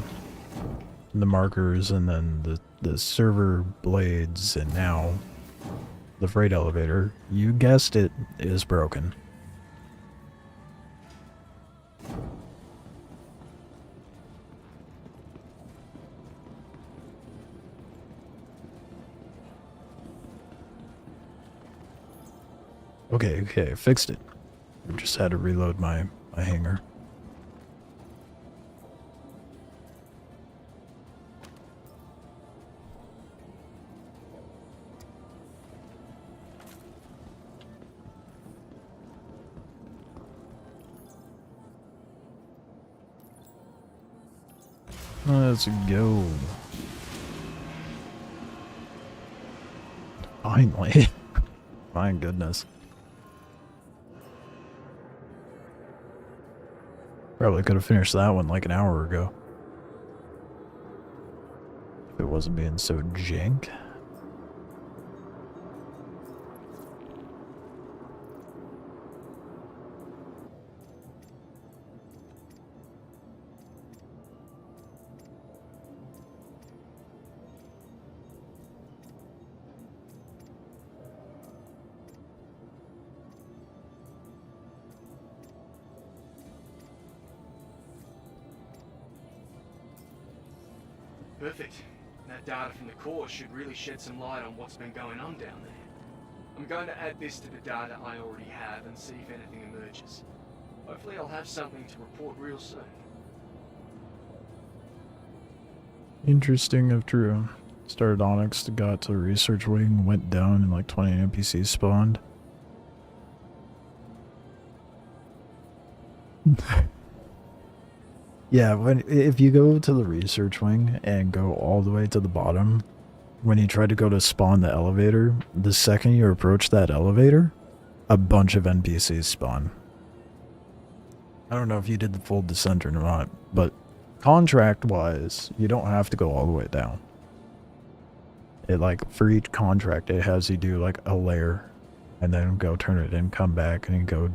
markers and then the server blades and now the freight elevator. You guessed it, is broken. Okay, fixed it. I just had to reload my hangar. Let's go. Finally. My goodness. Probably could have finished that one like an hour ago. If it wasn't being so jank. Perfect. That data from the core should really shed some light on what's been going on down there. I'm going to add this to the data I already have and see if anything emerges. Hopefully I'll have something to report real soon. Interesting if true. Started Onyx, got to the research wing, went down, and like 20 NPCs spawned. Yeah, if you go to the research wing and go all the way to the bottom, when you try to go to spawn the elevator, the second you approach that elevator, a bunch of NPCs spawn. I don't know if you did the full descent or not, but contract-wise, you don't have to go all the way down. It, like, for each contract, it has you do, like, a layer, and then go turn it in, come back, and go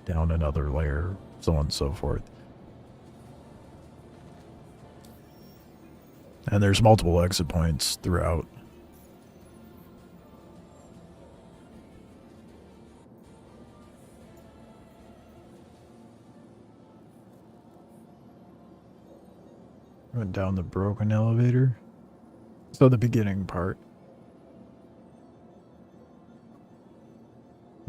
down another layer, so on and so forth. And there's multiple exit points throughout. Went down the broken elevator. So the beginning part.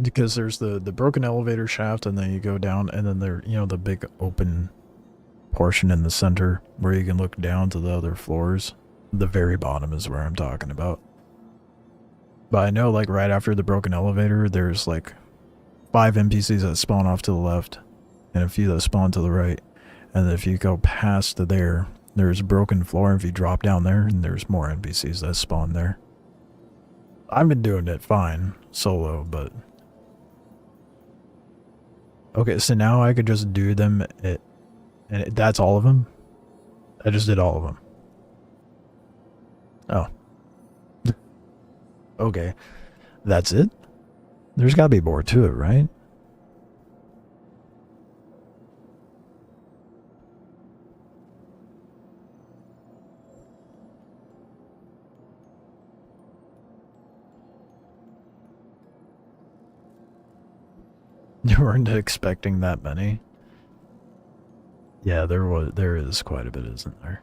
Because there's the broken elevator shaft, and then you go down, and then there, you know, the big open portion in the center where you can look down to the other floors. The very bottom is where I'm talking about. But I know, like, right after the broken elevator, there's like 5 NPCs that spawn off to the left and a few that spawn to the right. And if you go past there, there's a broken floor, and if you drop down there, and there's more NPCs that spawn there. I've been doing it fine solo, but okay, so now I could just do them and that's all of them? I just did all of them. Oh. Okay. That's it? There's gotta be more to it, right? You weren't expecting that many? Yeah, there is quite a bit, isn't there?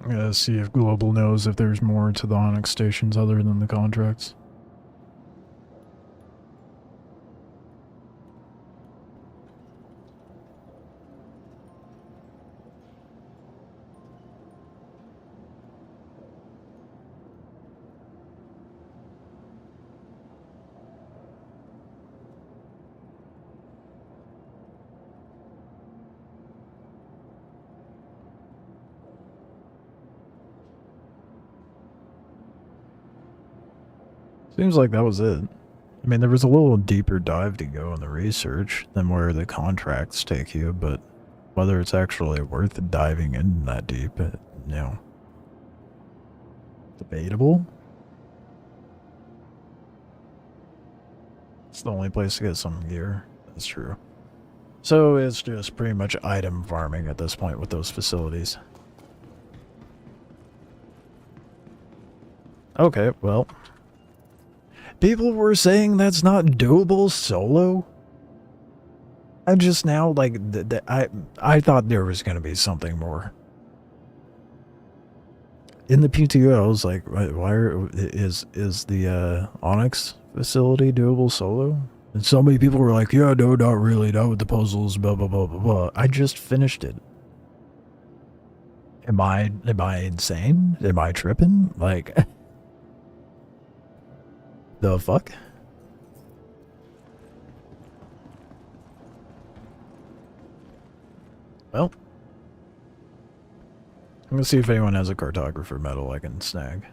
Yeah, see if Global knows if there's more to the Onyx stations other than the contracts. Seems like that was it. I mean, there was a little deeper dive to go in the research than where the contracts take you, but whether it's actually worth diving in that deep, you know, debatable. It's the only place to get some gear. That's true. So it's just pretty much item farming at this point with those facilities. Okay, well. People were saying that's not doable solo. I just now, like, I thought there was going to be something more. In the PTO, I was like, is the Onyx facility doable solo? And so many people were like, yeah, no, not really, not with the puzzles, blah, blah, blah, blah, blah. I just finished it. Am I insane? Am I tripping? Like... The fuck? Well. I'm gonna see if anyone has a cartographer medal I can snag.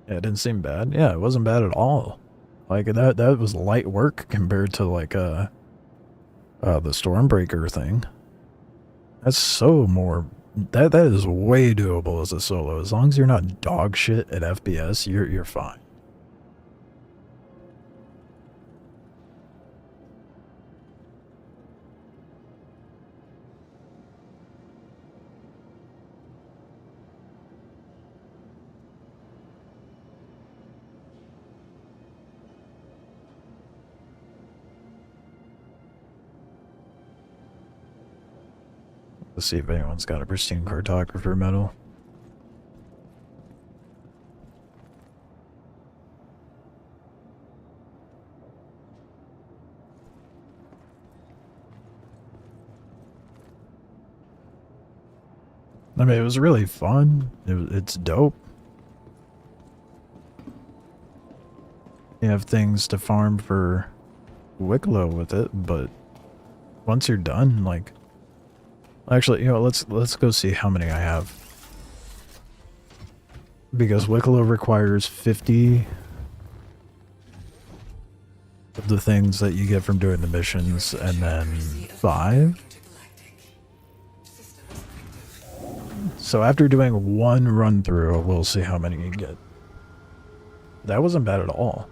Yeah, it didn't seem bad. Yeah, it wasn't bad at all. Like, that was light work compared to, like, the Stormbreaker thing. That's so more... That is way doable as a solo. As long as you're not dog shit at FPS, you're fine. Let's see if anyone's got a pristine cartographer medal. I mean, it was really fun. It's dope. You have things to farm for Wicklow with it, but once you're done, like... Actually, you know, let's go see how many I have. Because Wicklow requires 50 of the things that you get from doing the missions, and then 5. So after doing one run through, we'll see how many you get. That wasn't bad at all.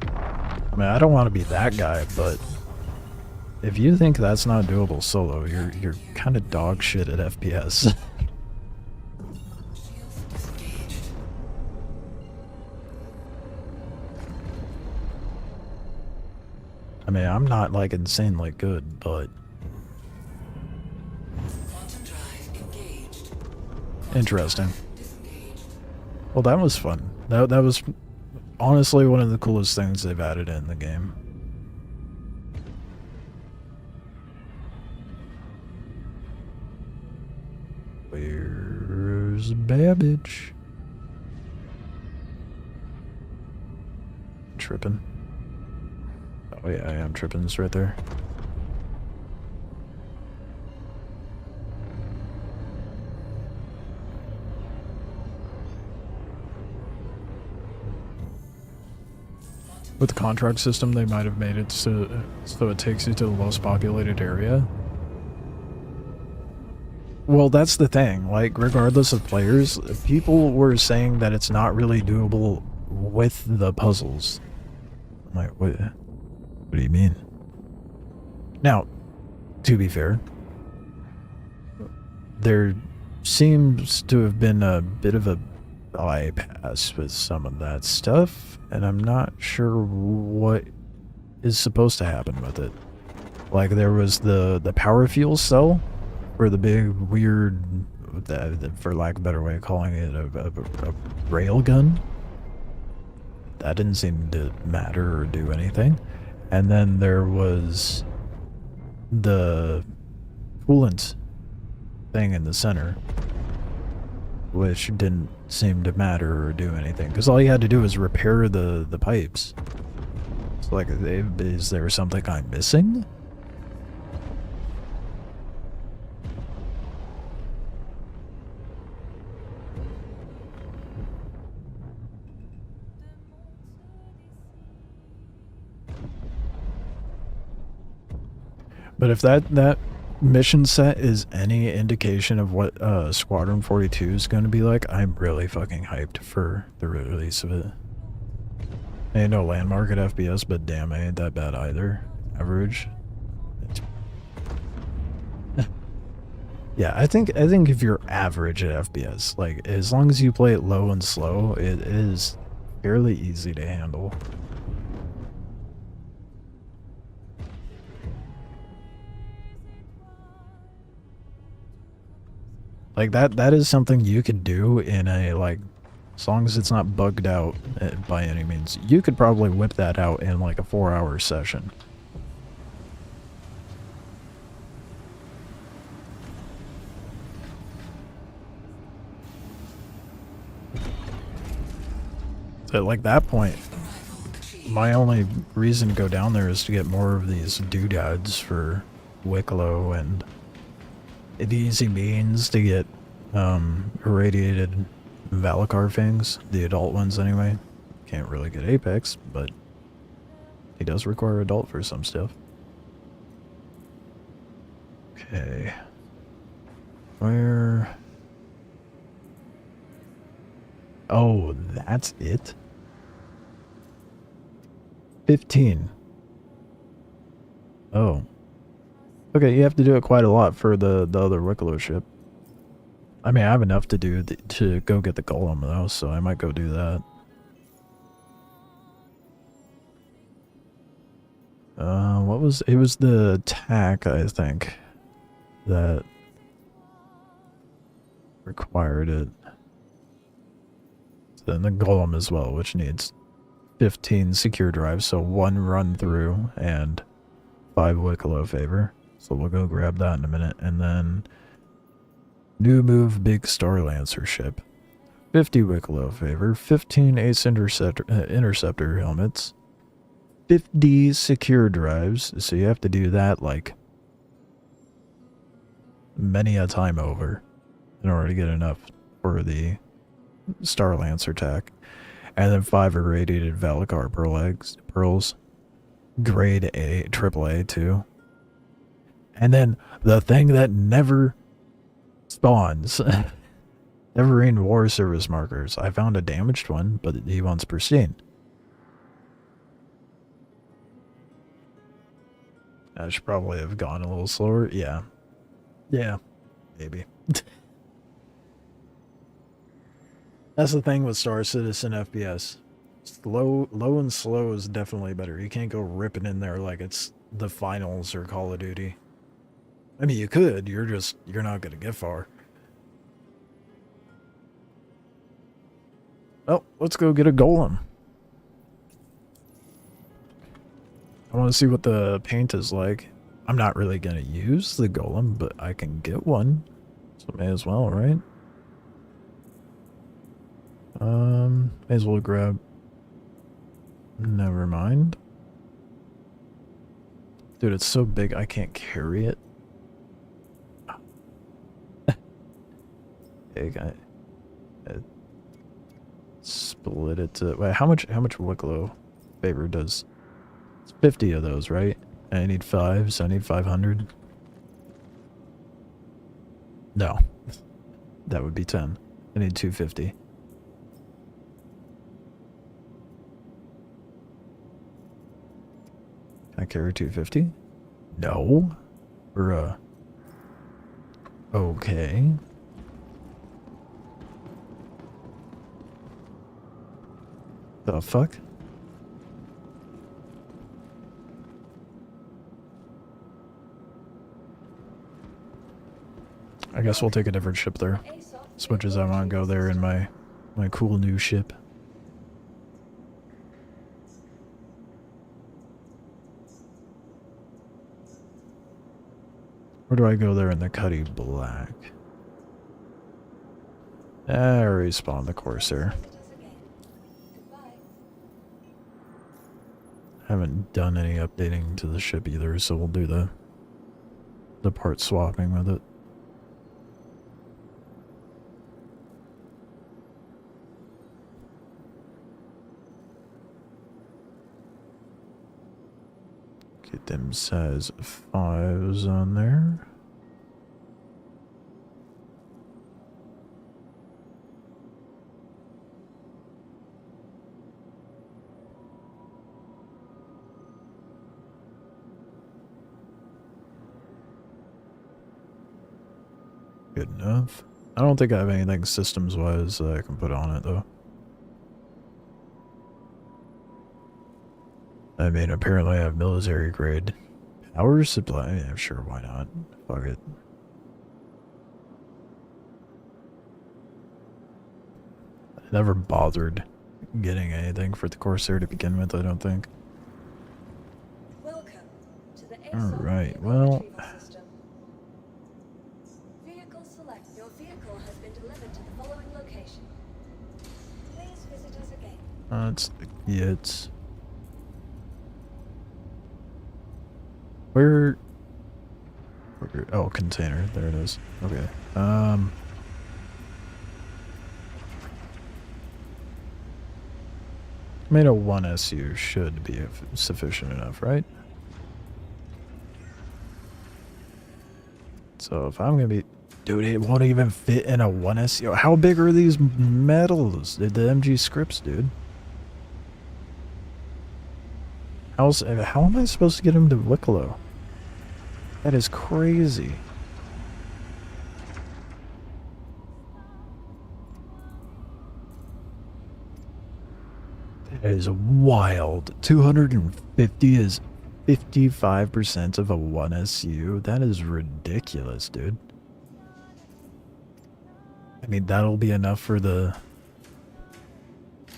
I mean, I don't want to be that guy, but if you think that's not doable solo, you're kind of dog shit at FPS. I mean, I'm not like insanely good, but interesting. Well, that was fun. That was honestly one of the coolest things they've added in the game. Where's Babbage? Tripping. Oh yeah, I am tripping. It's right there. With the contract system, they might have made it so it takes you to the most populated area. Well, that's the thing. Like, regardless of players, people were saying that it's not really doable with the puzzles. I'm like, what do you mean? Now, to be fair, there seems to have been a bit of a bypass with some of that stuff, and I'm not sure what is supposed to happen with it. Like, there was the power fuel cell, or the big weird, for lack of a better way of calling it, a rail gun. That didn't seem to matter or do anything. And then there was the coolant thing in the center, which didn't seem to matter or do anything, because all you had to do was repair the pipes. It's like, is there something I'm missing? But if that mission set is any indication of what Squadron 42 is going to be like, I'm really fucking hyped for the release of it. Ain't no landmark at FPS, but damn, I ain't that bad either. Average. Yeah, I think if you're average at FPS, like, as long as you play it low and slow, it is fairly easy to handle. Like, that is something you could do in a, like, as long as it's not bugged out by any means. You could probably whip that out in, like, a 4-hour session. So, at, like, that point, my only reason to go down there is to get more of these doodads for Wicklow, and the easy means to get irradiated Valacar things, the adult ones anyway. Can't really get Apex, but he does require adult for some stuff. Okay. Where? Oh, that's it? 15. Oh. Okay, you have to do it quite a lot for the other Wicklow ship. I mean, I have enough to do to go get the golem though, so I might go do that. What was it? Was the attack, I think, that required it. Then the golem as well, which needs 15 secure drives, so 1 run through and 5 Wicklow favor. So we'll go grab that in a minute, and then new move big Star Lancer ship. 50 Wicklow favor, 15 Ace Interceptor helmets, 50 secure drives, so you have to do that like many a time over in order to get enough for the Star Lancer attack. And then 5 irradiated Valakar pearls, grade A, AAA too. And then the thing that never spawns. Evergreen War Service markers. I found a damaged one, but he wants pristine. I should probably have gone a little slower. Yeah. Yeah. Maybe. That's the thing with Star Citizen FPS. Low and slow is definitely better. You can't go ripping in there like it's the finals or Call of Duty. I mean, you could. You're not going to get far. Oh, let's go get a golem. I want to see what the paint is like. I'm not really going to use the golem, but I can get one. So may as well, right? May as well grab... Never mind. Dude, it's so big I can't carry it. Big, I split it to... Wait, how much Wicklow favor does... It's 50 of those, right? And I need 5, so I need 500. No. That would be 10. I need 250. Can I carry 250? No. Bruh. Okay. The fuck? I guess we'll take a different ship there. As much as I want to go there in my cool new ship. Where do I go there in the Cuddy Black? I already spawned the Corsair. Haven't done any updating to the ship either, so we'll do the part swapping with it. Get them size 5s on there. Good enough. I don't think I have anything systems-wise that I can put on it, though. I mean, apparently I have military-grade power supply. Yeah, sure, why not? Fuck it. I never bothered getting anything for the Corsair to begin with, I don't think. Welcome to the Alright, well... Vehicle select. Your vehicle has been delivered to the following location. Please visit us again. That's the Gits. Where... Oh, container. There it is. Okay. Made a 1 SU should be sufficient enough, right? So if I'm gonna be... Dude, it won't even fit in a 1S. Yo, how big are these metals? The MG scripts, dude. How am I supposed to get him to Wicklow? That is crazy. That is wild. 250 is 55% of a 1SU. That is ridiculous, dude. I mean, that'll be enough for the...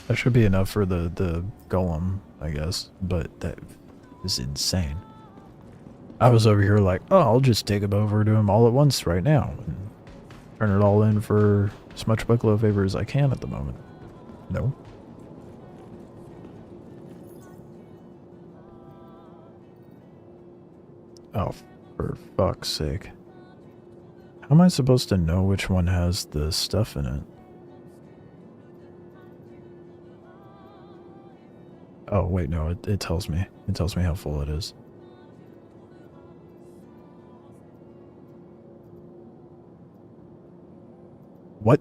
That should be enough for the golem, I guess. But that is insane. I was over here like, oh, I'll just take them over to him all at once right now. And turn it all in for as much Wicklow favor as I can at the moment. No. Oh, for fuck's sake. How am I supposed to know which one has the stuff in it? Oh, wait, no, it tells me. It tells me how full it is. What?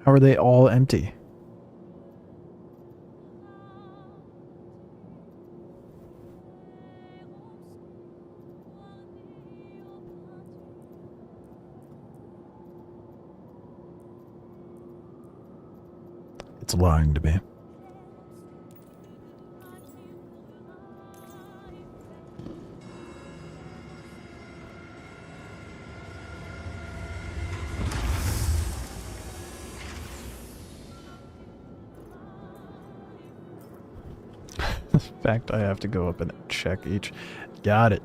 How are they all empty? It's lying to me. In fact, I have to go up and check each. Got it.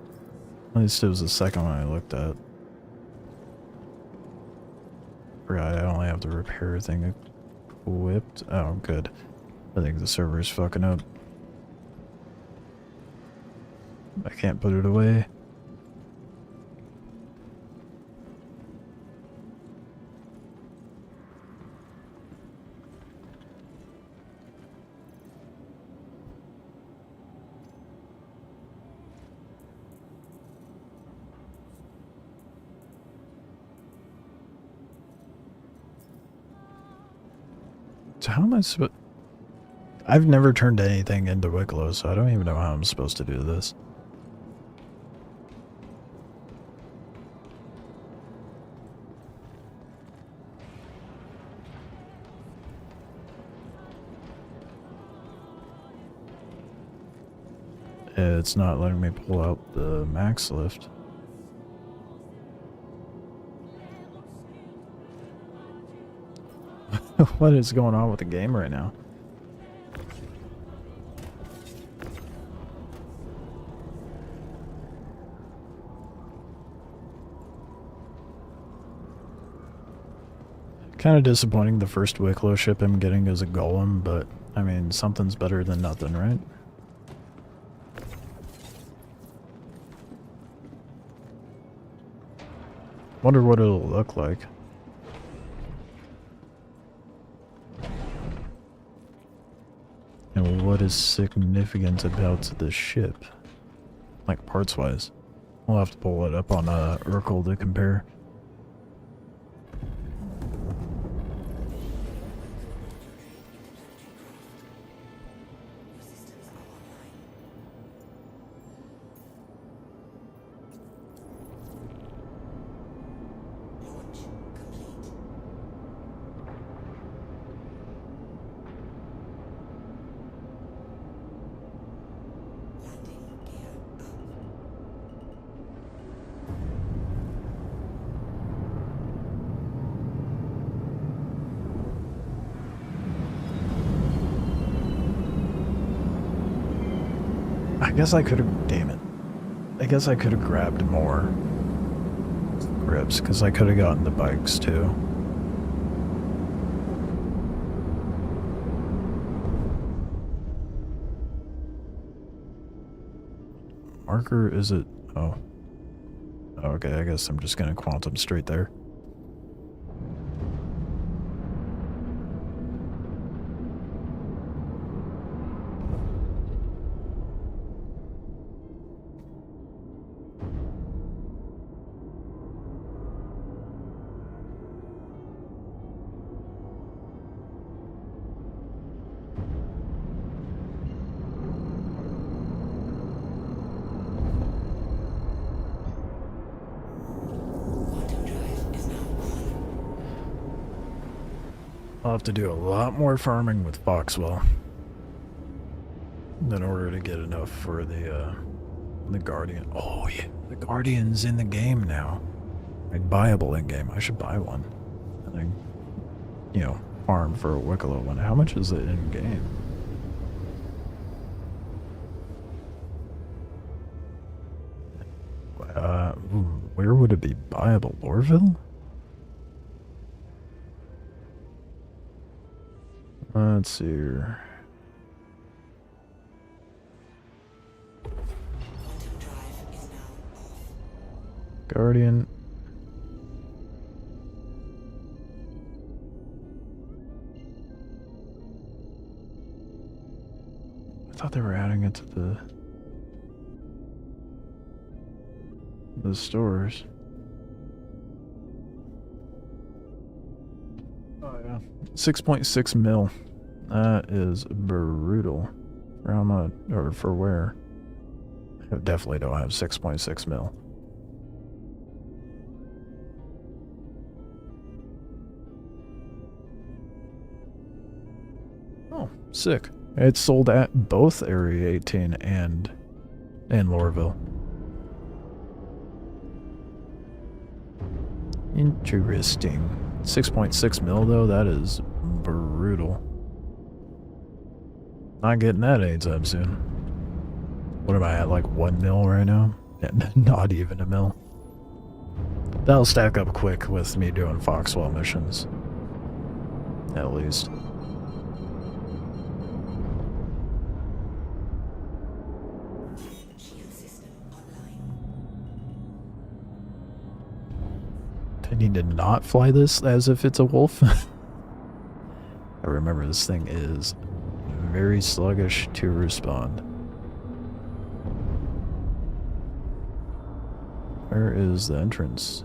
At least it was the second one I looked at. Forgot I only have the repair thing equipped. Oh, good. I think the server's fucking up. I can't put it away. So how am I supposed... I've never turned anything into Wicklow, so I don't even know how I'm supposed to do this. It's not letting me pull out the max lift. What is going on with the game right now? Kind of disappointing the first Wicklow ship I'm getting is a golem, but I mean, something's better than nothing, right? Wonder what it'll look like. And what is significant about the ship? Like parts-wise. We'll have to pull it up on Urkel to compare. I guess I could have... Damn it. I guess I could have grabbed more grips, because I could have gotten the bikes too. Marker, is it... Oh. Okay, I guess I'm just gonna quantum straight there. I'll have to do a lot more farming with Foxwell in order to get enough for the Guardian. Oh yeah, the Guardian's in the game now. Like, buyable in game. I should buy one. And then, you know, farm for a Wicklow one. How much is it in game? Where would it be buyable? Lorville? Let's see here. Quantum drive is now off. Guardian. I thought they were adding it to the stores. Oh yeah. 6.6 mil. That is brutal. For how much, or for where? I definitely don't have 6.6 mil. Oh, sick. It's sold at both Area 18 and Lorville. Interesting. 6.6 mil though, that is brutal. Not getting that anytime soon. What am I at, like 1 mil right now? Not even a mil. That'll stack up quick with me doing Foxwell missions. At least. Shield system online. I need to not fly this as if it's a wolf. I remember this thing is very sluggish to respond. Where is the entrance?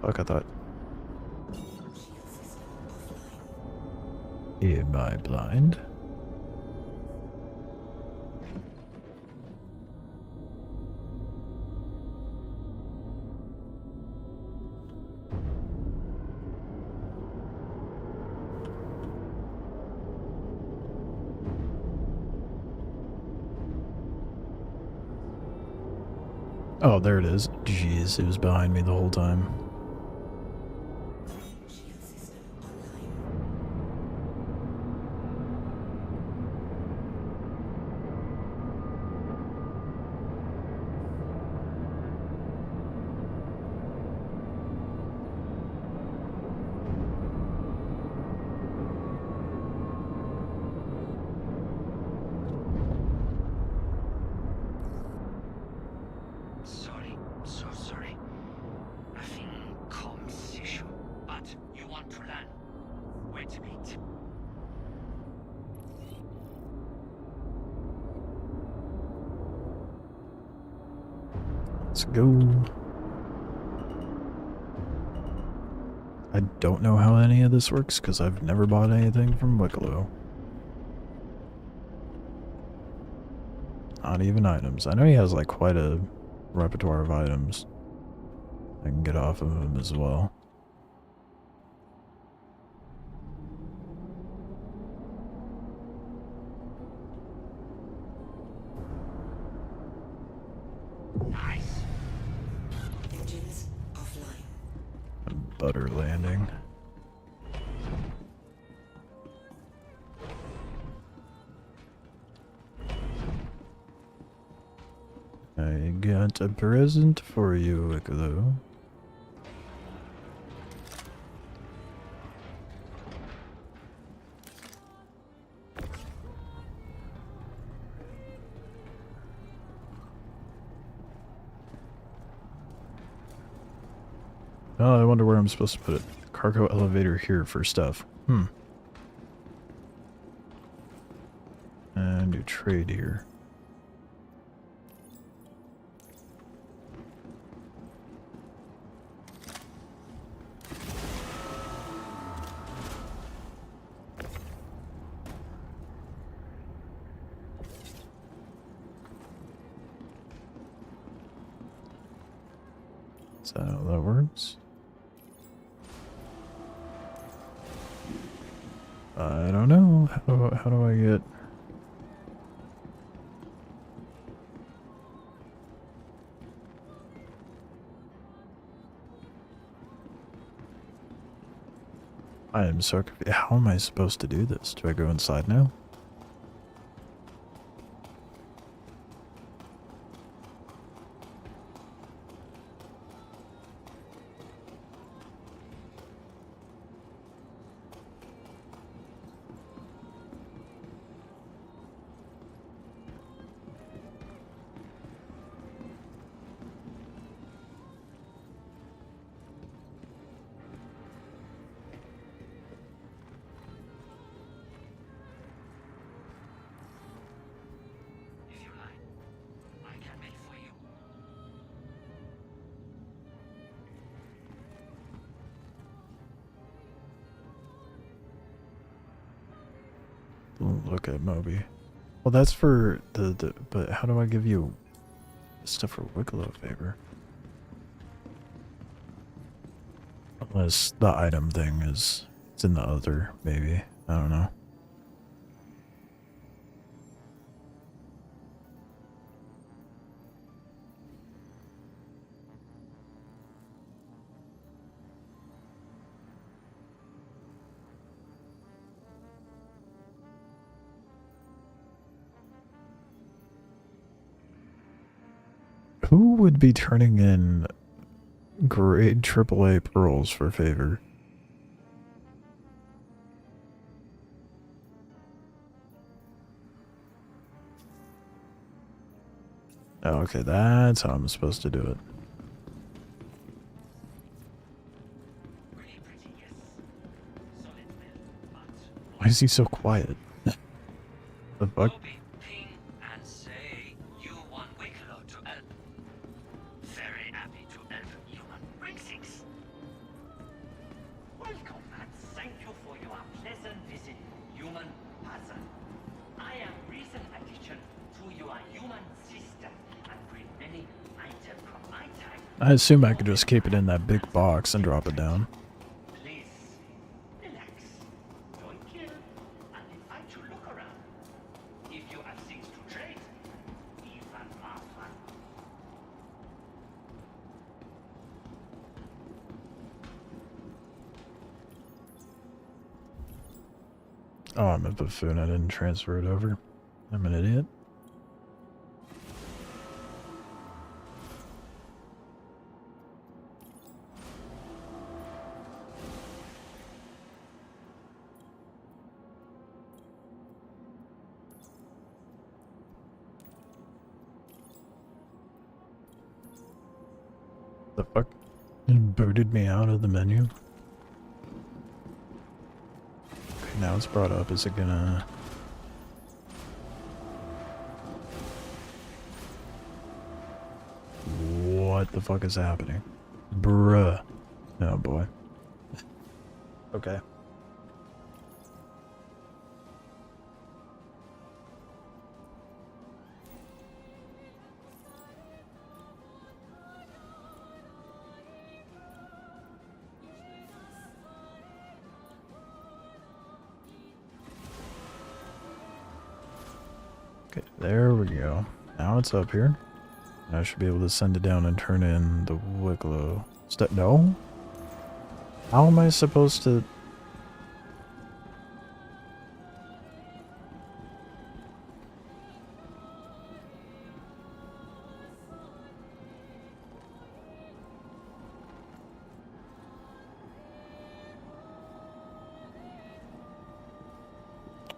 Fuck, I thought. Shield system offline. Am I blind? Oh, there it is. Jeez, it was behind me the whole time. Shield system online. Sorry, so sorry. Nothing comms issue, but you want to learn. Wait a bit. Let's go. I don't know how any of this works because I've never bought anything from Wicklow. Not even items. I know he has like quite a repertoire of items I can get off of him as well. Nice. Engines offline. Butter landing. I got a present for you, Wicklow. Oh, I wonder where I'm supposed to put it. Cargo elevator here for stuff. And do trade here. Is that how that works? I don't know. How do I get... I am so confused. How am I supposed to do this? Do I go inside now? If you like, I can make for you. Look at Moby. Well, that's for the but how do I give you stuff for Wicklow favor? Unless the item thing is it's in the other, maybe. I don't know. Who would be turning in grade AAA pearls for favor? Oh, okay, that's how I'm supposed to do it. Pretty pretty, yes. Solid build, but Why is he so quiet? The fuck? Moby, ping and say you want Wicklow to help. Very happy to help human bring things. Welcome and thank you for your pleasant visit, human person. I am recent addition to your human system and bring many items from my time. I assume I could just keep it in that big box and drop it down. Please, relax. Don't kill and invite to look around. If you have things to trade, even more fun. Oh, I'm a buffoon. I didn't transfer it over. I'm an idiot. The fuck? It booted me out of the menu. Okay, now it's brought up. Is it gonna... What the fuck is happening? Bruh. Oh boy. Okay. Okay, there we go. Now it's up here. I should be able to send it down and turn in the Wicklow. No? How am I supposed to...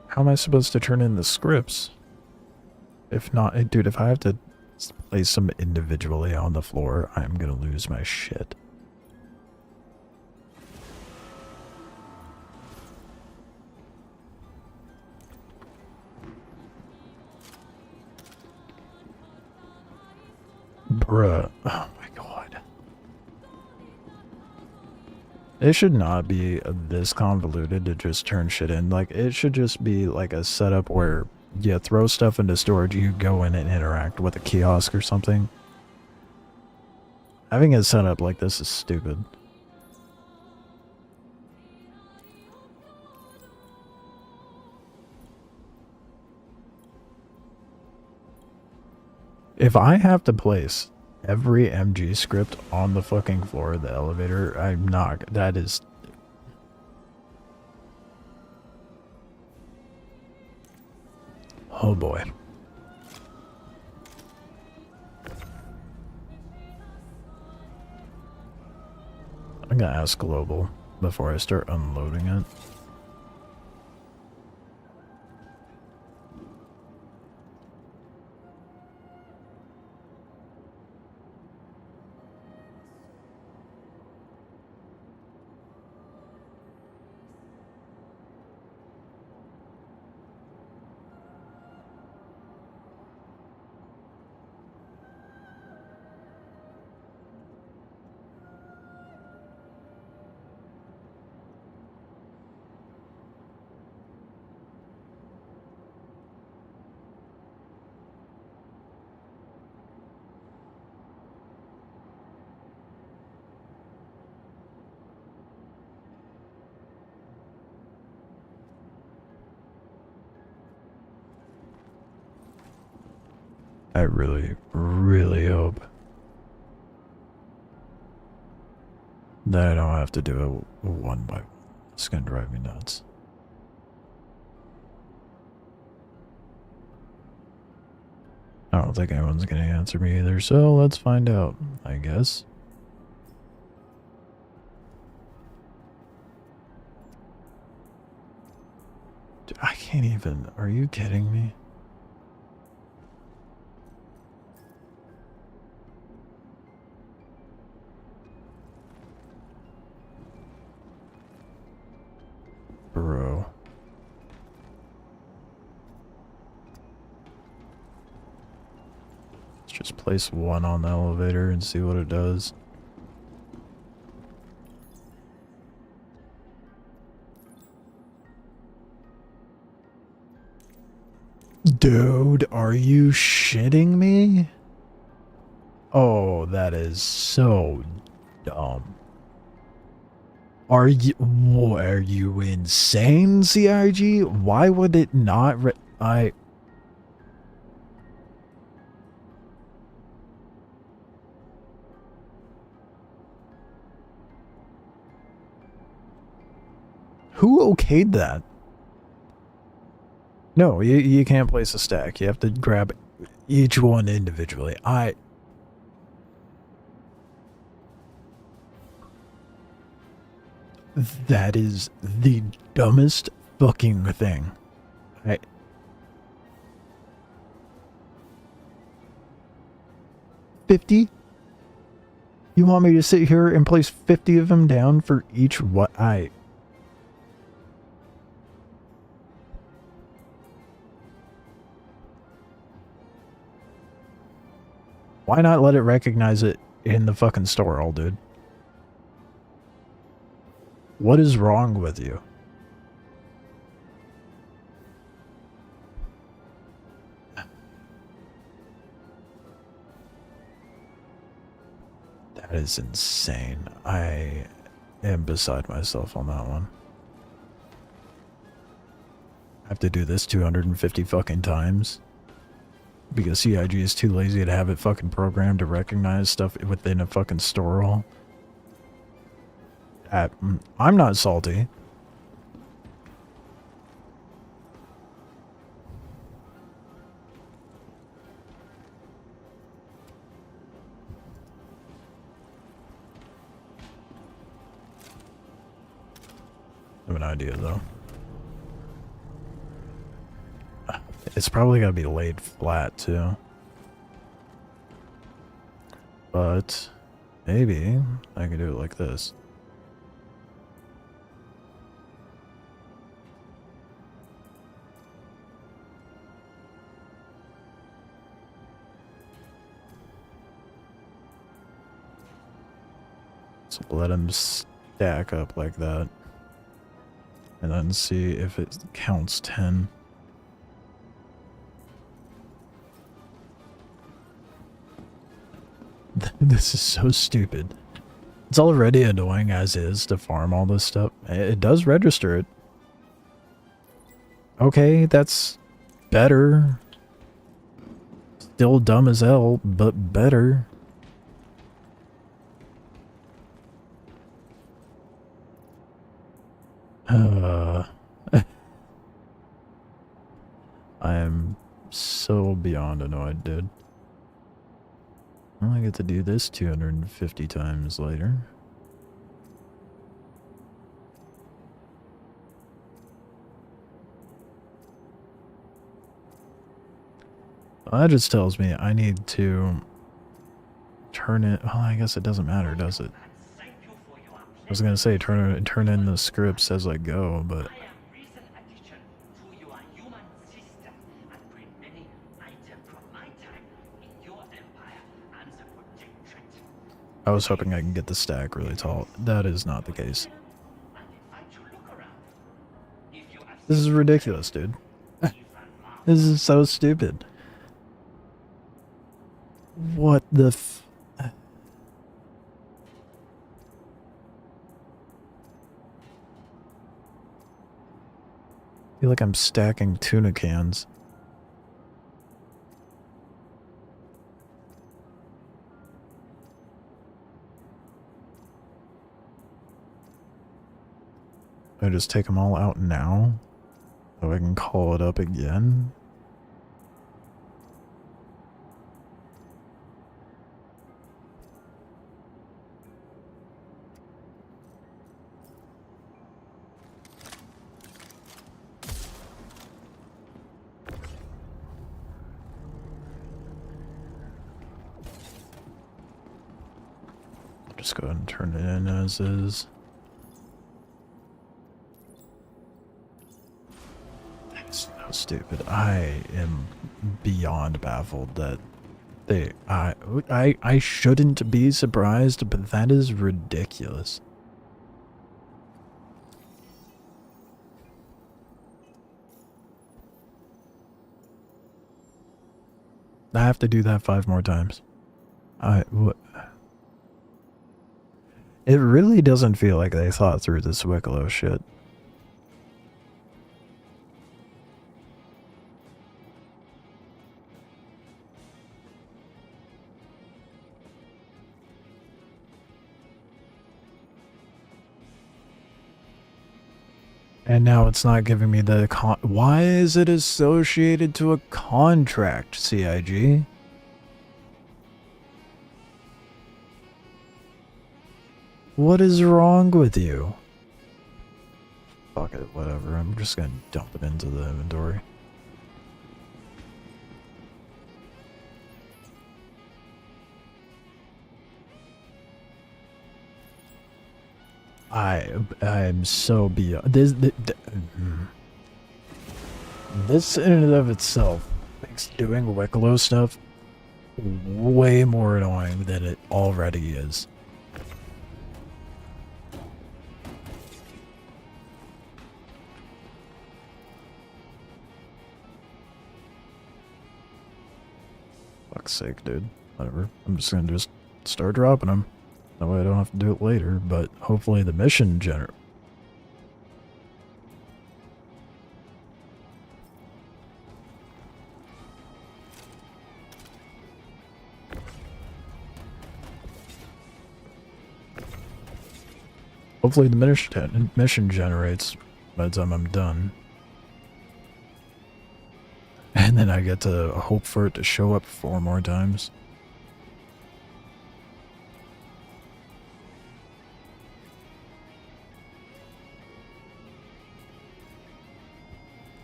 How am I supposed to turn in the scripts? If not, dude, if I have to place them individually on the floor, I'm gonna lose my shit. Bruh. Oh my god. It should not be this convoluted to just turn shit in. Like, it should just be like a setup where you throw stuff into storage, you go in and interact with a kiosk or something. Having it set up like this is stupid. If I have to place every MG script on the fucking floor of the elevator, I'm not. That is. Oh boy. I'm gonna ask Global before I start unloading it. I really, really hope that I don't have to do it one by one. It's gonna drive me nuts. I don't think anyone's gonna answer me either, so let's find out, I guess. Dude, I can't even. Are you kidding me? Bro. Let's just place one on the elevator and see what it does. Dude, are you shitting me? Oh, that is so dumb. Are you insane, CIG? Why would it not Who okayed that? No, you can't place a stack. You have to grab each one individually. That is the dumbest fucking thing. 50? You want me to sit here and place 50 of them down for each what? Why not let it recognize it in the fucking store, old dude? What is wrong with you? That is insane. I am beside myself on that one. I have to do this 250 fucking times because CIG is too lazy to have it fucking programmed to recognize stuff within a fucking store hall. I'm not salty. I have an idea though. It's probably gotta be laid flat too. But maybe I could do it like this. So let them stack up like that. And then see if it counts 10. This is so stupid. It's already annoying as is to farm all this stuff. It does register it. Okay, that's better. Still dumb as hell, but better. I am so beyond annoyed, dude. I only get to do this 250 times later. That just tells me I need to turn it. Well, I guess it doesn't matter, does it? Thank you for your I was gonna say turn in the scripts as I go, but I am recent addition to your human system and bring many items from my time in your empire and the protectorate. I was hoping I can get the stack really tall. That is not the case. And invite you look around. If you have This is ridiculous, dude. even more This is so stupid. What the f... I feel like I'm stacking tuna cans. I just take them all out now, so I can call it up again. Just go ahead and turn it in as is. That's so stupid. I am beyond baffled that I shouldn't be surprised, but that is ridiculous. I have to do that 5 more times. It really doesn't feel like they thought through this Wicklow shit. And now it's not giving me the why is it associated to a contract, CIG? What is wrong with you? Fuck it, whatever. I'm just gonna dump it into the inventory. I'm so beyond this in and of itself makes doing Wicklow stuff way more annoying than it already is. Fuck's sake, dude. Whatever. I'm just gonna start dropping them. That way I don't have to do it later, but hopefully the mission hopefully the mission generates by the time I'm done. And then I get to hope for it to show up 4 more times.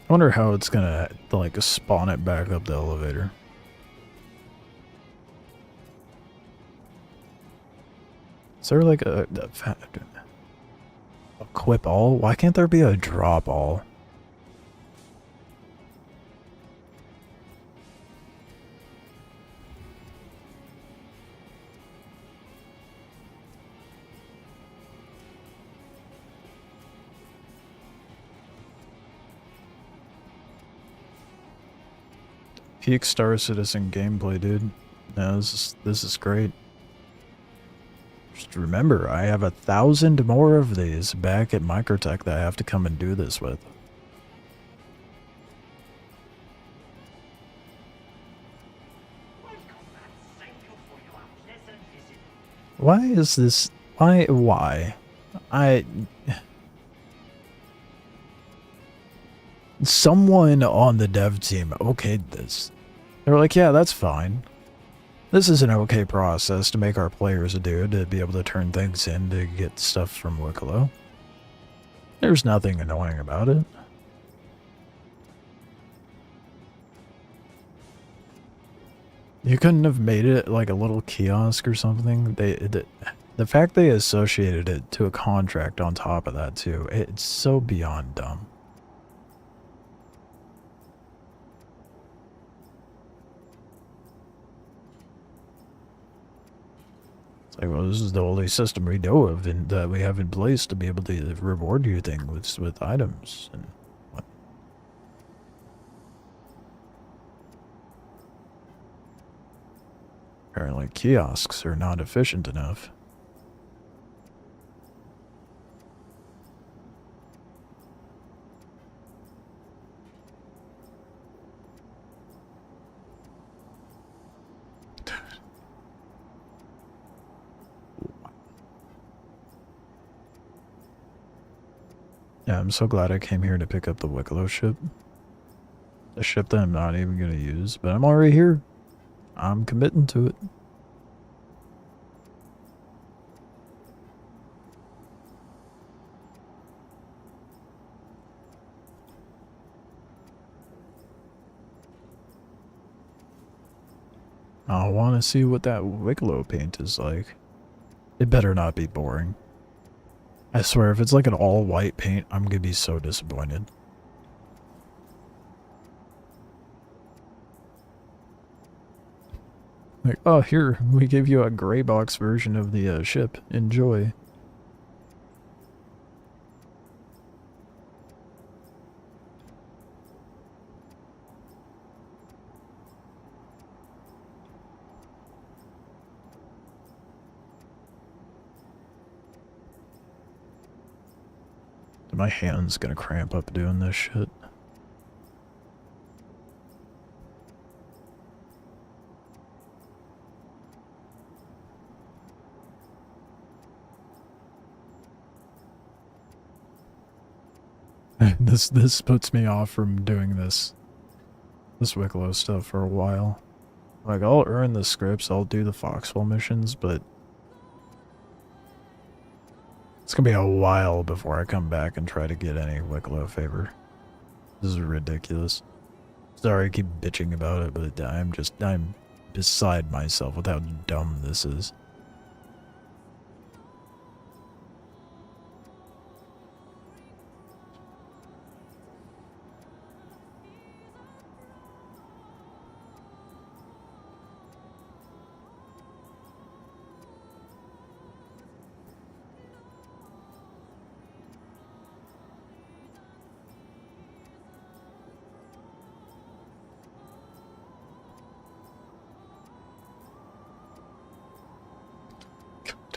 I wonder how it's gonna, like, spawn it back up the elevator. Is there, like, equip all? Why can't there be a drop all? Peak Star Citizen gameplay, dude. No, this is great. Just remember, I have 1,000 more of these back at Microtech that I have to come and do this with. Why is this? Why? Someone on the dev team okayed this. They're like, yeah, that's fine. This is an okay process to make our players do to be able to turn things in to get stuff from Wicklow. There's nothing annoying about it. You couldn't have made it like a little kiosk or something. The fact they associated it to a contract on top of that too, it's so beyond dumb. It's like, well, this is the only system we know of and that we have in place to be able to reward you things with items. And what? Apparently kiosks are not efficient enough. Yeah, I'm so glad I came here to pick up the Wicklow ship. A ship that I'm not even going to use, but I'm already here. I'm committing to it. I want to see what that Wicklow paint is like. It better not be boring. I swear, if it's like an all-white paint, I'm gonna be so disappointed. Like, oh, here, we give you a gray box version of the ship. Enjoy. My hand's gonna cramp up doing this shit. This puts me off from doing this Wicklow stuff for a while. Like, I'll earn the scripts, I'll do the Foxhole missions, but it's gonna be a while before I come back and try to get any Wicklow favor. This is ridiculous. Sorry I keep bitching about it, but I'm beside myself with how dumb this is.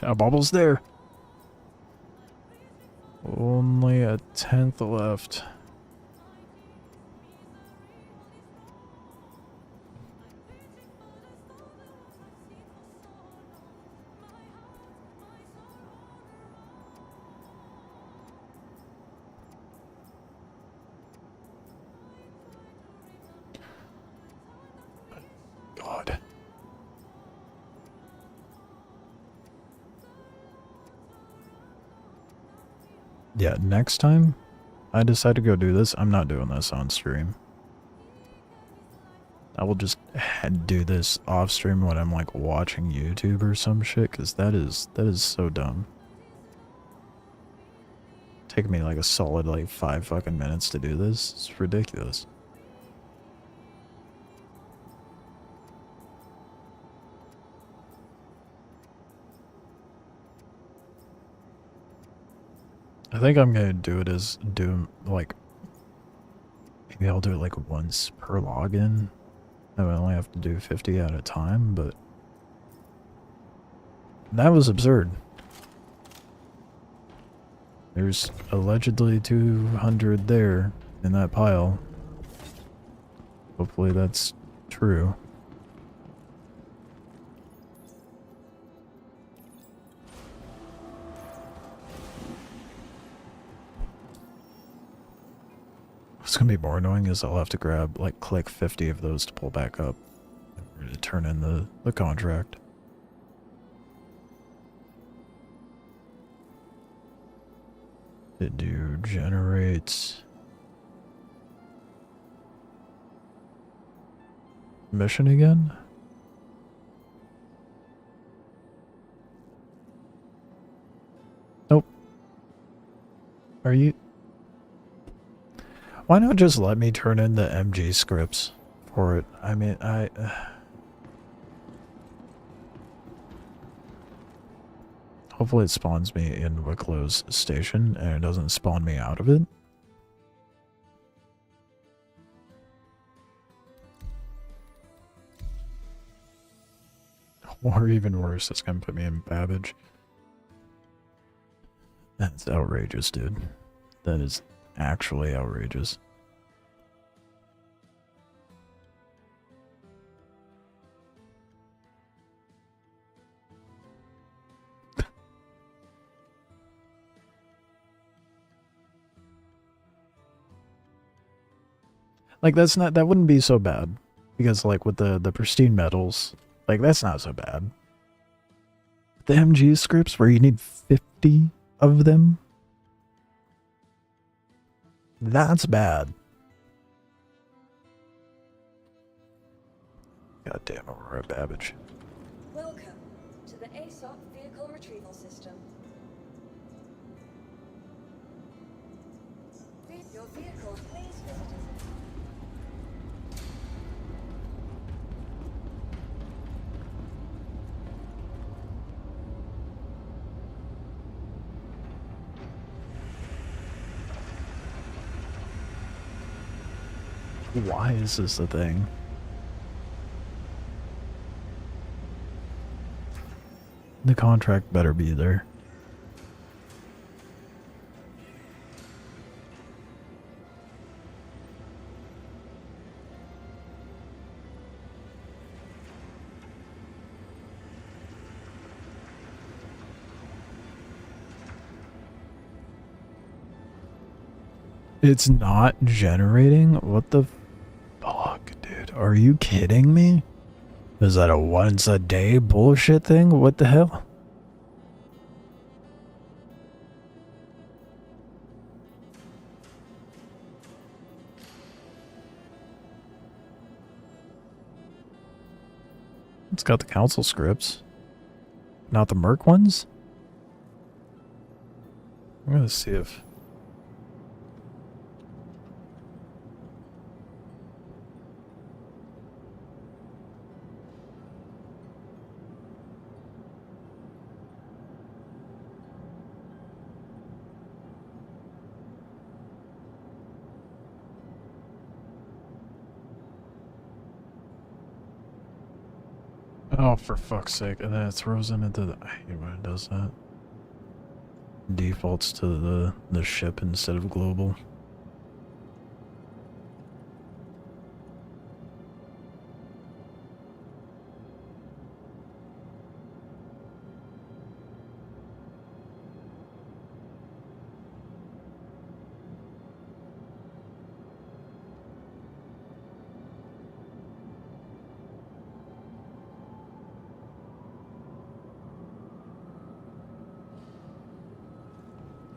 I'm almost there. Only a 10th left. God. Yeah, next time I decide to go do this, I'm not doing this on stream. I will just do this off stream when I'm like watching YouTube or some shit, because that is so dumb. Take me like a solid like 5 fucking minutes to do this. It's ridiculous. I think I'm gonna do it as like maybe I'll do it like once per login. I would only have to do 50 at a time, but that was absurd. There's allegedly 200 there in that pile. Hopefully that's true. What's gonna be more annoying is I'll have to grab, like, click 50 of those to pull back up. To turn in the contract. It do generates mission again? Nope. Are you? Why not just let me turn in the MG scripts for it? I mean, hopefully it spawns me in Wicklow's station and it doesn't spawn me out of it. Or even worse, it's gonna put me in Babbage. That's outrageous, dude. That is actually outrageous. Like, that wouldn't be so bad. Because, like, with the pristine metals, like, that's not so bad. The MG scripts where you need 50 of them, that's bad. God damn, Aurora Babbage. Welcome to the ASOP Vehicle Retrieval System. Your vehicle, please visit us. Why is this a thing? The contract better be there. It's not generating? What the fuck, dude? Are you kidding me? Is that a once a day bullshit thing? What the hell? It's got the council scripts. Not the Merc ones? I'm gonna see if... Oh, for fuck's sake. And then it throws them into the... I hate when it does that. Defaults to the ship instead of global.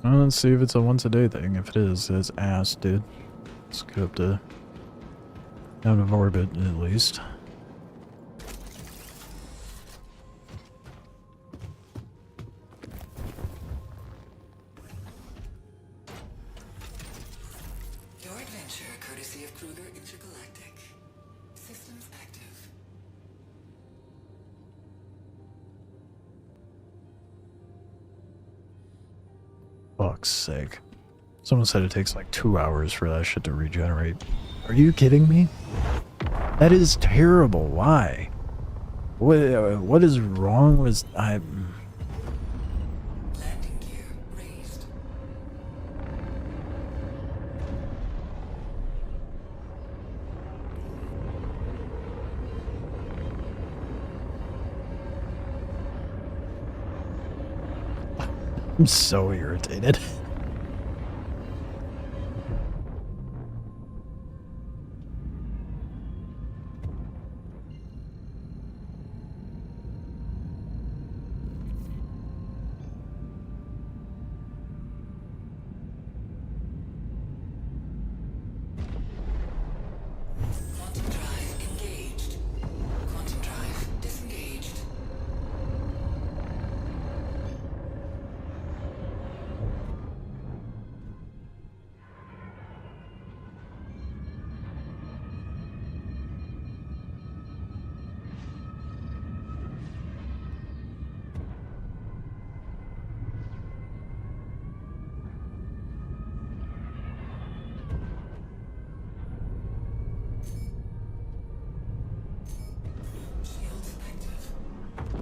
Well, let's see if it's a once a day thing. If it is, it's ass, dude. Let's get up to out of orbit at least. Your adventure, courtesy of Kruger Intergalactic. Systems active. Fuck's sake. Someone said it takes like 2 hours for that shit to regenerate. Are you kidding me? That is terrible. Why? What is wrong with... Landing gear raised. I'm so irritated.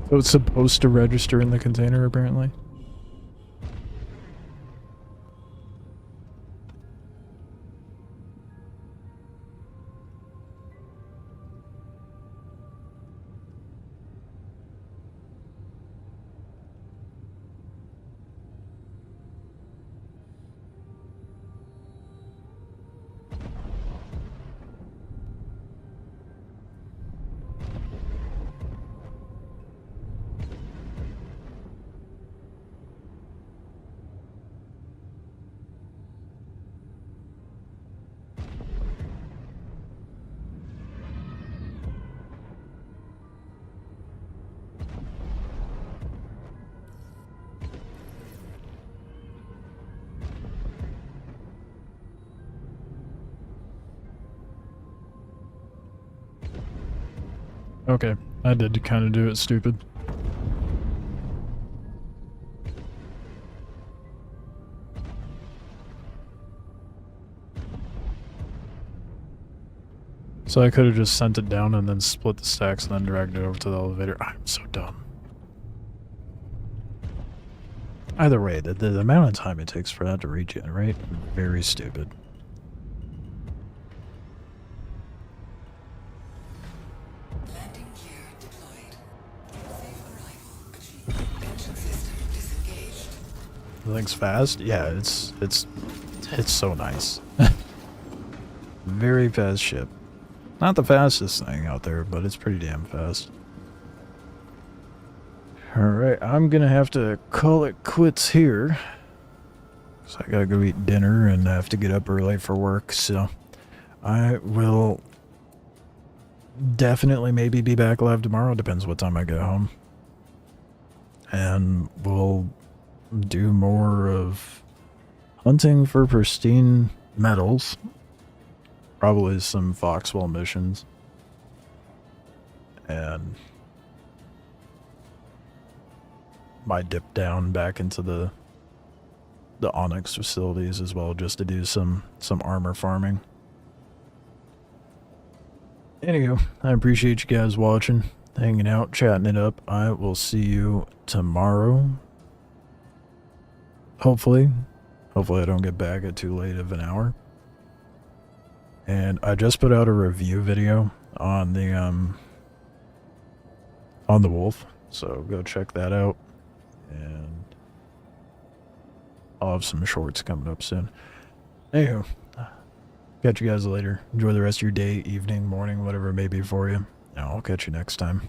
So it's supposed to register in the container, apparently. Okay, I did kind of do it stupid. So I could have just sent it down and then split the stacks and then dragged it over to the elevator. I'm so dumb. Either way, the amount of time it takes for that to regenerate, very stupid. Landing gear deployed. Safe arrival achieved. Engine system disengaged. The thing's fast? Yeah, it's so nice. Very fast ship. Not the fastest thing out there, but it's pretty damn fast. Alright, I'm gonna have to call it quits here. So I gotta go eat dinner and I have to get up early for work, so I will definitely maybe be back live tomorrow, depends what time I get home. And we'll do more of hunting for pristine metals. Probably some Foxwell missions. And might dip down back into the Onyx facilities as well, just to do some armor farming. Anywho, I appreciate you guys watching, hanging out, chatting it up. I will see you tomorrow. Hopefully I don't get back at too late of an hour. And I just put out a review video on the Wolf, so go check that out. And I'll have some shorts coming up soon. Anywho, catch you guys later. Enjoy the rest of your day, evening, morning, whatever it may be for you. And I'll catch you next time.